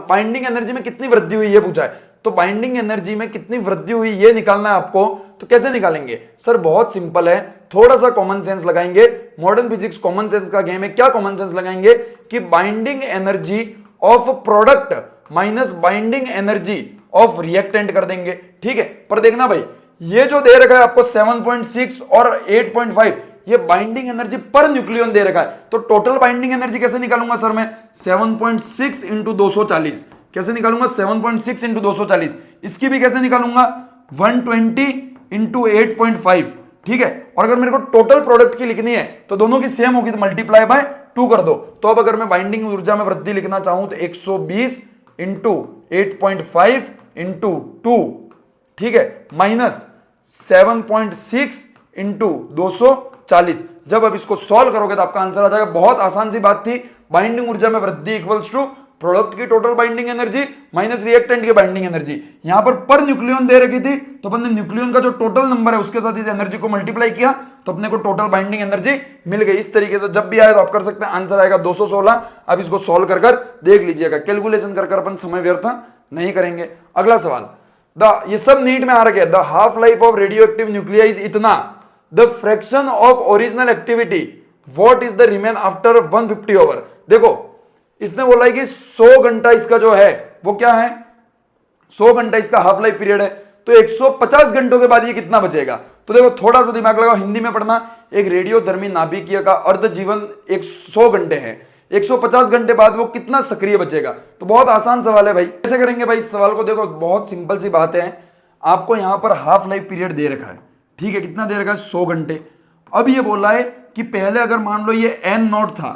बाइंडिंग एनर्जी में कितनी वृद्धि हुई ये पूछा है, तो बाइंडिंग एनर्जी में कितनी वृद्धि हुई ये निकालना है आपको। तो कैसे निकालेंगे सर, बहुत सिंपल है, थोड़ा सा कॉमन सेंस लगाएंगे। मॉडर्न फिजिक्स कॉमन सेंस का गेम है। क्या कॉमन सेंस लगाएंगे कि binding energy of product minus binding energy of reactant कर देंगे, ठीक है। पर देखना भाई, ये जो दे रखा है आपको 7.6 और 8.5, ये बाइंडिंग एनर्जी पर न्यूक्लियन दे रखा है। तो टोटल बाइंडिंग एनर्जी कैसे निकालूंगा सर मैं, 7.6 × 240, कैसे निकालूंगा, 7.6 × 240। इसकी भी कैसे निकालूंगा, 120 × 8.5, ठीक है। और अगर मेरे को टोटल प्रोडक्ट की लिखनी है तो दोनों की सेम होगी, तो मल्टीप्लाई बाय 2 कर दो। तो अब अगर मैं बाइंडिंग ऊर्जा में वृद्धि लिखना चाहूं तो 120 × 8.5 × 2, ठीक है, माइनस 7.6 × 240। जब अब इसको सॉल्व करोगे तो आपका आंसर आ जाएगा। बहुत आसान सी बात थी, बाइंडिंग ऊर्जा में वृद्धि इक्वल्स टू प्रोडक्ट की total binding energy minus reactant की बाइंडिंग एनर्जी। यहां पर न्यूक्लियन दे रखी थी, तो अपन ने न्यूक्लियन का जो टोटल नंबर है उसके साथ इस एनर्जी को मल्टीप्लाई किया, तो अपने को टोटल बाइंडिंग एनर्जी मिल गई। इस तरीके से जब भी आए तो आप कर सकते हैं, आंसर आएगा 216। अब इसको सॉल्व कर देख लीजिएगा, कैलकुलेशन कर अपन समय व्यर्थ नहीं करेंगे। अगला सवाल, ये सब नीट में आ रखे हैं, the half life of radioactive nuclei is इतना, the fraction of original activity what is the remain after 150 hour. देखो इसने बोला है कि 100 घंटा इसका जो है वो क्या है, 100 घंटा इसका हाफ लाइफ पीरियड है, तो 150 घंटों के बाद ये कितना बचेगा। तो देखो थोड़ा सा दिमाग लगाओ, हिंदी में पढ़ना। एक रेडियोधर्मी नाभिकीय का अर्ध जीवन 100 घंटे है, 150 घंटे बाद वो कितना सक्रिय बचेगा? तो बहुत आसान सवाल है भाई। कैसे करेंगे भाई इस सवाल को? देखो बहुत सिंपल सी बात है, आपको यहां पर हाफ लाइफ पीरियड दे रखा है, ठीक है, कितना दे रखा है? 100 घंटे। अब ये बोला है कि पहले अगर मान लो ये n नॉट था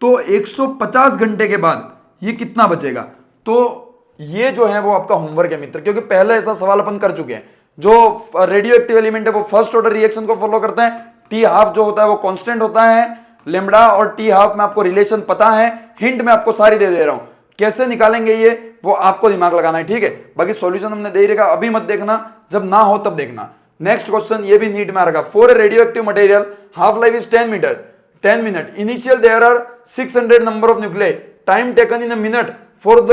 तो 150 घंटे के बाद ये कितना बचेगा? तो ये जो है वो आपका होमवर्क है मित्र, क्योंकि पहले ऐसा सवाल अपन कर चुके हैं। जो रेडियो एक्टिव एलिमेंट है वो फर्स्ट ऑर्डर रिएक्शन को फॉलो करते हैं, टी हाफ जो होता है वो कांस्टेंट होता है, लेमडा और टी हाफ में आपको रिलेशन पता है, हिंट में आपको सारी दे रहा हूं, कैसे निकालेंगे ये वो आपको दिमाग लगाना है, ठीक है। बाकी सॉल्यूशन हमने दे रखा, अभी मत देखना, जब ना हो तब देखना। नेक्स्ट क्वेश्चन ये भी नीट में आ रखा, for a radio active material half life is 10 minute, initial there are 600 number of nuclei, time taken in a minute for the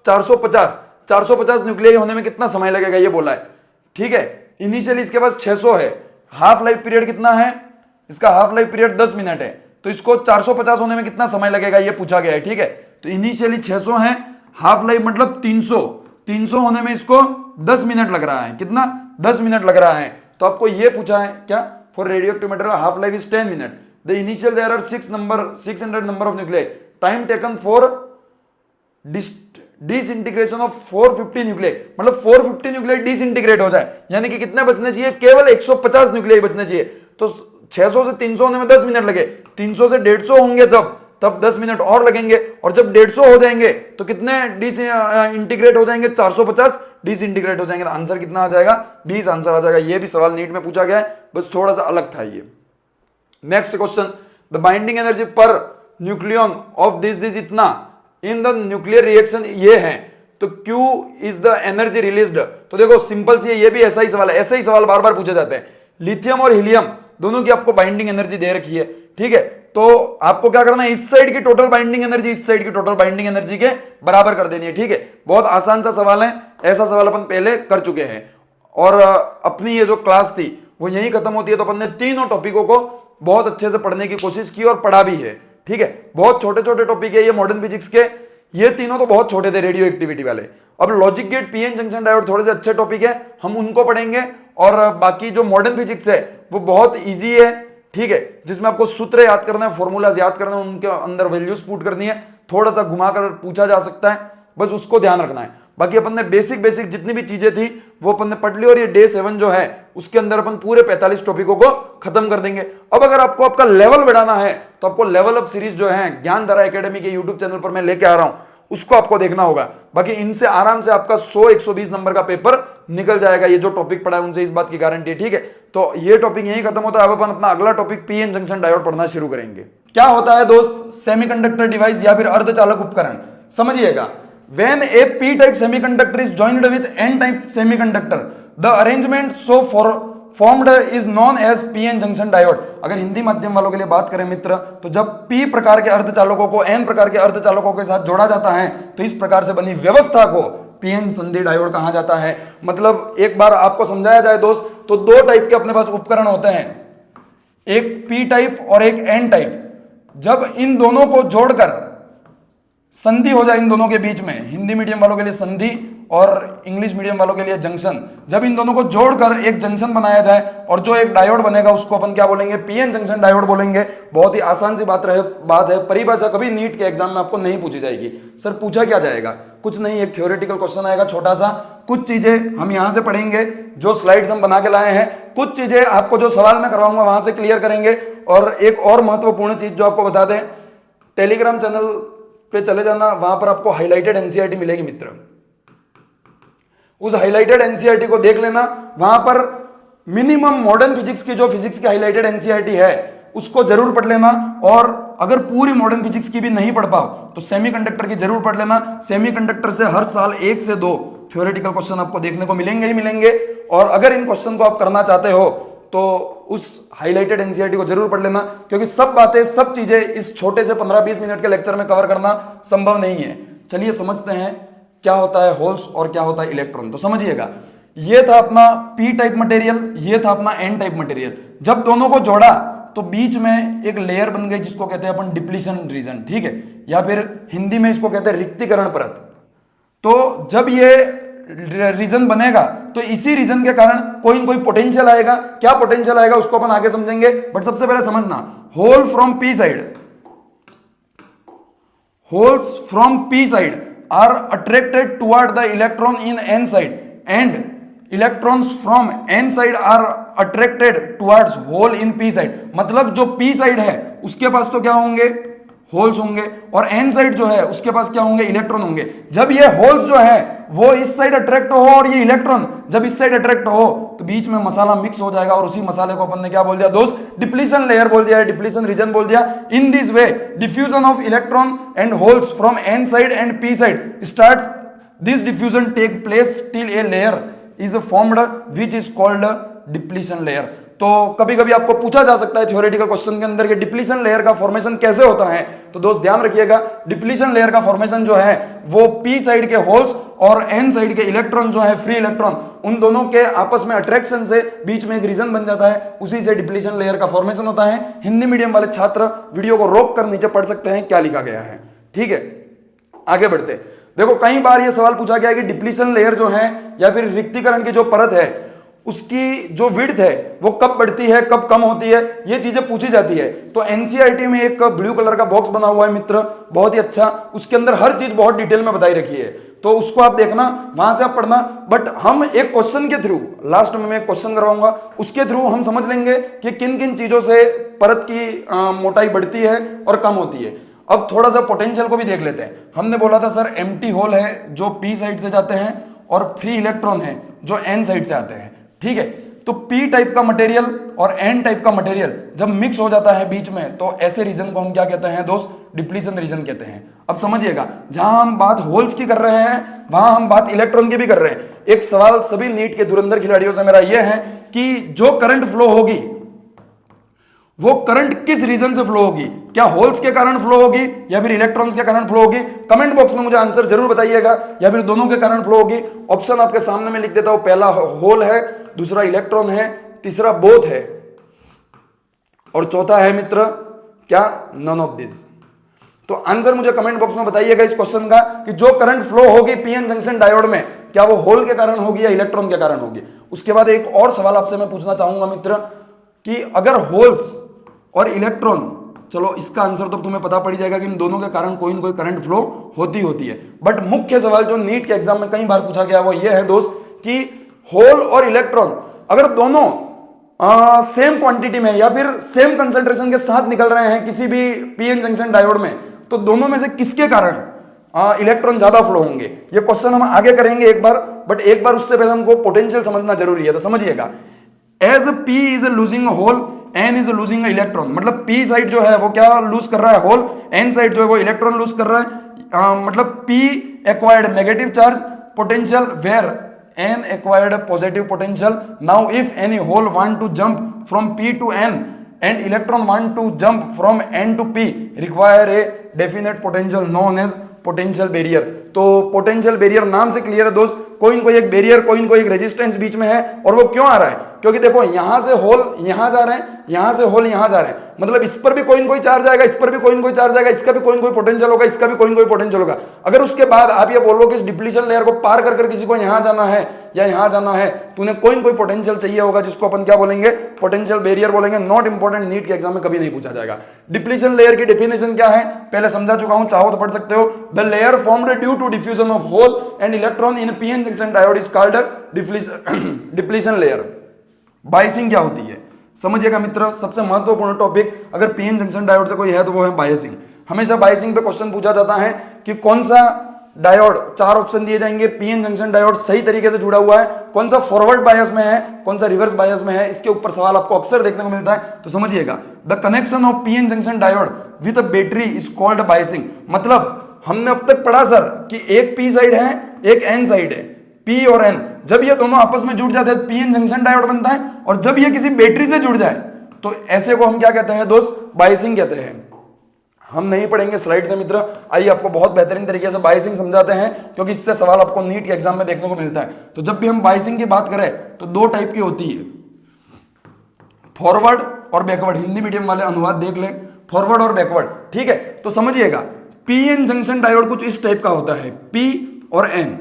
450 nuclei होने में कितना समय लगेगा ये बोला है, ठीक है। इनिशियली इसके पास 600 है, हाफ लाइफ पीरियड कितना है इसका? हाफ लाइफ पीरियड 10 मिनट है, तो इसको 450 होने में कितना समय लगेगा ये पूछा गया है, ठीक है। तो इनिशियली 600 है, हाफ लाइफ मतलब 300 होने में इसको 10 मिनट लग रहा है, कितना? 10 मिनट लग रहा है। तो आपको ये पूछा है क्या? For radio active material half life is 10 minute, the initial there are 600 number of nuclei, time taken for disintegration of 450 nuclei, मतलब 450 न्यूक्लियाई डिसइंटीग्रेट हो जाए, यानी कि कितने बचने चाहिए? केवल 150 न्यूक्लियाई बचने चाहिए। तो 600 से 300 होने में 10 मिनट लगे, 300 से 150 होंगे तब 10 मिनट और लगेंगे, और जब 150 हो जाएंगे तो कितने इंटीग्रेट हो जाएंगे? 450 डिसइंटीग्रेट हो जाएंगे। तो आंसर कितना आ जाएगा? 20 आंसर आ जाएगा। ये भी सवाल नीट में पूछा गया है, बस थोड़ा सा अलग था ये। Next question, the binding energy per nucleon of this इतना इन द न्यूक्लियर रिएक्शन ये है, तो Q is the energy released. तो देखो सिंपल सी है, ये भी ऐसा ही सवाल है, ऐसे ही सवाल बार बार पूछे जाते हैं। लिथियम और हीलियम दोनों की आपको बाइंडिंग एनर्जी दे रखी है, ठीक है। तो आपको क्या करना है? इस साइड की टोटल बाइंडिंग एनर्जी इस साइड की टोटल बाइंडिंग एनर्जी के बराबर कर देनी है, ठीक है। बहुत आसान सा सवाल है, ऐसा सवाल अपन पहले कर चुके हैं, और अपनी ये जो क्लास थी वो यही खत्म होती है। तो अपन ने तीनों टॉपिकों को बहुत अच्छे से पढ़ने की कोशिश की और पढ़ा भी है, ठीक है। बहुत छोटे छोटे टॉपिक है ये मॉडर्न फिजिक्स के, ये तीनों तो बहुत छोटे थे रेडियो एक्टिविटी वाले। अब logic gate, PN junction diode थोड़े से अच्छे टॉपिक है, हम उनको पढ़ेंगे। और बाकी जो मॉडर्न फिजिक्स है वो बहुत इजी है, ठीक है, जिसमें आपको सूत्र याद करना है, फॉर्मूलाज याद करना है, उनके अंदर वैल्यूज पुट करनी है, थोड़ा सा घुमाकर पूछा जा सकता है, बस उसको ध्यान रखना है। बाकी अपन ने बेसिक जितनी भी चीजें थी वो अपन ने पढ़ ली, और ये डे 7 जो है उसके अंदर अपन पूरे 45 टॉपिकों को खत्म कर देंगे। अब अगर आपको आपका लेवल बढ़ाना है तो आपको लेवल अप सीरीज जो है ज्ञानधारा एकेडमी के यूट्यूब चैनल पर मैं लेके आ रहा हूं, उसको आपको देखना होगा। बाकी इनसे आराम से आपका 100-120 नंबर का पेपर निकल जाएगा। ये जो टॉपिक पढ़ा है उनसे इस बात की गारंटी है, ठीक है। तो ये टॉपिक यही खत्म होता है। अब अपन अपना अगला टॉपिक पीएन जंक्शन डायोड पढ़ना शुरू करेंगे। क्या होता है दोस्त सेमीकंडक्टर डिवाइस या फिर अर्धचालक उपकरण? समझिएगा, when a p type semiconductor is joined with n type semiconductor the arrangement so formed is known as pn junction diode। अगर हिंदी माध्यम वालों के लिए बात करें मित्र, तो जब p प्रकार के अर्धचालकों को n प्रकार के अर्धचालकों के साथ जोड़ा जाता है तो इस प्रकार से बनी व्यवस्था को पीएन संधि डायोड कहा जाता है। मतलब एक बार आपको समझाया जाए दोस्त, तो दो टाइप के अपने पास उपकरण होते हैं, एक p टाइप और एक n टाइप। जब इन दोनों को जोड़कर संधि हो जाए इन दोनों के बीच में, हिंदी मीडियम वालों के लिए संधि और इंग्लिश मीडियम वालों के लिए जंक्शन, जब इन दोनों को जोड़कर एक जंक्शन बनाया जाए और जो एक डायोड बनेगा उसको अपन क्या बोलेंगे? पीएन जंक्शन डायोड बोलेंगे। बहुत ही आसान सी बात है। परिभाषा कभी नीट के एग्जाम में आपको नहीं पूछी जाएगी। सर पूछा क्या जाएगा? कुछ नहीं, एक थ्योरेटिकल क्वेश्चन आएगा छोटा सा, कुछ चीजें हम यहां से पढ़ेंगे, जो स्लाइड्स हम बना के लाए हैं, कुछ चीजें आपको जो सवाल मैं करवाऊंगा वहां से क्लियर करेंगे। और एक और महत्वपूर्ण चीज जो आपको बता दें, टेलीग्राम चैनल पे चले जाना, वहां पर आपको हाईलाइटेड एनसीईआरटी मिलेगी मित्र। उस हाईलाइटेड एनसीईआरटी को देख लेना, वहां पर मिनिमम मॉडर्न फिजिक्स की जो फिजिक्स की हाईलाइटेड एनसीईआरटी है उसको जरूर पढ़ लेना। और अगर पूरी मॉडर्न फिजिक्स की भी नहीं पढ़ पाओ तो सेमीकंडक्टर की जरूर पढ़ लेना। सेमीकंडक्टर से हर साल 1 से 2 थ्योरेटिकल क्वेश्चन आपको देखने को मिलेंगे ही मिलेंगे। और अगर इन क्वेश्चन को आप करना चाहते हो तो उस हाईलाइटेड एनसीईआरटी को जरूर पढ़ लेना, क्योंकि सब बातें, सब चीजें इस छोटे से 15-20 मिनट के लेक्चर में कवर करना संभव नहीं है। चलिए समझते हैं क्या होता है होल्स और क्या होता है इलेक्ट्रॉन। तो समझिएगा, ये था अपना पी टाइप मटेरियल, ये था अपना एन टाइप मटेरियल। जब दोनों को जोड़ा तो बीच में एक लेयर बन गई जिसको कहते हैं अपन डिप्लीशन रीजन, ठीक है, या फिर हिंदी में इसको कहते हैं रिक्तीकरण परत। तो जब ये रीजन बनेगा तो इसी रीजन के कारण कोई कोई पोटेंशियल आएगा। क्या पोटेंशियल आएगा उसको अपन आगे समझेंगे, बट सबसे पहले समझना, hole from P side, holes from p side are attracted toward the electron in n side and electrons from n side are attracted towards hole in p side। मतलब जो p side है उसके पास तो क्या होंगे, होल्स होंगे, और N side जो है उसके पास क्या होंगे, इलेक्ट्रॉन होंगे। जब ये होल्स जो है वो इस साइड अट्रैक्ट हो और ये इलेक्ट्रॉन जब इस साइड अट्रैक्ट हो तो बीच में मसाला मिक्स हो जाएगा, और उसी मसाले को अपन ने क्या बोल दिया दोस्त, डिप्लीशन लेयर बोल दिया, डिप्लीशन रीजन बोल दिया। In this way diffusion of electron and holes from N side and P side starts. This diffusion take place till a layer is formed which is called depletion layer. तो कभी कभी आपको पूछा जा सकता है थ्योरेटिकल क्वेश्चन के अंदर कि डिप्लीशन लेयर का फॉर्मेशन कैसे होता है। तो दोस्त ध्यान रखिएगा, डिप्लीशन लेयर का फॉर्मेशन जो है वो पी साइड के होल्स और एन साइड के इलेक्ट्रॉन जो है फ्री इलेक्ट्रॉन, उन दोनों के आपस में अट्रैक्शन से बीच में एक रीजन बन जाता है, उसी से डिप्लीशन लेयर का फॉर्मेशन होता है। हिंदी मीडियम वाले छात्र वीडियो को रोक कर नीचे पढ़ सकते हैं क्या लिखा गया है। ठीक है, आगे बढ़ते। देखो कई बार यह सवाल पूछा गया है कि डिप्लीशन लेयर जो है या फिर रिक्तीकरण की जो परत है उसकी जो विड्थ है वो कब बढ़ती है कब कम होती है, ये चीजें पूछी जाती है। तो एनसीईआरटी में एक ब्लू कलर का बॉक्स बना हुआ है मित्र, बहुत ही अच्छा, उसके अंदर हर चीज बहुत डिटेल में बताई रखी है, तो उसको आप देखना, वहां से आप पढ़ना। बट हम एक क्वेश्चन के थ्रू, लास्ट में मैं एक क्वेश्चन करवाऊंगा, उसके थ्रू हम समझ लेंगे कि किन किन चीजों से परत की मोटाई बढ़ती है और कम होती है। अब थोड़ा सा पोटेंशियल को भी देख लेते हैं। हमने बोला था सर एम्प्टी होल है जो पी साइड से जाते हैं और फ्री इलेक्ट्रॉन है जो एन साइड से आते हैं। ठीक है, तो पी टाइप का मटेरियल और एन टाइप का मटेरियल जब मिक्स हो जाता है बीच में तो ऐसे रीजन को हम क्या कहते हैं दोस्त, डिप्लीशन रीजन कहते हैं। अब समझिएगा, जहां हम बात होल्स की कर रहे हैं वहां हम बात इलेक्ट्रॉन की भी कर रहे हैं। एक सवाल सभी नीट के धुरंधर खिलाड़ियों से मेरा यह है कि जो करंट फ्लो होगी वो करंट किस रीजन से फ्लो होगी, क्या होल्स के कारण फ्लो होगी या फिर इलेक्ट्रॉन्स के कारण फ्लो होगी? कमेंट बॉक्स में मुझे आंसर जरूर बताइएगा, या फिर दोनों के कारण फ्लो होगी। ऑप्शन आपके सामने में लिख देता हूं, पहला होल है, दूसरा इलेक्ट्रॉन है, तीसरा बोथ है, और चौथा है मित्र क्या, नन ऑफ दिस। तो आंसर मुझे कमेंट बॉक्स में बताइएगा इस क्वेश्चन का कि जो करंट फ्लो होगी पीएन जंक्शन डायोड में क्या वो होल के कारण होगी या इलेक्ट्रॉन के कारण होगी। उसके बाद एक और सवाल आपसे मैं पूछना चाहूंगा मित्र कि अगर होल्स और इलेक्ट्रॉन, चलो इसका आंसर तो तुम्हें पता पड़ जाएगा कि इन दोनों के कारण कोई ना कोई करंट फ्लो होती है। बट मुख्य सवाल जो नीट के एग्जाम में कई बार पूछा गया वो ये है दोस्त कि होल और इलेक्ट्रॉन अगर दोनों सेम क्वांटिटी में या फिर सेम कंसंट्रेशन के साथ निकल रहे हैं किसी भी पीएन जंक्शन डायोड में, तो दोनों में से किसके कारण इलेक्ट्रॉन ज्यादा फ्लो होंगे। ये क्वेश्चन हम आगे करेंगे एक बार, बट एक बार उससे पहले हमको पोटेंशियल समझना जरूरी है। तो समझिएगा, as P is losing hole N is losing electron, मतलब पी साइड जो है वो क्या लूज कर रहा है, होल, एन साइड जो है वो इलेक्ट्रॉन लूज कर रहा है। मतलब P acquired negative charge potential where n acquired positive potential. Now if any hole want to jump from p to n and electron want to jump from n to p require a definite potential known as potential barrier। तो potential barrier नाम से clear है दोस्त, कोई न कोई एक barrier, कोई न कोई एक रेजिस्टेंस बीच में है। और वो क्यों आ रहा है, क्योंकि देखो यहां से होल यहां जा रहे हैं, यहां से होल यहां जा रहे हैं, मतलब इस पर भी कोई न कोई चार्ज आएगा, इस पर भी कोई न कोई चार्ज आएगा, इसका भी कोई न कोई पोटेंशियल होगा, इसका भी कोई न कोई पोटेंशियल होगा। अगर उसके बाद आप ये बोलो कि इस डिप्लीशन लेयर को पार कर किसी को यहां जाना है या यहां जाना है, तूने कोई न कोई पोटेंशियल चाहिए होगा जिसको अपन क्या बोलेंगे, पोटेंशियल बैरियर बोलेंगे। नॉट इंपॉर्टेंट, नीट के एग्जाम में कभी नहीं पूछा जाएगा। डिप्लीशन लेयर की डेफिनेशन क्या है पहले समझा चुका हूं, चाहो तो पढ़ सकते हो। The layer formed due to diffusion of hole and electron in PN junction diode is called depletion layer. Biasing क्या होती है समझिएगा मित्र, सबसे महत्वपूर्ण टॉपिक अगर पीएन जंक्शन डायोड से कोई है तो वो है बायसिंग। हमेशा बायसिंग पे क्वेश्चन पूछा जाता है कि कौन सा डायोड, चार ऑप्शन दिए जाएंगे, पीएन जंक्शन डायोड सही तरीके से जुड़ा हुआ है, कौन सा फॉरवर्ड बायस में है, कौन सा रिवर्स बायस में है, इसके ऊपर सवाल आपको अक्सर देखने को मिलता है। तो समझिएगा, the connection of PN junction diode with a battery is called biasing. मतलब हमने अब तक पढ़ा सर कि एक पी साइड है एक एन साइड है, पी और एन, जब ये दोनों आपस में जुड़ जाते हैं पीएन जंक्शन डायोड बनता है, और जब ये किसी बैटरी से जुड़ जाए तो ऐसे को हम क्या कहते हैं दोस्त, बायसिंग कहते हैं। हम नहीं पढ़ेंगे स्लाइड से मित्र, आइए आपको बहुत बेहतरीन तरीके से बायसिंग समझाते हैं, क्योंकि इससे सवाल आपको नीट के एग्जाम में देखने को मिलता है। तो जब भी हम बायसिंग की बात करें तो दो टाइप की होती है, फॉरवर्ड और बैकवर्ड। हिंदी मीडियम वाले अनुवाद देख लें, फॉरवर्ड और बैकवर्ड, ठीक है। तो समझिएगा, पीएन जंक्शन डायोड कुछ इस टाइप का होता है, पी और एन।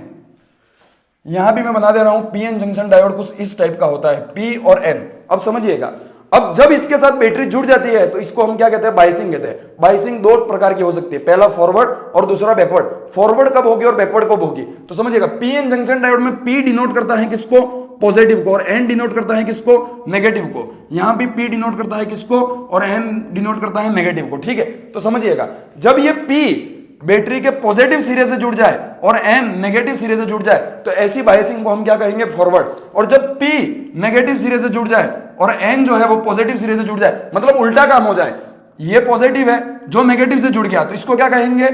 यहां भी मैं बना दे रहा हूं, पीएन जंक्शन डायोड कुछ इस टाइप का होता है, पी और एन। अब समझिएगा, अब जब इसके साथ बैटरी जुड़ जाती है तो इसको हम क्या कहते हैं, बायसिंग कहते हैं। बायसिंग दो प्रकार की हो सकती है, पहला फॉरवर्ड और दूसरा बैकवर्ड। फॉरवर्ड कब होगी और बैकवर्ड कब होगी, तो समझिएगा पीएन जंक्शन डायोड में पी डिनोट करता है किसको, पॉजिटिव को, और एन डिनोट करता है किसको, नेगेटिव को। यहां भी पी डिनोट करता है किसको, और एन डिनोट करता है नेगेटिव को, ठीक है। तो समझिएगा जब ये पी बैटरी के पॉजिटिव सिरे से जुड़ जाए और एन नेगेटिव सिरे से जुड़ जाए तो ऐसी बायसिंग को हम क्या कहेंगे, फॉरवर्ड। और जब पी नेगेटिव सिरे से जुड़ जाए और एन जो है वो पॉजिटिव सिरे से जुड़ जाए, मतलब उल्टा काम हो जाए, ये पॉजिटिव है जो नेगेटिव से जुड़ गया, तो इसको क्या कहेंगे,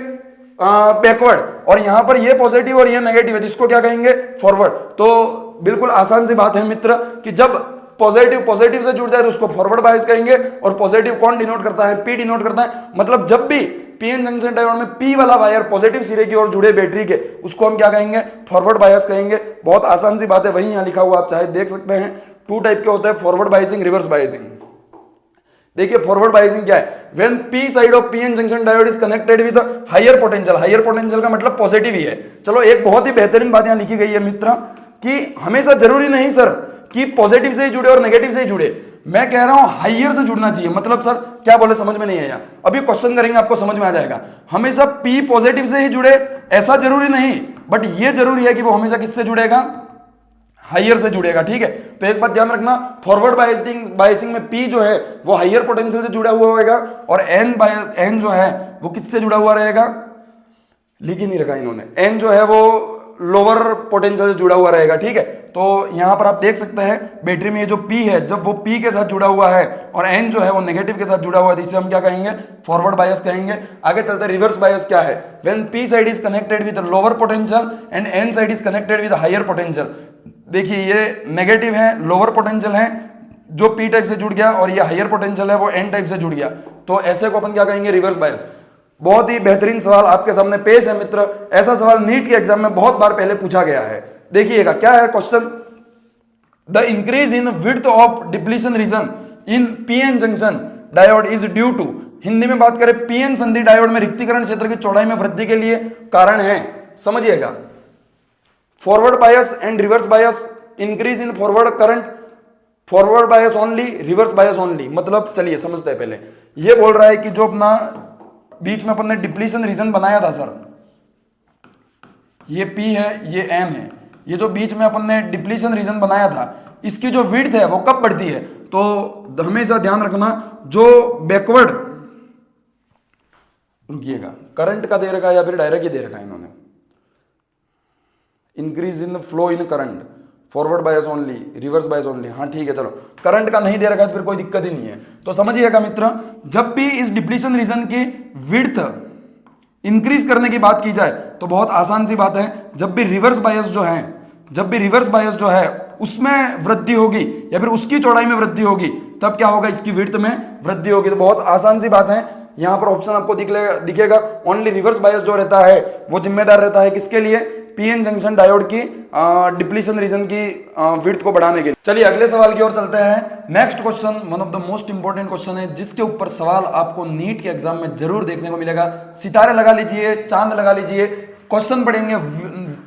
बैकवर्ड। और यहां पर ये पॉजिटिव और ये नेगेटिव है तो इसको क्या कहेंगे, फॉरवर्ड। तो बिल्कुल आसान सी बात है मित्र कि जब पॉजिटिव से जुड़ जाए तो उसको फॉरवर्ड बायस कहेंगे। और पॉजिटिव कौन डिनोट करता है, पी डिनोट करता है। मतलब जब भी पीएन जंक्शन डायोड में पी वाला वायर पॉजिटिव सिरे की ओर जुड़े बैटरी के, उसको हम क्या कहेंगे, फॉरवर्ड बायस कहेंगे। बहुत आसान सी बात है, वही यहां लिखा हुआ आप चाहे देख सकते हैं। टू टाइप के होते हैं, फॉरवर्ड बायसिंग, रिवर्स बायसिंग। देखिए फॉरवर्ड बायसिंग क्या है, when P side of PN junction diode is connected with higher potential. Higher potential का मतलब पॉजिटिव ही है। चलो एक बहुत ही बेहतरीन बात यहां लिखी गई है मित्र कि हमेशा जरूरी नहीं सर कि पॉजिटिव से ही जुड़े और नेगेटिव से ही जुड़े, मैं कह रहा हूं हाइयर से जुड़ना चाहिए। मतलब सर क्या बोले, समझ में नहीं आया, अभी क्वेश्चन करेंगे आपको समझ में आ जाएगा। हमेशा पी पॉजिटिव से ही जुड़े ऐसा जरूरी नहीं, बट ये जरूरी है कि वो हमेशा किससे जुड़ेगा, हाइयर से जुड़ेगा, ठीक है। तो एक बात ध्यान रखना, फॉरवर्ड बायसिंग में पी जो है वो हाइयर पोटेंशियल से जुड़ा हुआ होगा और एन जो है वो किससे जुड़ा हुआ रहेगा, लिख ही नहीं रखा इन्होंने, एन जो है वो लोअर पोटेंशियल से जुड़ा हुआ रहेगा, ठीक है। तो यहां पर आप देख सकते हैं बैटरी में जो P है, जब वो P के साथ जुड़ा हुआ है और N जो है वो नेगेटिव के साथ जुड़ा हुआ है, इसे हम क्या कहेंगे, फॉरवर्ड बायस कहेंगे। आगे चलते हैं, रिवर्स बायस क्या है, when P side is connected with lower potential and N side is connected with higher potential. देखिए ये नेगेटिव है, लोअर पोटेंशियल है जो P टाइप से जुड़ गया, और ये हायर पोटेंशियल है वो N टाइप से जुड़ गया, तो ऐसे को अपन क्या कहेंगे, रिवर्स बायस। बहुत ही बेहतरीन सवाल आपके सामने पेश है मित्र। ऐसा सवाल नीट के एग्जाम में बहुत बार पहले पूछा गया है। देखिएगा क्या है question, the increase in width of depletion region in PN junction diode is due to, Hindi में बात करें पीएन संधि डायोड में रिक्तीकरण क्षेत्र की चौड़ाई में वृद्धि के लिए कारण है। समझिएगा forward bias and reverse bias, increase in forward current, forward bias only, reverse bias only. मतलब चलिए समझते हैं पहले, ये बोल रहा है कि जो अपना बीच में अपन ने डिप्लीशन रीजन बनाया था सर, ये P है ये N है, ये जो बीच में अपन ने डिप्लीशन रीजन बनाया था इसकी जो विड्थ है वो कब बढ़ती है, तो हमेशा ध्यान रखना जो बैकवर्ड, रुकिएगा करंट का दे रखा है या फिर डायरेक्ट ही दे रखा है इन्होंने, increase in flow in current, forward bias only, reverse bias only, हाँ ठीक है। चलो करंट का नहीं दे रखा है तो फिर कोई दिक्कत ही नहीं है। तो समझिएगा मित्र, जब भी इस डिप्लीशन रीजन की विड्थ इंक्रीज करने की बात की जाए तो बहुत आसान सी बात है, जब भी रिवर्स बायस जो है उसमें वृद्धि होगी या फिर उसकी चौड़ाई में वृद्धि होगी तब क्या होगा, इसकी विड्थ में वृद्धि होगी। तो बहुत आसान सी बात है, यहां पर ऑप्शन आपको दिखेगा ओनली रिवर्स बायस जो रहता है वो जिम्मेदार रहता है किसके लिए, पीएन जंक्शन डायोड की डिप्लीशन रीजन की विड्थ को बढ़ाने के लिए। चलिए अगले सवाल की ओर चलते हैं। Next question one of the most important question है जिसके ऊपर सवाल आपको नीट के एग्जाम में जरूर देखने को मिलेगा। सितारे लगा लीजिए, चांद लगा लीजिए। क्वेश्चन पढ़ेंगे,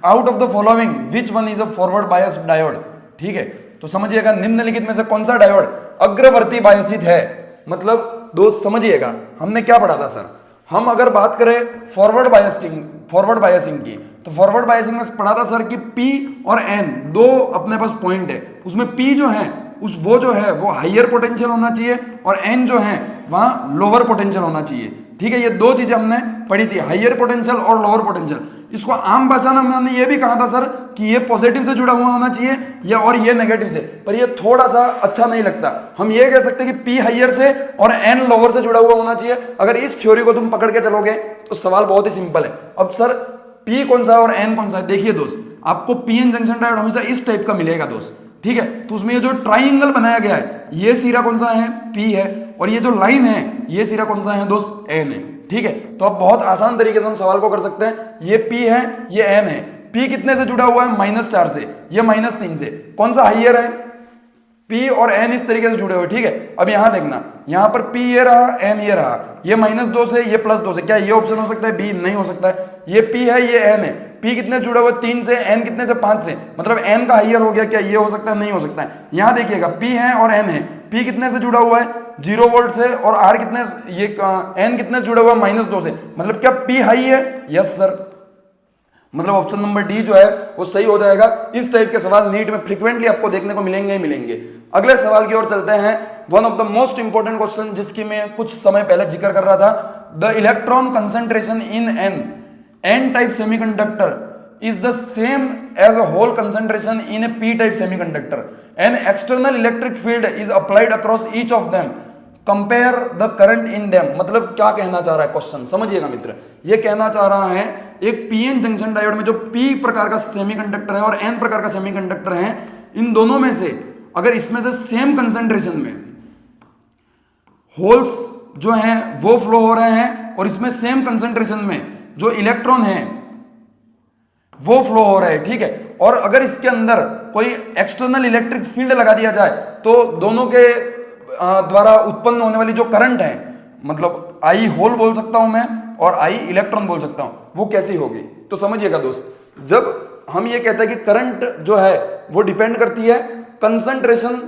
out of the following which one is a forward bias diode, ठीक है। तो समझिएगा निम्नलिखित में से कौन सा डायोड अग्रवर्ती बायसित है। मतलब दोस्त समझिएगा हमने क्या पढ़ा था सर, हम अगर बात करें फॉरवर्ड बायसिंग की तो फॉरवर्ड बायसिंग में पढ़ा था सर कि P और N दो अपने पास पॉइंट है, उसमें P जो है वो हाइयर पोटेंशियल होना चाहिए और N जो है वहां लोअर पोटेंशियल होना चाहिए, ठीक है। ये दो चीजें हमने पढ़ी थी, हाइयर पोटेंशियल और लोअर पोटेंशियल। इसको आम भाषा में हमने ये भी कहा था सर कि ये पॉजिटिव से जुड़ा हुआ होना चाहिए या और ये नेगेटिव से, पर ये थोड़ा सा अच्छा नहीं लगता। हम ये कह सकते हैं कि P हाइयर से और N लोअर से जुड़ा हुआ होना चाहिए। अगर इस थ्योरी को तुम पकड़ के चलोगे तो सवाल बहुत ही सिंपल है। अब सर P कौन सा है और N कौन सा है, देखिए दोस्त आपको पीएन जंक्शन डायोड हमेशा इस टाइप का मिलेगा दोस्त, ठीक है। तो उसमें ये जो ट्राइंगल बनाया गया है ये सिरा कौन सा है, P है, और ये जो लाइन है ये सिरा कौन सा है दोस्त, N है, ठीक है। तो अब बहुत आसान तरीके से हम सवाल को कर सकते हैं, ये P है ये N है। P कितने से जुड़ा हुआ है, -4 से, ये -3 से। कौन सा हाइयर है, P और N इस तरीके से जुड़े हुए, ठीक है। अब यहां देखना, यहां पर P ये रहा, N ये रहा, ये -2 से ये +2 से, क्या ये ऑप्शन हो सकता है, B नहीं हो सकता है। ये P है, ये N है। P कितने जुड़ा हुआ है? 3 से। N कितने से? 5 से। मतलब N का हाइयर हो गया क्या? ये हो सकता है? नहीं हो सकता है। यहां देखिएगा P है और N है। P कितने से जुड़ा हुआ है? 0 वोल्ट से। और R कितने, ये N कितने से जुड़ा हुआ है? -2 से। मतलब क्या P हाई है? Yes sir. मतलब ऑप्शन नंबर डी जो है वो सही हो जाएगा। इस टाइप के सवाल नीट में फ्रीक्वेंटली आपको देखने को मिलेंगे ही मिलेंगे। अगले सवाल की ओर चलते हैं। One of the most important question जिसकी मैं कुछ समय पहले जिक्र कर रहा था, the electron concentration in N type semiconductor is the same as a whole concentration in a p type semiconductor. An external electric field is applied across each of them. Compare the current in them. मतलब क्या कहना चाह रहा है question, समझिएगा मित्र। ये कहना चाह रहा है एक पीएन जंक्शन डायोड में जो p प्रकार का सेमीकंडक्टर है और n प्रकार का सेमीकंडक्टर है, इन दोनों में से अगर इसमें से सेम कंसंट्रेशन में होल्स जो हैं वो फ्लो हो रहे हैं और इसमें सेम कंसंट्रेशन में जो इलेक्ट्रॉन है वो फ्लो हो रहा है, ठीक है। और अगर इसके अंदर कोई एक्सटर्नल इलेक्ट्रिक फील्ड लगा दिया जाए तो दोनों के द्वारा उत्पन्न होने वाली जो करंट है, मतलब आई होल बोल सकता हूं मैं और आई इलेक्ट्रॉन बोल सकता हूं, वो कैसी होगी? तो समझिएगा दोस्त, जब हम ये कहते हैं कि करंट जो है वो डिपेंड करती है कंसंट्रेशन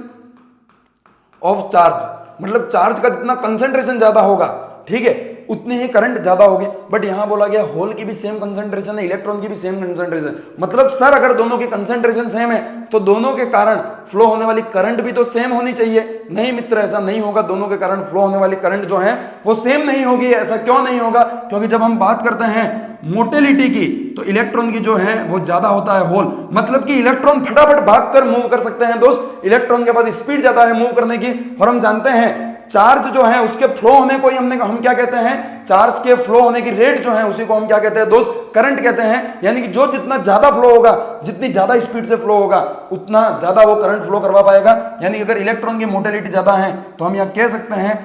ऑफ चार्ज, मतलब चार्ज का जितना कंसंट्रेशन ज्यादा होगा, ठीक है, उतनी ही करंट ज्यादा होगी। बट यहां बोला गया होल की भी सेम कंसंट्रेशन है, इलेक्ट्रॉन की भी सेम कंसंट्रेशन। मतलब सर अगर दोनों की कंसंट्रेशन सेम है तो दोनों के कारण फ्लो होने वाली करंट भी तो सेम होनी चाहिए। नहीं मित्र, ऐसा नहीं होगा। दोनों के कारण फ्लो होने वाली करंट जो है वो सेम नहीं होगी। ऐसा क्यों नहीं होगा? क्योंकि जब हम बात करते हैं मोटिलिटी की तो इलेक्ट्रॉन की जो है वो ज्यादा होता है होल। मतलब कि इलेक्ट्रॉन फटाफट भागकर मूव कर सकते हैं दोस्त, इलेक्ट्रॉन के पास स्पीड ज्यादा है मूव करने की। और हम जानते हैं चार्ज जो है उसके फ्लो होने को ही हम क्या कहते हैं? चार्ज के फ्लो होने की रेट जो है उसी को हम क्या कहते हैं दोस्त? करंट कहते हैं। यानी कि जो जितना ज्यादा फ्लो होगा, जितनी ज्यादा स्पीड से फ्लो होगा, उतना ज्यादा वो करंट फ्लो करवा पाएगा। यानी अगर इलेक्ट्रॉन की मोटिलिटी ज्यादा है तो हम यहां कह सकते हैं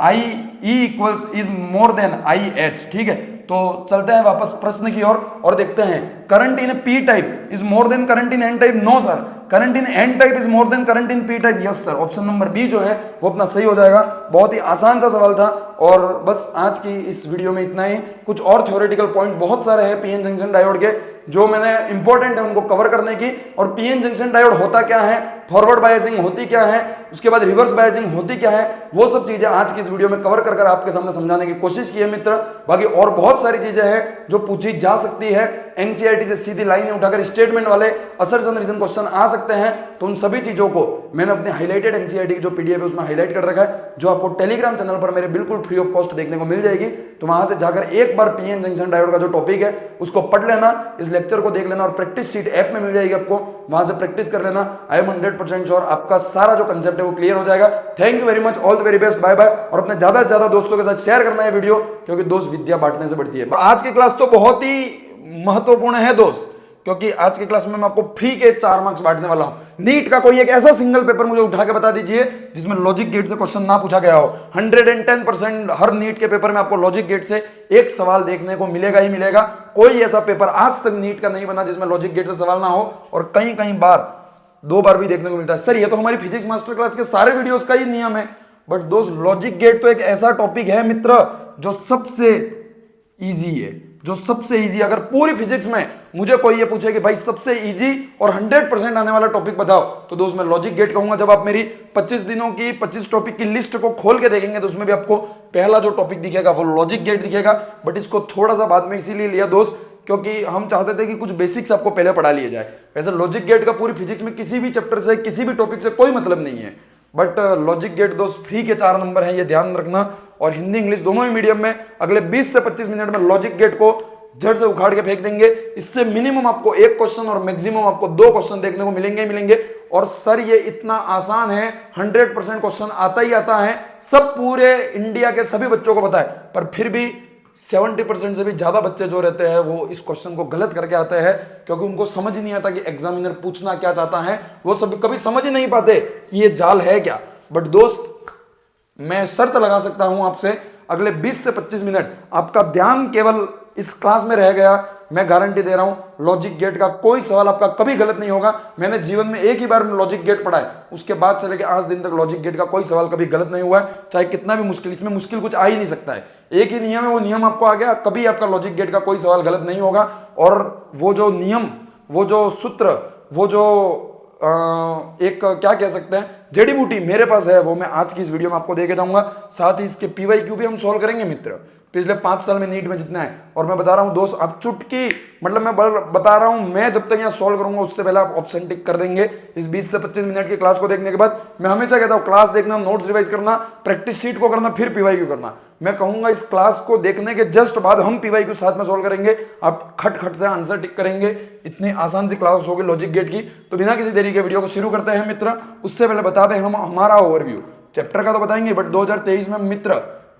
I E equals is more than I H, ठीक है। तो चलते हैं वापस प्रश्न की ओर और देखते हैं current in P type is more than current in N type. No sir, current in N type is more than current in P type. Yes sir, option number B जो है वो अपना सही हो जाएगा। बहुत ही आसान सा सवाल था। और बस आज की इस वीडियो में इतना ही। कुछ और थ्योरेटिकल पॉइंट बहुत सारे हैं पीएन जंक्शन डायोड के जो मैंने इंपॉर्टेंट है उनको कवर करने की। और पीएन जंक्शन डायोड होता क्या है, फॉरवर्ड बायसिंग होती क्या है, उसके बाद रिवर्स बायसिंग होती क्या है, वो सब चीजें आज की इस वीडियो में कवर कर आपके सामने समझाने की कोशिश की है मित्र। बाकी और बहुत सारी चीजें हैं जो पूछी जा सकती है। एनसीईआरटी से सीधी लाइन उठाकर स्टेटमेंट वाले असर्शन रीजन क्वेश्चन आ सकते हैं। तो उन सभी चीजों को मैंने अपने हाईलाइटेड एनसीईआरटी की जो पीडीएफ है उसमें हाईलाइट कर रखा है, जो आपको टेलीग्राम चैनल पर मेरे बिल्कुल फ्री ऑफ कॉस्ट देखने को मिल जाएगी। तो वहां से जाकर एक बार पीएन जंक्शन डायोड का जो टॉपिक है उसको पढ़ लेना, इस लेक्चर को देख लेना और प्रैक्टिस शीट ऐप में मिल जाएगी आपको, वहां से प्रैक्टिस कर लेना। आई एम 100% श्योर आपका सारा जो कंसेप्ट है वो क्लियर हो जाएगा। Thank you very much, all the very best, bye bye. और अपने ज्यादा से ज्यादा दोस्तों के साथ शेयर करना है वीडियो, क्योंकि दोस्त विद्या बांटने से बढ़ती है। आज की क्लास तो बहुत ही महत्वपूर्ण है दोस्त, क्योंकि आज की क्लास में मैं आपको फ्री के 4 मार्क्स बांटने वाला हूं। नीट का कोई एक ऐसा सिंगल पेपर मुझे उठा के बता दीजिए जिसमें लॉजिक गेट से क्वेश्चन ना पूछा गया हो। 110% हर नीट के पेपर में आपको लॉजिक गेट से एक सवाल देखने को मिलेगा ही मिलेगा। कोई ऐसा पेपर आज तक नीट का नहीं बना जिसमें लॉजिक गेट से सवाल ना हो, और कई कई बार 2 बार भी देखने को मिलता है। सर ये तो हमारी फिजिक्स मास्टर क्लास के सारे वीडियोस का ही नियम है, बट दोस्त लॉजिक गेट तो एक ऐसा टॉपिक है मित्र जो सबसे इजी है, जो सबसे इजी। अगर पूरी फिजिक्स में मुझे कोई ये पूछे कि भाई सबसे इजी और 100% आने वाला टॉपिक बताओ, तो दोस्त मैं लॉजिक गेट कहूंगा। जब आप मेरी 25 दिनों की 25 टॉपिक की लिस्ट को खोल के देखेंगे तो उसमें भी आपको पहला जो टॉपिक दिखेगा वो लॉजिक गेट दिखेगा। बट इसको थोड़ा सा बाद में इसीलिए लिया दोस्त क्योंकि हम चाहते थे कि कुछ बेसिक्स आपको पहले पढ़ा लिए जाए। वैसे लॉजिक गेट का पूरी फिजिक्स में किसी भी चैप्टर से, किसी भी टॉपिक से कोई मतलब नहीं है, बट लॉजिक गेट दोस्त फ्री के 4 नंबर हैं, ये ध्यान रखना। और हिंदी इंग्लिश दोनों ही मीडियम में अगले 20 से 25 मिनट में लॉजिक गेट को जड़ से उखाड़ के फेंक देंगे। इससे मिनिमम आपको 1 क्वेश्चन और मैक्सिमम आपको 2 क्वेश्चन देखने को मिलेंगे ही मिलेंगे। और सर ये इतना आसान है, 100% क्वेश्चन आता ही आता है, सब पूरे इंडिया के सभी बच्चों को पता है, पर फिर भी 70% से भी ज्यादा बच्चे जो रहते हैं वो इस क्वेश्चन को गलत करके आते हैं, क्योंकि उनको समझ ही नहीं आता कि एग्जामिनर पूछना क्या चाहता है। वो सब कभी समझ ही नहीं पाते कि ये जाल है क्या। बट दोस्त मैं शर्त लगा सकता हूं आपसे, अगले 20 से 25 मिनट आपका ध्यान केवल इस क्लास में रह गया, मैं गारंटी दे रहा हूं लॉजिक गेट का कोई सवाल आपका कभी गलत नहीं होगा। मैंने जीवन में एक ही बार लॉजिक गेट पढ़ा है, उसके बाद से लेकर आज दिन तक लॉजिक गेट का कोई सवाल कभी गलत नहीं हुआ है, चाहे कितना भी मुश्किल, इसमें मुश्किल कुछ आ ही नहीं सकता है। एक ही नियम है, वो नियम आपको आ गया, कभी आपका लॉजिक गेट का कोई सवाल गलत नहीं होगा। और वो जो नियम, वो जो सूत्र, वो जो एक क्या कह सकते हैं जड़ी बूटी मेरे पास है, वो मैं आज की इस वीडियो में आपको देके जाऊंगा। साथ ही इसके पीवाईक्यू भी हम सॉल्व करेंगे मित्र, पिछले 5 साल में नीट में जितना है। और मैं बता रहा हूं दोस्त, आप चुटकी, मतलब मैं बता रहा हूं, मैं जब तक यहाँ सॉल्व करूंगा उससे पहले आप ऑप्शन टिक कर देंगे। इस 20 से 25 मिनट की क्लास को देखने के बाद मैं हमेशा कहता हूं क्लास देखना, नोट्स रिवाइज करना, प्रैक्टिस शीट को करना, फिर पीवाईक्यू करना। मैं कहूंगा इस क्लास को देखने के जस्ट बाद हम पीवाईक्यू साथ में सॉल्व करेंगे, आप खट खट से आंसर टिक करेंगे। इतनी आसान सी क्लास होगी लॉजिक गेट की। तो बिना किसी देरी के वीडियो को शुरू करते हैं मित्र। उससे पहले बता दें हम हमारा ओवरव्यू, चैप्टर का तो बताएंगे, बट 2023 में मित्र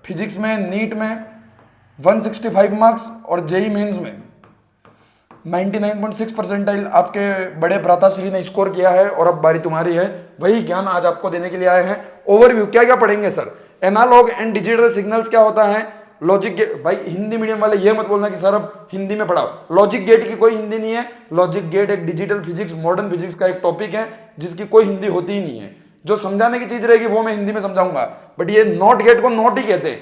फिजिक्स में नीट में 165 मार्क्स और जेई मेंस में 99.6 परसेंटाइल आपके बड़े भ्राताश्री ने स्कोर किया है। और अब बारी तुम्हारी है, वही ज्ञान आज आपको देने के लिए आए हैं। ओवरव्यू क्या क्या पढ़ेंगे sir, analog and digital signals क्या होता है, लॉजिक गेट। भाई हिंदी मीडियम वाले ये मत बोलना कि सर अब हिंदी में पढ़ाओ, लॉजिक गेट की कोई हिंदी नहीं है। लॉजिक गेट एक डिजिटल फिजिक्स, मॉडर्न फिजिक्स का एक टॉपिक है जिसकी कोई हिंदी होती ही नहीं है। जो समझाने की चीज रहेगी वो मैं हिंदी में समझाऊंगा, बट ये नॉट गेट को नॉट ही कहते हैं,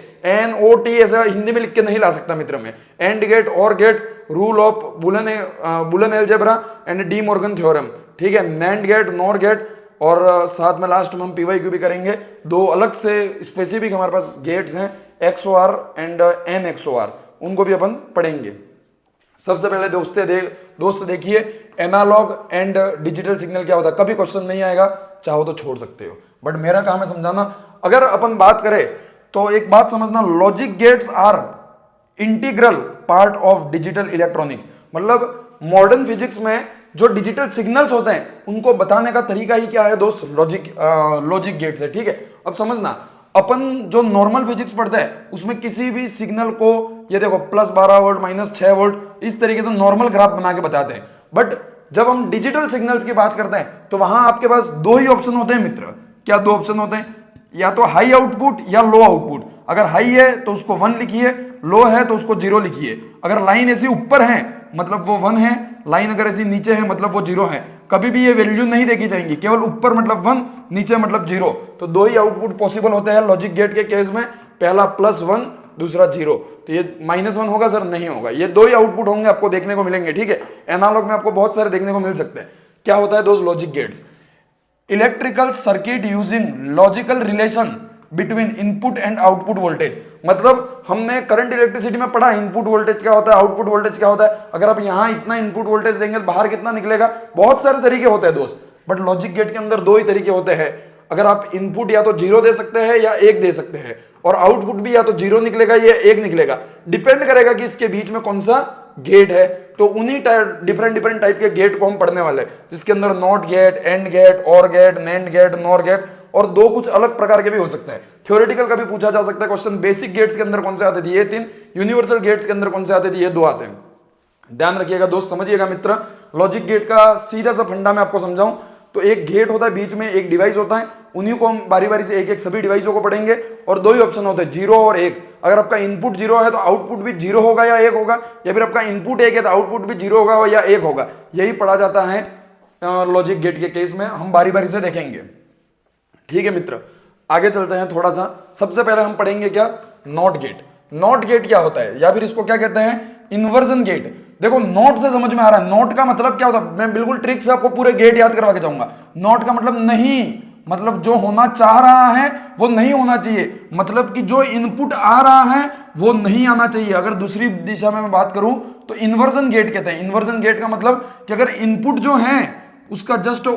NOT ऐसा हिंदी में लिख के नहीं ला सकता मित्र में। And gate, or gate, rule of Boolean algebra and De Morgan theorem, ठीक है, नैंड गेट, नॉर गेट, और साथ में लास्ट में हम पीवाईक्यू भी करेंगे। दो अलग से स्पेसिफिक हमारे पास गेट्स हैं, XOR एंड NXOR, उनको भी अपन पढ़ेंगे। सबसे पहले दोस्त देखिए एनालॉग एंड डिजिटल सिग्नल क्या होता है। कभी क्वेश्चन नहीं आएगा, चाहो तो छोड़ सकते हो, बट मेरा काम है समझाना। अगर अपन बात करें तो एक बात समझना, logic gates are integral part of digital electronics. मतलब मॉडर्न फिजिक्स में जो डिजिटल सिग्नल्स होते हैं उनको बताने का तरीका ही क्या है दोस्त, लॉजिक गेट्स है, ठीक है। अब समझना, अपन जो नॉर्मल फिजिक्स पढ़ते हैं उसमें किसी भी सिग्नल को, ये देखो +12 वोल्ट, -6 वोल्ट, इस तरीके से नॉर्मल ग्राफ बना के बताते हैं। बट जब हम डिजिटल सिग्नल्स की बात करते हैं तो वहां आपके पास दो ही ऑप्शन होते हैं मित्र। क्या दो ऑप्शन होते हैं, या तो हाई आउटपुट या लो आउटपुट। अगर हाई है तो उसको 1 लिखिए, लो है तो उसको 0 लिखिए। अगर लाइन ऐसी ऊपर है मतलब वो 1 है, लाइन अगर ऐसी नीचे है मतलब वो 0 है। कभी भी ये वैल्यू नहीं देखी जाएंगी, केवल ऊपर मतलब 1, नीचे मतलब 0। तो दो ही आउटपुट पॉसिबल होते हैं लॉजिक गेट के केस में, पहला +1, दूसरा 0। तो ये -1 होगा सर, नहीं होगा। ये दो ही आउटपुट होंगे, आपको देखने को मिलेंगे, ठीक है। एनालॉग में आपको बहुत सारे देखने को मिल सकते हैं। क्या होता है दोस्त logic gates, electrical circuit using logical relation between input and output voltage. मतलब हमने करंट इलेक्ट्रिसिटी में पढ़ा इनपुट वोल्टेज क्या होता है, आउटपुट वोल्टेज क्या होता है। अगर आप यहां इतना इनपुट वोल्टेज देंगे तो बाहर कितना निकलेगा। बहुत सारे तरीके होते हैं दोस्त, बट लॉजिक गेट के अंदर दो ही तरीके होते हैं। अगर आप इनपुट या तो 0 दे सकते हैं या 1 दे सकते हैं, और आउटपुट भी या तो 0 निकलेगा या 1 निकलेगा। डिपेंड करेगा कि इसके बीच में कौन सा गेट है। तो उन्हीं डिफरेंट टाइप के गेट को हम पढ़ने वाले हैं, जिसके अंदर not gate, and gate, or gate, nand gate, nor gate, और दो कुछ अलग प्रकार के भी हो सकते हैं। थ्योरेटिकल का भी पूछा जा सकता है क्वेश्चन, बेसिक गेट्स के अंदर कौन से आते थे, ये 3, यूनिवर्सल गेट्स के अंदर कौन से आते थे, ये 2 आते हैं। ध्यान रखिएगा दोस्त, समझिएगा मित्र। लॉजिक गेट का सीधा सा फंडा मैं आपको समझाऊं तो एक गेट होता है, बीच में एक डिवाइस होता है, उन्हीं को हम बारी बारी से एक एक सभी डिवाइसों को पढ़ेंगे। और दो ही ऑप्शन होते हैं, 0 और 1। अगर आपका इनपुट 0 है तो आउटपुट भी 0 होगा या 1 होगा, या फिर आपका इनपुट 1 है तो आउटपुट भी 0 होगा या 1 होगा। यही पढ़ा जाता है लॉजिक गेट के केस में, हम बारी बारी से देखेंगे, ठीक है मित्र। आगे चलते हैं थोड़ा सा। सबसे पहले हम पढ़ेंगे क्या, नॉट गेट। नॉट गेट क्या होता है, या फिर इसको क्या कहते हैं, इन्वर्जन गेट। देखो नॉट से समझ में आ रहा है, नॉट का मतलब क्या होता है, मैं बिल्कुल ट्रिक से आपको पूरे गेट याद करवा के जाऊंगा। नॉट का मतलब नहीं, मतलब जो होना चाह रहा है वो नहीं होना चाहिए, मतलब कि जो इनपुट आ रहा है वो नहीं आना चाहिए। अगर दूसरी दिशा में मैं बात करूं तो इन्वर्जन गेट कहते हैं। इन्वर्जन गेट का मतलब कि अगर इनपुट जो है उसका जस्ट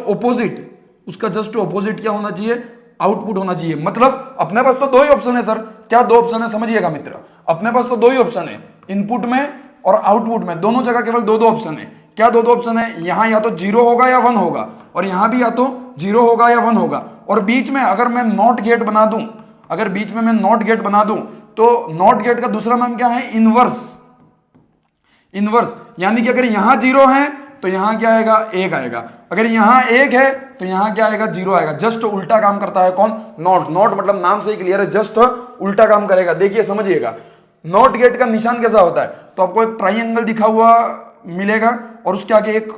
ऑपोजिट क्या होना चाहिए, आउटपुट होना चाहिए। मतलब अपने पास तो दो ही ऑप्शन है सर। क्या दो ऑप्शन है, समझिएगा मित्र। अपने पास तो दो ही ऑप्शन है, इनपुट में और आउटपुट में, दोनों जगह केवल दो ऑप्शन है। क्या दो ऑप्शन है, यहां या तो 0 होगा या 1 होगा, और यहां भी या तो 0 होगा या 1 होगा। और बीच में अगर मैं नॉट गेट बना दूं, तो नॉट गेट का दूसरा नाम क्या है, इनवर्स। यानी कि अगर यहां 0 है तो यहां क्या आएगा, 1 आएगा। अगर यहां 1 है तो यहां क्या आएगा, 0 आएगा। जस्ट उल्टा काम करता है कौन, नॉट मतलब नाम से ही क्लियर है, जस्ट उल्टा काम करेगा। देखिए समझिएगा, नॉट गेट का निशान कैसा होता है, तो आपको एक ट्राइंगल दिखा हुआ मिलेगा और उसके आगे एक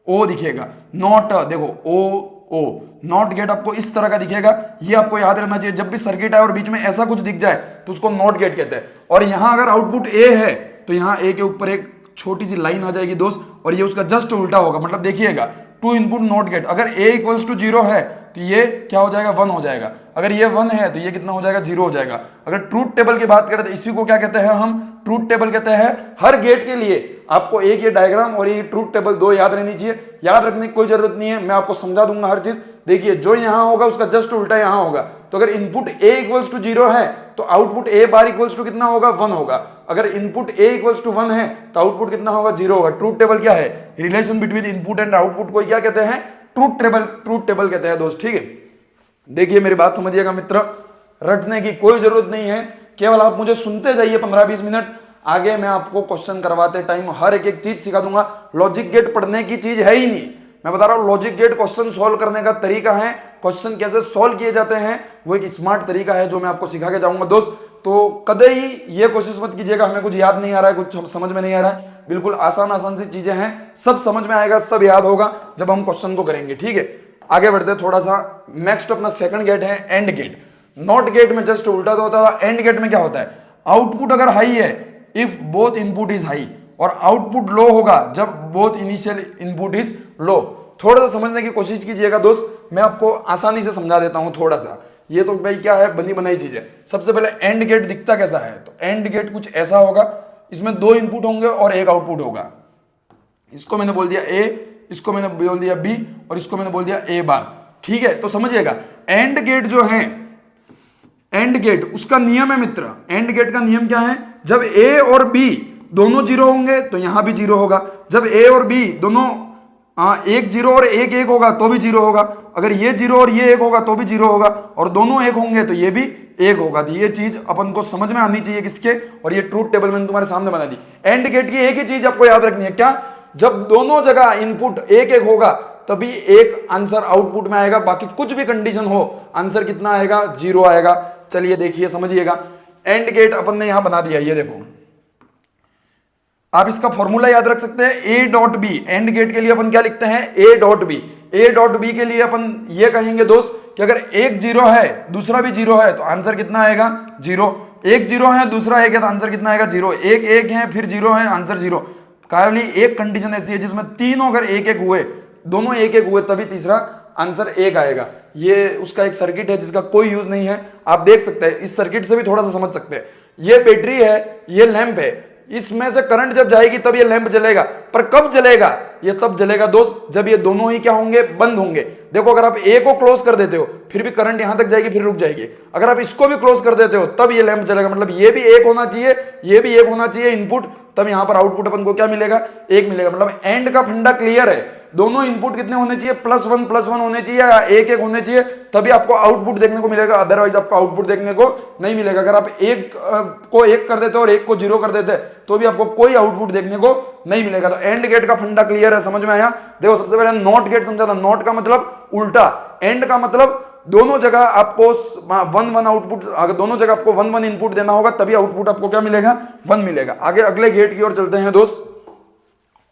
ओ दिखेगा, नॉट, देखो ओ नॉट गेट आपको इस तरह का दिखेगा। ये आपको याद रहना चाहिए, जब भी सर्किट आए और बीच में ऐसा कुछ दिख जाए तो उसको नॉट गेट कहते हैं। और यहां अगर आउटपुट ए है तो यहां ए के ऊपर एक छोटी सी लाइन आ जाएगी दोस्त, और ये उसका जस्ट उल्टा होगा। मतलब देखिएगा, टू इनपुट नॉट गेट, अगर ए इक्वल्स टू 0 है तो ये क्या हो जाएगा, 1 हो जाएगा। अगर ये 1 है तो ये कितना हो जाएगा, 0 हो जाएगा। अगर ट्रूथ टेबल की बात करें तो इसी को क्या कहते हैं हम, ट्रूथ टेबल कहते हैं। हर गेट के लिए आपको एक ये डायग्राम और ये ट्रूथ टेबल दो याद रहनी चाहिए। याद रखने की कोई जरूरत नहीं है, मैं आपको समझा दूंगा हर चीज। देखिए, जो यहां होगा उसका जस्ट उल्टा यहां होगा। तो अगर इनपुट ए इक्वल्स टू 0 है तो output A bar equals to कितना होगा, 1 होगा। अगर इनपुट ए इक्वल्स टू 1 है तो आउटपुट कितना होगा, 0 होगा। ट्रूथ टेबल क्या है, relation between input and output को क्या कहते हैं, ट्रूथ टेबल कहते हैं दोस्त। ठीक है, देखिए मेरी बात समझिएगा मित्र, रटने की कोई जरूरत नहीं है, केवल आप मुझे सुनते जाइए 15-20 मिनट। आगे मैं आपको क्वेश्चन करवाते टाइम हर एक चीज सिखा दूंगा। लॉजिक गेट पढ़ने की चीज है ही नहीं, मैं बता रहा हूं लॉजिक गेट क्वेश्चन सॉल्व करने का तरीका है, क्वेश्चन कैसे सॉल्व किए जाते हैं वो एक स्मार्ट तरीका है जो मैं आपको सिखा के जाऊंगा दोस्त। तो कदे ही ये कोशिश मत कीजिएगा हमें कुछ याद नहीं आ रहा है, कुछ समझ में नहीं आ रहा है। बिल्कुल आसान सी चीजें हैं, सब समझ में आएगा, सब याद होगा जब हम क्वेश्चन को करेंगे। ठीक है, आगे बढ़ते थोड़ा सा। नेक्स्ट अपना सेकंड गेट है एंड गेट। नॉट गेट में जस्ट उल्टा तो होता था, एंड गेट में क्या होता है, आउटपुट अगर हाई है if both input is high, और आउटपुट लो होगा जब both initial input is low. थोड़ा सा समझने की कोशिश कीजिएगा दोस्त, मैं आपको आसानी से समझा देता हूं थोड़ा सा। ये तो भाई क्या है, बनी बनाई चीज है। सबसे पहले एंड गेट दिखता कैसा है, तो एंड गेट कुछ ऐसा होगा, इसमें 2 इनपुट होंगे और एक आउटपुट होगा। इसको मैंने बोल दिया ए, इसको मैंने बोल दिया बी, और इसको मैंने बोल दिया ए बार। ठीक है, तो समझिएगा एंड गेट जो है, एंड गेट उसका नियम है मित्र, एंड गेट का नियम क्या है, जब ए और बी दोनों 0 होंगे तो यहां भी 0 होगा। जब ए और बी दोनों एक 0 और एक 1 होगा तो भी 0 होगा। अगर ये 0 और ये 1 होगा तो भी 0 होगा, और दोनों 1 होंगे तो ये भी 1 होगा। तो ये चीज अपन को समझ में आनी चाहिए किसके, और ये ट्रूथ टेबल मैंने तुम्हारे सामने बना दी। एंड गेट की एक ही चीज आपको याद रखनी है, क्या, जब दोनों जगह इनपुट 1-1 होगा तभी एक आंसर आउटपुट में आएगा, बाकी कुछ भी कंडीशन हो आंसर कितना आएगा, 0 आएगा। चलिए देखिए समझिएगा, एंड गेट अपन ने यहां बना दिया, ये देखो आप इसका फॉर्मूला याद रख सकते हैं, A dot B. And gate के लिए अपन क्या लिखते हैं, A dot B. A dot B के लिए अपन ये कहेंगे दोस्त कि अगर एक 0 है दूसरा भी 0 है तो आंसर कितना आएगा, 0। एक 0 है दूसरा 1 है तो आंसर कितना आएगा, 0। एक 1 है फिर 0 है, आंसर 0। केवल एक कंडीशन ऐसी है जिसमें तीनों अगर 1-1 हुए, दोनों 1-1 हुए तभी तीसरा आंसर 1 आएगा। ये उसका एक सर्किट है जिसका कोई यूज नहीं है, आप देख सकते हैं। इस सर्किट से भी थोड़ा सा समझ सकते हैं। ये बैटरी है, ये लैंप है, इसमें से करंट जब जाएगी तब ये लैंप जलेगा। पर कब जलेगा, ये तब जलेगा दोस्त जब ये दोनों ही क्या होंगे, बंद होंगे। देखो अगर आप ए को क्लोज कर देते हो फिर भी करंट यहां तक जाएगी फिर रुक जाएगी। अगर आप इसको भी क्लोज कर देते हो तब ये लैंप जलेगा। मतलब ये भी 1 होना चाहिए, ये भी 1 होना चाहिए इनपुट, तब यहां पर आउटपुट अपन को क्या मिलेगा, 1 मिलेगा। मतलब एंड का फंडा क्लियर है, दोनों इनपुट कितने होने चाहिए, +1+1 होने चाहिए या 1-1 होने चाहिए, तभी आपको आउटपुट देखने को मिलेगा, अदरवाइज आपको आउटपुट देखने को नहीं मिलेगा। अगर आप 1 को 1 कर देते और 1 को 0 कर देते तो भी आपको कोई आउटपुट देखने को नहीं मिलेगा। तो एंड गेट का फंडा क्लियर है, समझ में आया। देखो सबसे पहले नॉट गेट समझा था, नॉट का मतलब उल्टा, एंड का मतलब दोनों जगह आपको 1-1 आउटपुट, अगर दोनों जगह आपको 1-1 इनपुट देना होगा तभी आउटपुट आपको क्या मिलेगा, 1 मिलेगा। आगे अगले गेट की ओर चलते हैं दोस्त,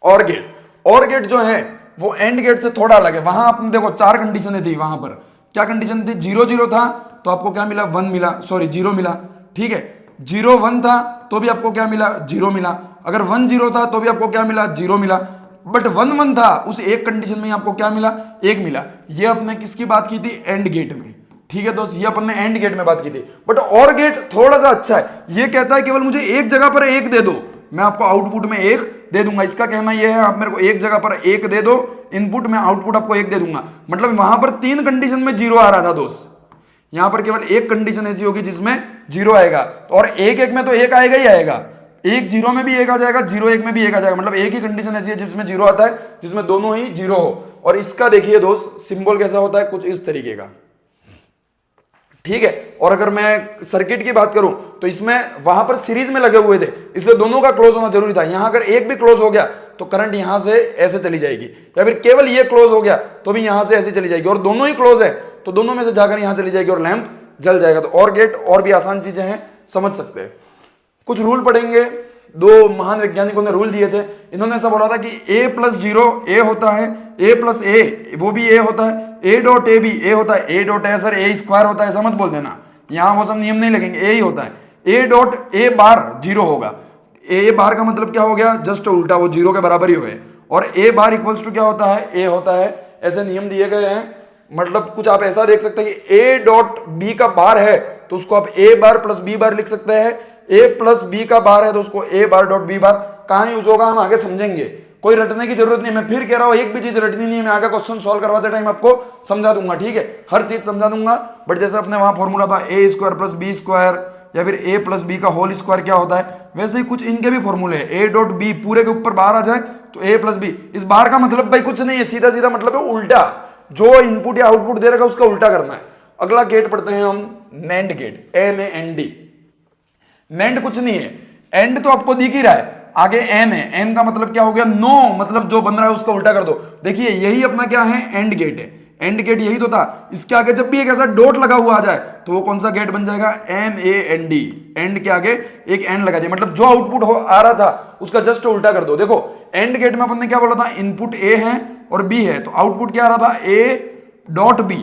और गेट। और गेट जो है वो एंड गेट से थोड़ा अलग है। वहां आपने देखो 4 कंडीशनें थी, वहां पर क्या कंडीशन थी, 0-0 था तो आपको क्या मिला, 1 मिला, सॉरी 0 मिला। ठीक है, 0-1 था तो भी आपको क्या मिला, 0 मिला। अगर 1-0 था तो भी आपको क्या मिला, 0 मिला। बट 1-1 था, उस एक कंडीशन में आपको क्या मिला, 1 मिला। ये अपने किसकी बात की थी, एंड गेट में। ठीक है दोस्त, ये अपन ने एंड गेट में बात की थी। बट और गेट थोड़ा सा अच्छा है, ये कहता है केवल मुझे एक जगह पर 1 दे दो, मैं आपको आउटपुट में 1 दे दूंगा। इसका कहना यह है आप मेरे को एक जगह पर 1 दे दो इनपुट, में आउटपुट आपको 1 दे दूंगा। मतलब वहां पर 3 कंडीशन में 0 आ रहा था दोस्त, यहां पर केवल एक कंडीशन ऐसी होगी जिसमें 0 आएगा, और 1-1 में तो 1 आएगा ही आएगा। 1-0 में भी 1 आ जाएगा, 0-1 में भी 1 आ जाएगा। मतलब एक ही कंडीशन ऐसी है जिसमें 0 आता है, जिसमें दोनों ही 0 हो। और इसका देखिए दोस्त सिंबल कैसा होता है, कुछ इस तरीके का। ठीक है, और अगर मैं सर्किट की बात करूं तो इसमें वहां पर सीरीज में लगे हुए थे, इसलिए दोनों का क्लोज होना जरूरी था। यहां अगर एक भी क्लोज हो गया तो करंट यहां से ऐसे चली जाएगी, या फिर केवल ये क्लोज हो गया तो भी यहां से ऐसे चली जाएगी, और दोनों ही क्लोज है तो दोनों में से जाकर यहां चली जाएगी और लैंप जल जाएगा। तो और गेट और भी आसान चीजें हैं, समझ सकते हैं। कुछ रूल पढ़ेंगे, दो महान वैज्ञानिकों ने रूल दिए थे। इन्होंने ऐसा बोला था कि a प्लस जीरो ए होता है, a प्लस ए वो भी a होता है, a डॉट ए भी a होता है, a dot A sir a square होता है, ऐसा मत बोल देना, यहां वो सब नियम नहीं लगेंगे, a ही होता है। a dot A bar zero होगा, a बार का मतलब क्या हो गया, जस्ट उल्टा, वो जीरो के बराबर ही हो गए। और a बार इक्वल्स टू क्या होता है, a होता है, ऐसे नियम दिए गए हैं। मतलब कुछ आप ऐसा देख सकते हैं कि a डॉट b का बार है तो उसको आप a बार प्लस b बार लिख सकते हैं, a प्लस b का बार है तो उसको a बार डॉट b बार। कहां यूज होगा हम आगे समझेंगे, कोई रटने की जरूरत नहीं। मैं फिर कह रहा हूं एक भी चीज रटनी नहीं है, मैं आगे क्वेश्चन सॉल्व करवाते टाइम आपको समझा दूंगा, ठीक है, हर चीज समझा दूंगा। बट जैसे अपने वहां फॉर्मूला था a square plus B square या फिर a प्लस बी का होल स्क्वायर क्या होता है, वैसे ही कुछ इनके भी फॉर्मूले है। a डॉट बी पूरे के ऊपर बाहर आ जाए तो a प्लस बी, इस बार का मतलब भाई कुछ नहीं है, सीधा सीधा मतलब है उल्टा, जो इनपुट या आउटपुट दे रखा है उसका उल्टा करना है। अगला गेट पढ़ते हैं हम, नैंड गेट, NAND। नैंड कुछ नहीं है, एंड तो आपको दिख ही रहा है, आगे n है, n का मतलब क्या हो गया, नो, मतलब जो बन रहा है उसका उल्टा कर दो। देखिए यही अपना क्या है, एंड गेट है, एंड गेट यही तो था। इसके आगे जब भी एक ऐसा डॉट लगा हुआ आ जाए तो वो कौन सा गेट बन जाएगा, NAND, एंड के आगे एक एंड लगा दिया, मतलब जो आउटपुट आ रहा था उसका जस्ट उल्टा कर दो। देखो एंड गेट में अपन ने क्या बोला था, इनपुट a है और b है, तो आउटपुट क्या आ रहा था, a डॉट b।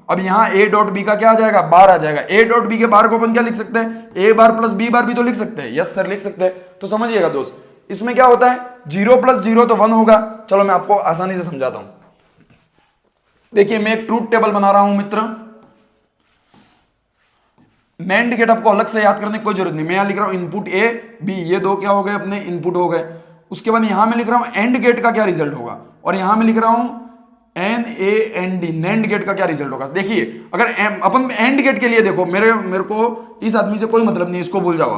अब यहां a डॉट b का क्या आ जाएगा, बार आ जाएगा। a डॉट b के बार को अपन क्या लिख सकते हैं, a बार प्लस b बार भी तो लिख सकते हैं, यस सर लिख सकते हैं। तो समझिएगा दोस्त, इसमें क्या होता है, 0 प्लस 0 तो 1 होगा। चलो मैं आपको आसानी से समझाता हूं। देखिए मैं एक ट्रूथ टेबल बना रहा हूं मित्र, नैंड गेट आपको अलग से याद करने की कोई जरूरत नहीं। मैं यहां लिख रहा हूं इनपुट a b, ये दो क्या हो गए अपने इनपुट हो गए। उसके बाद यहां मैं लिख रहा हूं एंड गेट का क्या रिजल्ट होगा, और यहां मैं लिख रहा हूं NAND, नैंड गेट का क्या रिजल्ट होगा। देखिए अगर अपन एंड गेट के लिए देखो, मेरे को इस आदमी से कोई मतलब नहीं, इसको भूल जाओ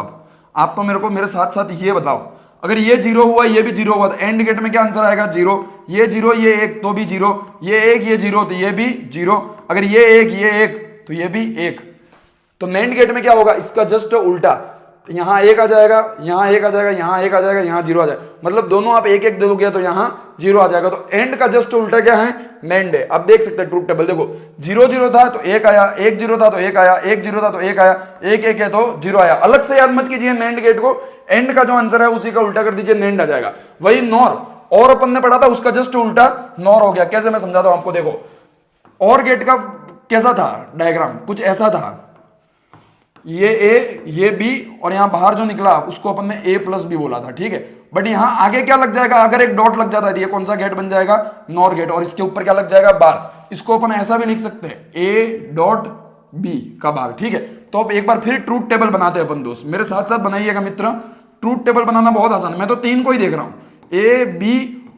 आप तो मेरे को मेरे साथ साथ ये बताओ, अगर ये 0 हुआ ये भी 0 हुआ तो एंड गेट में क्या आंसर आएगा, 0। ये 0 ये 1 तो भी 0, ये 1 ये 0 तो ये भी 0, अगर ये 1 ये 1 तो ये भी 1। तो नैंड गेट में क्या होगा, इसका जस्ट उल्टा, यहां 1 आ जाएगा, यहां 1 आ जाएगा, यहां 1 आ जाएगा, यहां 0 आ जाएगा, मतलब दोनों आप 1 1 दे दोगे तो यहां 0 आ जाएगा। तो एंड का जस्ट उल्टा क्या है, नैंड है। अब देख सकते हैं ट्रूथ टेबल, देखो 0 0 था तो 1 आया, 1 0 था तो 1 आया, 1 0 था तो 1 आया, 1 1 है तो 0 आया। अलग से याद मत कीजिए नैंड गेट को, एंड का जो आंसर है उसी का उल्टा कर दीजिए, नैंड आ जाएगा। वही नॉर, और अपन ने पढ़ा था उसका जस्ट उल्टा नॉर हो गया। कैसे, मैं समझाता हूं आपको। देखो और गेट का कैसा था डायग्राम, कुछ ऐसा था, ये a ये b और यहां बाहर जो निकला उसको अपन ने a प्लस b बोला था, ठीक है। बट यहां आगे क्या लग जाएगा, अगर एक डॉट लग जाता है तो ये कौन सा गेट बन जाएगा, नॉर गेट, और इसके ऊपर क्या लग जाएगा, बार। इसको अपन ऐसा भी लिख सकते हैं, a डॉट b का बार, ठीक है। तो अब एक बार फिर ट्रूथ टेबल बनाते हैं अपन दोस्त, मेरे साथ साथ बनाइएगा मित्र। ट्रूथ टेबल बनाना बहुत आसान है, मैं तो 3 को ही देख रहा हूं, a b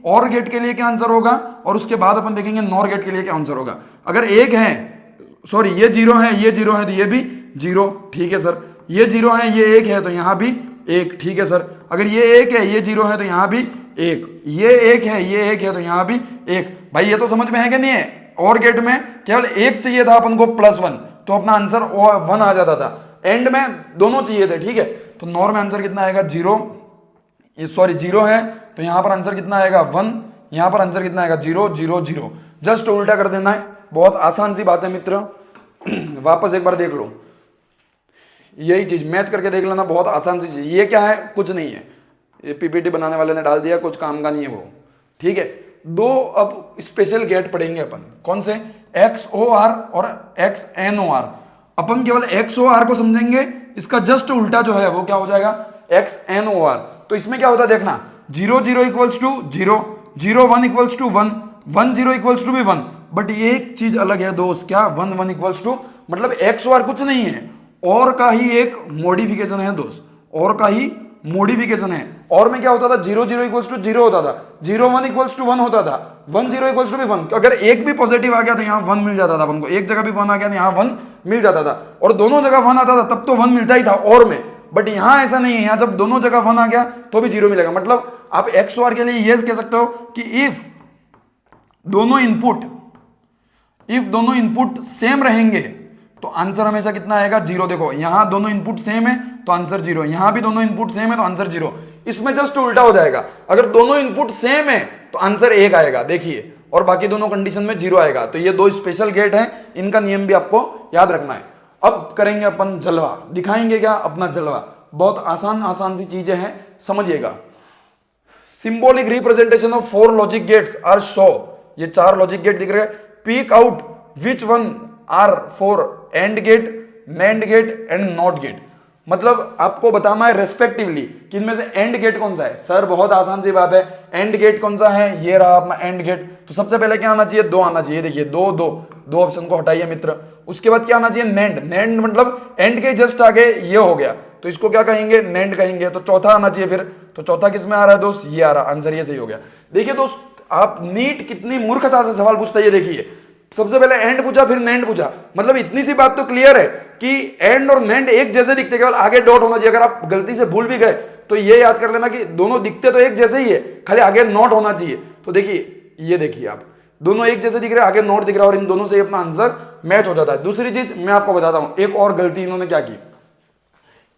और गेट के लिए क्या आंसर होगा, और उसके बाद अपन देखेंगे नॉर गेट के लिए क्या आंसर होगा। अगर एक है, सॉरी ये 0 है, ये 0 है तो ये भी 0, ठीक है सर। ये 0 है, ये 1 है तो यहां भी 1, ठीक है सर। अगर ये 1 है, ये 0 है तो यहां भी 1, ये 1 है, ये 1 है तो यहां भी 1। भाई ये तो समझ में है कि नहीं है। और गेट में केवल 1 चाहिए था अपन को +1, तो अपना आंसर 1 आ जाता था। एंड में दोनों चाहिए थे, ठीक है। तो नॉर में आंसर कितना आएगा, 0, सॉरी 0 है तो यहां पर आंसर कितना आएगा 1, यहां पर आंसर कितना आएगा 0 0 0। जस्ट उल्टा कर देना है, बहुत आसान सी बात है मित्र। वापस एक बार देख लो, यही चीज मैच करके देख लेना, बहुत आसान सी चीज। ये क्या है, कुछ नहीं है, ये पीपीटी बनाने वाले ने डाल दिया, कुछ काम का नहीं है वो, ठीक है। दो अब स्पेशल गेट पढ़ेंगे अपन, कौन से, XOR और XNOR। अपन केवल XOR को समझेंगे, इसका जस्ट उल्टा जो है वो क्या हो जाएगा, XNOR। तो इसमें क्या होता है देखना, 0 0 equals to 0, 0 1 equals to 1, 1 0 equals to भी 1। बट ये एक चीज अलग है दोस्त, क्या, 1 1 इक्वल्स टू, मतलब XOR कुछ नहीं है, और का ही एक मॉडिफिकेशन है दोस्त, और का ही मॉडिफिकेशन है। और में क्या होता था, 0 0 इक्वल्स टू 0 होता था, 0 1 इक्वल्स टू 1 होता था, 1 0 इक्वल्स टू भी 1। अगर एक भी पॉजिटिव आ गया तो यहाँ 1 मिल जाता था अपन को, एक जगह भी 1 आ गया तो यहाँ 1 मिल जाता था, और दोनों जगह 1 आता था तब तो 1 मिलता ही था और में। बट यहां ऐसा नहीं है, यहां जब दोनों जगह 1 आ गया तो भी 0 मिलेगा। मतलब आप XOR के लिए ये कह सकते हो कि इफ दोनों इनपुट सेम रहेंगे तो आंसर हमेशा कितना आएगा, 0। देखो यहां दोनों इनपुट सेम है तो आंसर 0, यहां भी दोनों इनपुट सेम है तो आंसर 0। इसमें जस्ट उल्टा हो जाएगा, अगर दोनों इनपुट सेम है तो आंसर 1 आएगा, देखिए, और बाकी दोनों कंडीशन में 0 आएगा। तो ये 2 स्पेशल गेट हैं, इनका नियम भी आपको याद रखना है। अब करेंगे अपन जलवा, दिखाएंगे क्या अपना जलवा। बहुत आसान आसान सी चीजें हैं, समझिएगा। Symbolic representation of 4 logic gates are show, ये 4 लॉजिक गेट दिख रहे हैं। Pick out which one are for and gate, nand gate and not gate. मतलब आपको बताना है रेस्पेक्टिवली कि इनमें से एंड गेट कौन सा है। सर बहुत आसान सी बात है, एंड गेट कौन सा है, ये रहा अपना एंड गेट। तो सबसे पहले क्या आना चाहिए, 2 आना चाहिए। देखिए 2 2 2 ऑप्शन को हटाइए मित्र। उसके बाद क्या आना चाहिए, नैंड। नैंड मतलब एंड के जस्ट आगे ये हो गया, तो इसको क्या कहेंगे, नैंड कहेंगे। तो चौथा आना चाहिए फिर, तो चौथा किस में आ रहा है दोस्त, ये आ रहा। आंसर ये सही हो गया। देखिए दोस्त आप नीट कितनी मूर्खता से सवाल पूछता है, ये देखिए। सबसे पहले एंड पूछा फिर नैंड पूछा, मतलब इतनी सी बात तो क्लियर है कि एंड और नैंड एक जैसे दिखते, केवल आगे डॉट होना चाहिए। अगर आप गलती से भूल भी गए तो ये याद कर लेना कि दोनों दिखते तो एक जैसे ही है, खाली आगे नॉट होना चाहिए। तो देखिए ये देखिए आप दोनों एक जैसे दिख रहे हैं, आगे नॉट दिख रहा है, और इन दोनों से अपना आंसर मैच हो जाता है। दूसरी चीज मैं आपको बताता हूं, एक और गलती इन्होंने क्या की,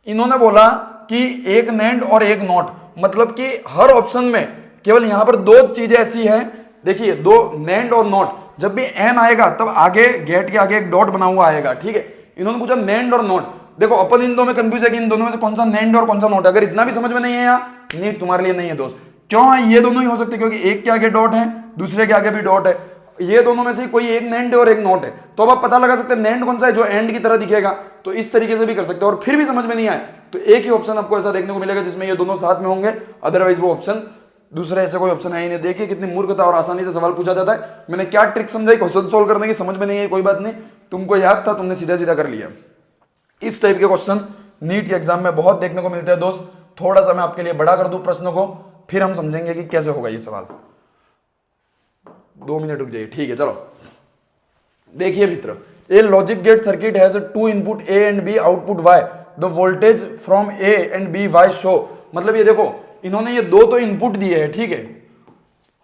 इन्होंने बोला कि एक नैंड और एक नॉट, मतलब कि हर ऑप्शन में केवल यहां पर 2 चीजें ऐसी हैं। देखिए 2 नैंड और नॉट, जब भी एन आएगा तब आगे गेट के आगे एक डॉट बना हुआ आएगा, ठीक है। इन्होंने पूछा नैंड और नॉट। देखो अपन इन दो में कंफ्यूज है कि इन दोनों में से कौन सा नैंड और कौन सा नॉट है। अगर इतना भी समझ में नहीं है यहाँ, नीट तुम्हारे लिए नहीं है दोस्त। क्यों है, ये दोनों ही हो सकते, क्योंकि एक के आगे डॉट है, दूसरे के आगे भी डॉट है। ये दोनों में से कोई एक नैंड और एक नॉट है, तो अब आप पता लगा सकते हैं नैंड कौन सा है, जो एंड की तरह दिखेगा। तो इस तरीके से भी कर सकते हो, और फिर भी समझ में नहीं आए तो एक ही ऑप्शन आपको ऐसा देखने को मिलेगा जिसमें ये दोनों साथ में होंगे, अदरवाइज वो ऑप्शन दूसरा ऐसे कोई ऑप्शन है ही नहीं। देखिए कितनी मूर्खता और आसानी से सवाल पूछा जाता है। मैंने क्या ट्रिक समझाई क्वेश्चन सोल्व करने की, समझ में नहीं है कोई बात नहीं, तुमको याद था, तुमने सीधा सीधा कर लिया। इस टाइप के क्वेश्चन नीट के एग्जाम में बहुत देखने को मिलते हैं दोस्त। थोड़ा सा मैं आपके लिए बड़ा कर दूं प्रश्न को, फिर हम समझेंगे कि कैसे होगा ये सवाल। 2 मिनट रुक जाइए, ठीक है। चलो देखिए मित्र, a logic gate circuit has 2 input A and B, output Y, the voltage from A and B Y show. मतलब ये देखो इन्होंने ये 2 तो इनपुट दिए हैं, ठीक है,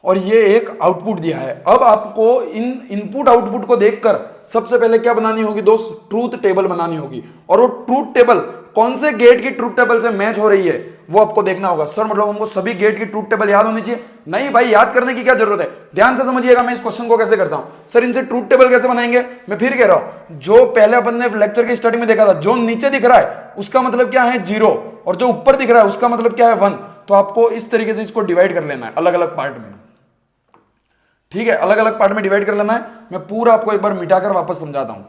और ये एक आउटपुट दिया है। अब आपको इन इनपुट आउटपुट को देखकर सबसे पहले क्या बनानी होगी दोस्त, ट्रूथ टेबल बनानी होगी। और वो ट्रूथ टेबल कौन से गेट की ट्रूथ टेबल से मैच हो रही है वो आपको देखना होगा। सर मतलब हमको सभी गेट की ट्रूथ टेबल याद होनी चाहिए? नहीं भाई, याद करने की क्या जरूरत है, ध्यान से समझिएगा मैं इस क्वेश्चन को कैसे करता हूं। सर इनसे ट्रूथ टेबल कैसे बनाएंगे, मैं फिर कह रहा हूं, जो पहले अपन ने लेक्चर की स्टार्टिंग में देखा था, जो नीचे दिख रहा है उसका मतलब क्या है 0, और जो ऊपर दिख रहा है उसका मतलब क्या है 1। तो आपको इस तरीके से इसको डिवाइड कर लेना है अलग अलग पार्ट में, ठीक है, अलग अलग पार्ट में डिवाइड कर लेना है। मैं पूरा आपको एक बार मिटाकर वापस समझाता हूं,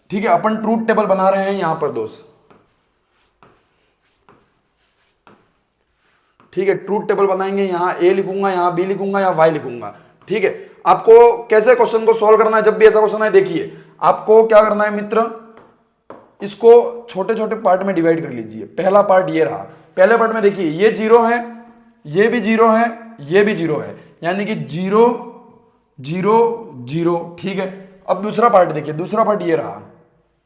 ठीक है। अपन ट्रूथ टेबल बना रहे हैं यहां पर दोस्त, ठीक है। ट्रूथ टेबल बनाएंगे, यहां ए लिखूंगा, यहां बी लिखूंगा, यहां वाई लिखूंगा, ठीक है। आपको कैसे क्वेश्चन को सॉल्व करना है, जब भी ऐसा क्वेश्चन है देखिए आपको क्या करना है मित्र, इसको छोटे छोटे पार्ट में डिवाइड कर लीजिए। पहला पार्ट ये रहा, पहले पार्ट में देखिए ये 0 है, ये भी 0 है, ये भी 0 है, यानी कि 0 0 0, ठीक है। अब दूसरा पार्ट देखिए, दूसरा पार्ट ये रहा,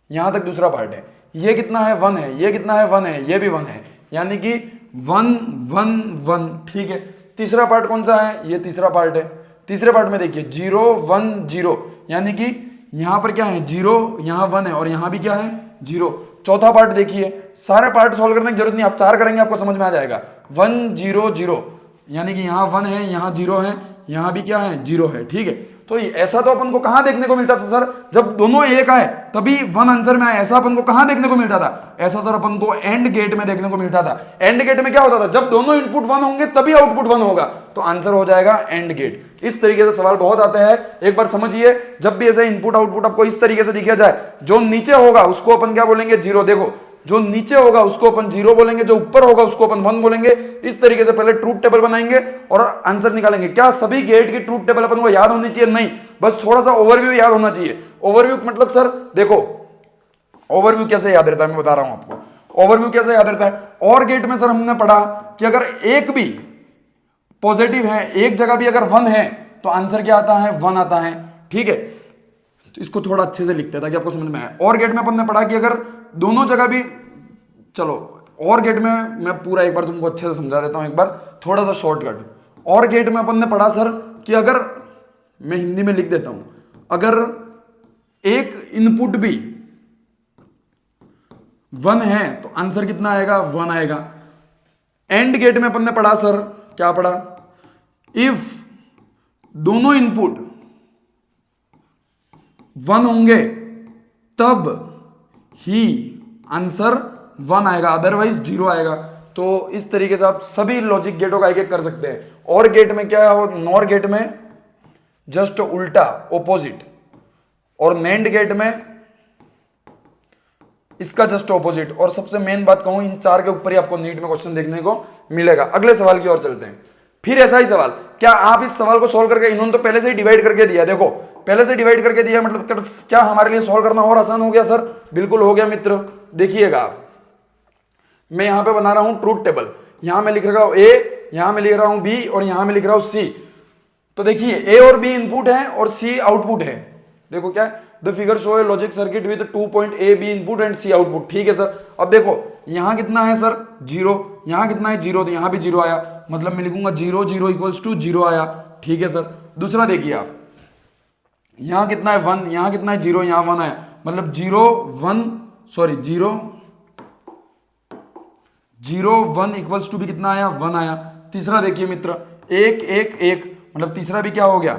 यहां तक दूसरा पार्ट है, ये कितना है 1 है, ये कितना है 1 है, ये भी 1 है, यानी कि 1 1 1, ठीक है। तीसरा पार्ट कौन सा है, ये तीसरा पार्ट है। तीसरे पार्ट में देखिए 0 1 0, यानी कि यहां पर क्या है 0, यहां 1 है, और यहां भी क्या है 0। चौथा पार्ट देखिए, सारे पार्ट सॉल्व करने की जरूरत नहीं, आप 4 करेंगे आपको समझ में आ जाएगा। 1 0 0, यानी कि यहां 1 है, यहां 0 है, यहां भी क्या है 0 है, ठीक है। तो ऐसा तो अपन को कहां देखने को मिलता था सर, जब दोनों एक आए तभी 1 आंसर में आए, ऐसा अपन को कहां देखने को मिलता था? ऐसा सर अपन को एंड गेट में देखने को मिलता था। एंड गेट में क्या होता था, जब दोनों इनपुट 1 होंगे तभी आउटपुट 1 होगा, तो आंसर हो जाएगा एंड गेट। इस तरीके से सवाल बहुत आते हैं, एक बार समझिए। जब भी ऐसे इनपुट आउटपुट आपको इस तरीके से दिखाया जाए, जो नीचे होगा उसको अपन क्या बोलेंगे 0, देखो जो नीचे होगा उसको अपन 0 बोलेंगे, जो ऊपर होगा उसको अपन 1 बोलेंगे। इस तरीके से पहले ट्रूथ टेबल बनाएंगे और आंसर निकालेंगे। क्या सभी गेट की ट्रूथ टेबल अपन को याद होनी चाहिए? नहीं, बस थोड़ा सा ओवरव्यू याद होना चाहिए। ओवरव्यू मतलब सर देखो, ओवरव्यू कैसे याद रहता है मैं बता रहा हूं आपको। ओवरव्यू कैसे याद रहता है, और गेट में सर हमने पढ़ा कि अगर एक भी पॉजिटिव है, एक जगह भी अगर 1 है तो आंसर क्या आता है 1 आता है, ठीक है। तो इसको थोड़ा अच्छे से लिखते हैं ताकि आपको समझ में आए। और गेट में अपन ने पढ़ा कि अगर दोनों जगह भी, चलो और गेट में मैं पूरा एक बार तुमको अच्छे से समझा देता हूं, एक बार थोड़ा सा शॉर्टकट। और गेट में अपन ने पढ़ा सर कि अगर, मैं हिंदी में लिख देता हूं, अगर एक इनपुट भी 1 है तो आंसर कितना आएगा 1 आएगा। एंड गेट में अपन ने पढ़ा सर, क्या पढ़ा, इफ दोनों इनपुट 1 होंगे तब ही आंसर 1 आएगा, अदरवाइज 0 आएगा। तो इस तरीके से आप सभी लॉजिक गेटों का एक एक कर सकते हैं। और गेट में क्या है, नॉर गेट में जस्ट उल्टा ऑपोजिट, और नैंड गेट में इसका जस्ट ऑपोजिट। और सबसे मेन बात कहूं, इन चार के ऊपर ही आपको नीट में क्वेश्चन देखने को मिलेगा। अगले सवाल की ओर चलते हैं। फिर ऐसा ही सवाल, क्या आप इस सवाल को सोल्व करके, इन्होंने तो पहले से ही डिवाइड करके दिया, देखो पहले से डिवाइड करके दिया, मतलब क्या हमारे लिए सोल्व करना और आसान हो गया सर? बिल्कुल हो गया मित्र। देखिएगा आप, मैं यहां पे बना रहा हूं ट्रूथ टेबल, यहां मैं लिख रहा हूं ए, यहां मैं लिख रहा हूं बी, और यहां मैं लिख रहा हूं सी। तो देखिए ए और बी इनपुट है और सी आउटपुट है। देखो क्या, the figure show a logic circuit with 2 point A B input and C output. ठीक है सर। अब देखो यहां कितना है सर? 0। यहां कितना है? 0। तो यहां भी 0 आया, मतलब मैं लिखूंगा 0 0 इक्वल्स टू 0 आया। ठीक है सर। दूसरा देखिए आप, यहां कितना है? 1, यहां कितना है? 0, यहां 1 आया, मतलब 0 1 इक्वल्स टू भी कितना आया? 1 आया। तीसरा देखिए मित्र, 1 1 1, मतलब तीसरा भी क्या हो गया?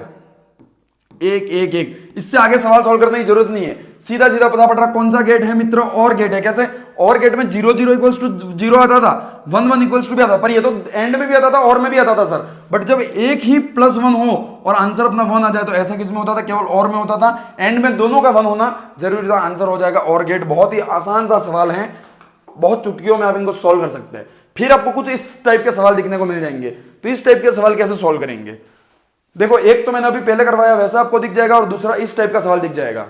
1 1 1। इससे आगे सवाल सॉल्व करने की जरूरत नहीं है, सीधा सीधा पता पड़ रहा कौन सा गेट है मित्र? और गेट है। कैसे? और गेट में 0 0 इक्वल्स टू 0 आता था, 1 1 इक्वल्स टू भी आता, पर ये तो एंड में भी आता था और में भी आता था सर। बट जब एक ही +1 हो और आंसर अपना 1 आ जाए, तो ऐसा किसमें होता था? केवल और में होता था। एंड में दोनों का 1 होना जरूरी था, आंसर हो जाएगा और गेट। बहुत ही आसान सा सवाल है, बहुत चुटकियों में आप इनको सॉल्व कर सकते हैं। फिर आपको कुछ इस टाइप के सवाल दिखने को मिल जाएंगे। तो इस टाइप के सवाल कैसे सॉल्व करेंगे? देखो एक तो मैंने अभी पहले करवाया वैसा आपको दिख जाएगा, और दूसरा इस टाइप का सवाल दिख जाएगा।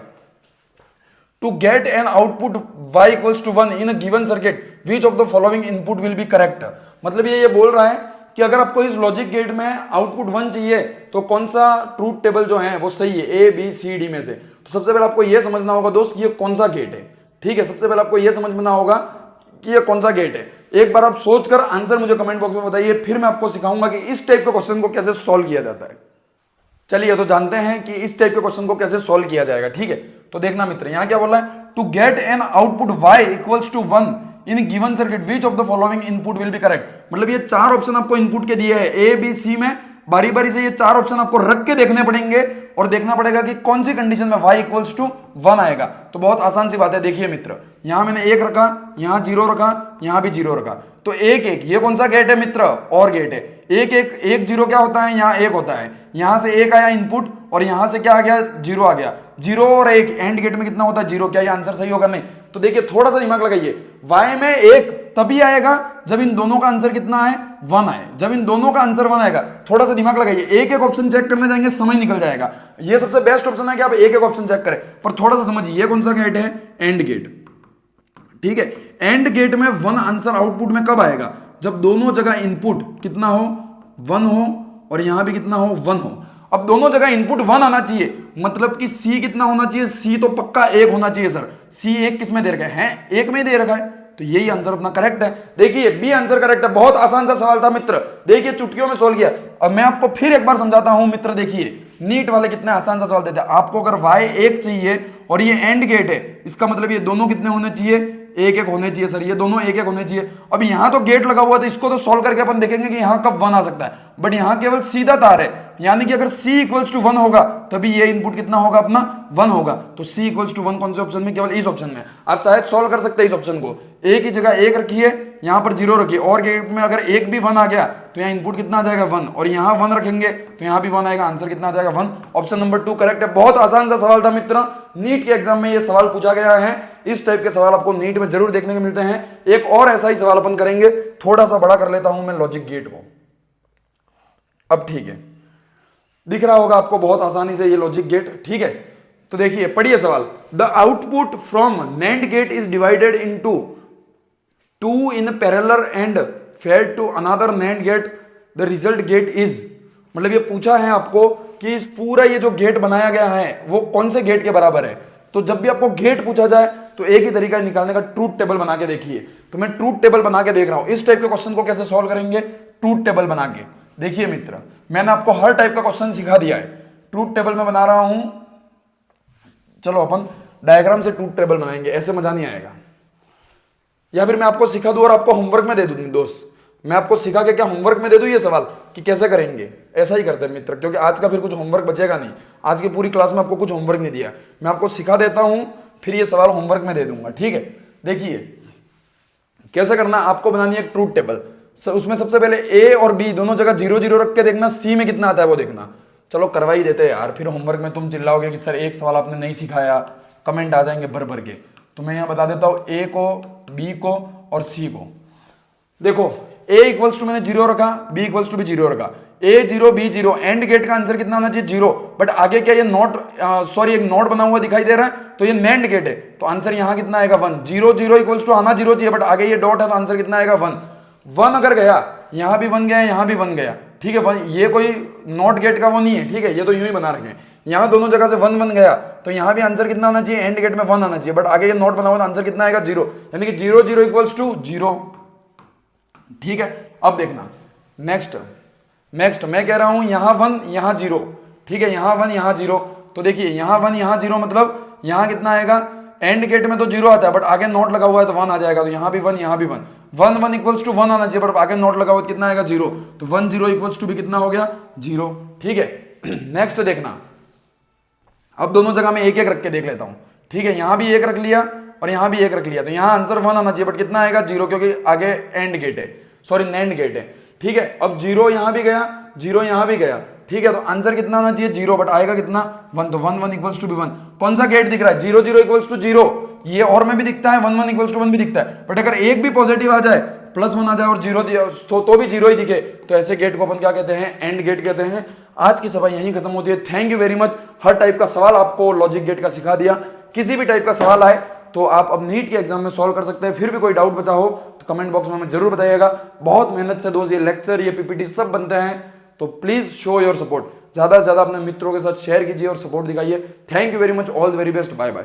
To get an output y equals to 1 in a given circuit which of the following input will be correct. मतलब ये बोल रहा है कि अगर आपको इस लॉजिक गेट में आउटपुट 1 चाहिए, तो कौन सा ट्रूथ टेबल जो है वो सही है, ए बी सी डी में से। तो सबसे पहले आपको यह समझना होगा दोस्त, ये कौन सा गेट है। ठीक है, सबसे पहले आपको यह समझना होगा कि ये कौन सा गेट है। एक बार आप सोचकर आंसर मुझे कमेंट बॉक्स में बताइए, फिर मैं आपको सिखाऊंगा कि इस टाइप के क्वेश्चन को कैसे सॉल्व किया जाता है। चलिए तो जानते हैं कि इस टाइप के क्वेश्चन को कैसे सॉल्व किया जाएगा। ठीक है, तो देखना मित्र, यहां क्या बोला है? To get an output y equals to 1 in given circuit which of the following input will be correct. मतलब ये चार ऑप्शन आपको इनपुट के दिए हैं ए बी सी में, बारी बारी से ये चार ऑप्शन आपको रख के देखने पड़ेंगे और देखना पड़ेगा कि कौन सी कंडीशन में y इक्वल्स टू 1 आएगा। तो बहुत आसान सी बात है। देखिए मित्र, यहां मैंने 1 रखा, यहां 0 रखा, यहां भी 0 रखा, तो 1 1 ये कौन सा गेट है मित्र? और गेट है। 1 1 1 0 क्या होता है? यहाँ 1 होता है, यहां से 1 आया इनपुट और यहां से क्या आ गया? 0 आ गया। 0 और 1 एंड गेट में कितना होता है? 0। क्या ये आंसर सही होगा? नहीं। तो देखिए थोड़ा सा दिमाग लगाइए, y में 1 तभी आएगा जब इन दोनों का आंसर कितना है? 1 आए। जब इन दोनों का आंसर 1 आएगा, थोड़ा सा दिमाग लगाइए, एक एक ऑप्शन चेक करने जाएंगे समय निकल जाएगा। ये सबसे बेस्ट ऑप्शन है कि आप एक एक ऑप्शन चेक करें, पर थोड़ा सा समझिए ये कौन सा गेट है? And gate. ठीक है, एंड गेट में 1 आंसर आउटपुट में कब आएगा? जब दोनों जगह इनपुट कितना हो? 1 हो, और यहां भी कितना हो? 1 हो। अब दोनों जगह इनपुट 1 आना चाहिए, मतलब कि C कितना होना चाहिए? C तो पक्का 1 होना चाहिए सर। C 1 किस में दे रखा है? 1 में ही दे रखा है, तो यही आंसर अपना करेक्ट है। देखिए बी आंसर करेक्ट है। बहुत आसान सा सवाल था मित्र, देखिए चुटकियों में सोल्व किया। अब मैं आपको फिर एक बार समझाता हूं मित्र, देखिए नीट वाले कितने आसान सा सवाल देते हैं। आपको अगर y 1 चाहिए और ये एंड गेट है, इसका मतलब ये दोनों कितने होने चाहिए? 1 1 होने चाहिए सर, ये दोनों 1 1 होने चाहिए। अब यहां तो गेट लगा हुआ था, इसको तो सॉल्व करके अपन देखेंगे कि यहां कब 1 आ सकता है, बट यहां केवल सीधा तार है, यानी कि अगर C इक्वल्स टू 1 होगा तभी ये इनपुट कितना होगा? अपना 1 होगा। तो C इक्वल्स टू 1 कौन से ऑप्शन में? केवल इस ऑप्शन में। आप चाहे सॉल्व कर सकते हैं इस ऑप्शन को, एक ही जगह 1 रखिए, यहां पर 0 रखिए, और गेट में अगर 1 भी 1 आ गया तो यहाँ इनपुट कितना आ जाएगा? 1, और यहां 1 रखेंगे तो यहां भी 1 आएगा, आंसर कितना आ जाएगा? 1। ऑप्शन नंबर 2 करेक्ट है। बहुत आसान सा सवाल था मित्र, नीट के एग्जाम में ये सवाल पूछा गया है। इस टाइप के सवाल आपको नीट में जरूर देखने को मिलते हैं। एक और ऐसा ही सवाल अपन करेंगे, थोड़ा सा बड़ा कर लेता हूं मैं लॉजिक गेट को। अब ठीक है, दिख रहा होगा आपको बहुत आसानी से ये लॉजिक गेट। ठीक है, तो देखिए पढ़िए सवाल। The output from nand gate is divided into 2 in parallel and fed to another nand gate, the result gate is. मतलब ये पूछा है आपको कि इस पूरा ये जो गेट बनाया गया है वो कौन से गेट के बराबर है। तो जब भी आपको गेट पूछा जाए तो एक ही तरीका निकालने का, ट्रूथ टेबल बना के देखिए। तो मैं ट्रूथ टेबल बना के देख रहा हूं, इस टाइप के क्वेश्चन को कैसे सॉल्व करेंगे? ट्रूथ टेबल बना के देखिए मित्र, मैंने आपको हर टाइप का क्वेश्चन सिखा दिया है। ट्रूथ टेबल में बना रहा हूं, चलो अपन डायग्राम से ट्रूथ टेबल बनाएंगे, ऐसे मजा नहीं आएगा। या फिर मैं आपको सिखा दूं और आपको होमवर्क में दे दूं दोस्त, मैं आपको सिखा के क्या होमवर्क में दे दूं ये सवाल कि कैसे करेंगे? ऐसा ही करते हैं मित्र, क्योंकि आज का फिर कुछ होमवर्क बचेगा नहीं। आज की पूरी क्लास में आपको कुछ होमवर्क नहीं दिया, मैं आपको सिखा देता हूं, फिर ये सवाल होमवर्क में दे दूंगा। ठीक है, देखिए कैसे करना, आपको बनानी है एक ट्रूथ टेबल। उसमें सबसे पहले ए और बी दोनों जगह 0 0 रख के देखना, सी में कितना आता है वो देखना। चलो करवा ही देते हैं यार, फिर होमवर्क में तुम चिल्लाओगे कि सर एक सवाल आपने नहीं सिखाया, कमेंट आ जाएंगे भर भर के। तो मैं यहाँ बता देता हूँ, ए को, बी को और सी को। देखो a इक्वल्स टू मैंने 0 रखा, b इक्वल्स टू भी 0 रखा, a 0 b 0, एंड गेट का आंसर कितना आना चाहिए 0। बट आगे क्या ये नॉट, सॉरी एक नॉट बना हुआ दिखाई दे रहा है, तो ये नैंड गेट है, तो आंसर यहां कितना आएगा 1। 0 0 इक्वल्स टू आना 0 चाहिए, बट आगे ये डॉट है तो आंसर कितना आएगा 1। 1 अगर गया, यहां भी 1 गया, यहां भी 1 गया, ठीक है। ये कोई नॉट गेट का वो नहीं है, ठीक है, ये तो यूं ही बना रखे हैं। यहां दोनों जगह से 1 1 गया, तो यहां भी आंसर कितना आना चाहिए, एंड गेट में 1 आना चाहिए, बट आगे ये नॉट बना हुआ, आंसर कितना आएगा 0, यानी कि 0 0 इक्वल्स टू 0, ठीक है। अब देखना नेक्स्ट मैं कह रहा हूं यहां 1 यहां 0, ठीक है, यहां 1 यहां 0, तो देखिए यहां 1 यहां 0 मतलब यहां कितना आएगा, एंड गेट में तो 0 आता है, बट आगे नॉट लगा हुआ है तो 1 आ जाएगा, तो यहां भी 1 यहां भी 1, 1 1 इक्वल्स टू 1 आना चाहिए, बट आगे नॉट लगा हुआ तो कितना आएगा 0, तो 1 0 इक्वल्स टू भी कितना हो गया 0, ठीक है। नेक्स्ट देखना, अब दोनों जगह में एक एक रख के देख लेता हूं, ठीक है, यहां भी एक रख लिया और यहां भी एक रख लिया, तो यहां आंसर 1 आना चाहिए, बट कितना आएगा 0, क्योंकि आगे एंड गेट है, सॉरी नैंड गेट है, ठीक है। अब 0 यहां भी गया, 0 यहां भी गया, ठीक है, तो आंसर कितना आना चाहिए 0, बट आएगा कितना 1, तो 1 1 इक्वल्स टू भी 1। कौन सा गेट दिख रहा है, 0 0 इक्वल्स टू 0, ये और में भी दिखता है, 1 1 इक्वल्स टू 1 भी दिखता है, बट अगर एक भी पॉजिटिव आ जाए, +1 आ जाए और 0 दिया तो भी 0 ही दिखे, तो ऐसे गेट को अपन क्या कहते हैं, एंड गेट कहते हैं। आज की सभा यहीं खत्म होती है। Thank you very much. Her type का सवाल आपको लॉजिक गेट का सिखा दिया, किसी भी टाइप का सवाल आए तो आप अब नीट के एग्जाम में सॉल्व कर सकते हैं। फिर भी कोई डाउट बचा हो तो कमेंट बॉक्स में हमें जरूर बताइएगा। बहुत मेहनत से दोस्त ये लेक्चर, ये पीपीटी सब बनते हैं, तो प्लीज शो योर सपोर्ट, ज्यादा से ज्यादा अपने मित्रों के साथ शेयर कीजिए और सपोर्ट दिखाइए। Thank you very much, all the very best, bye bye.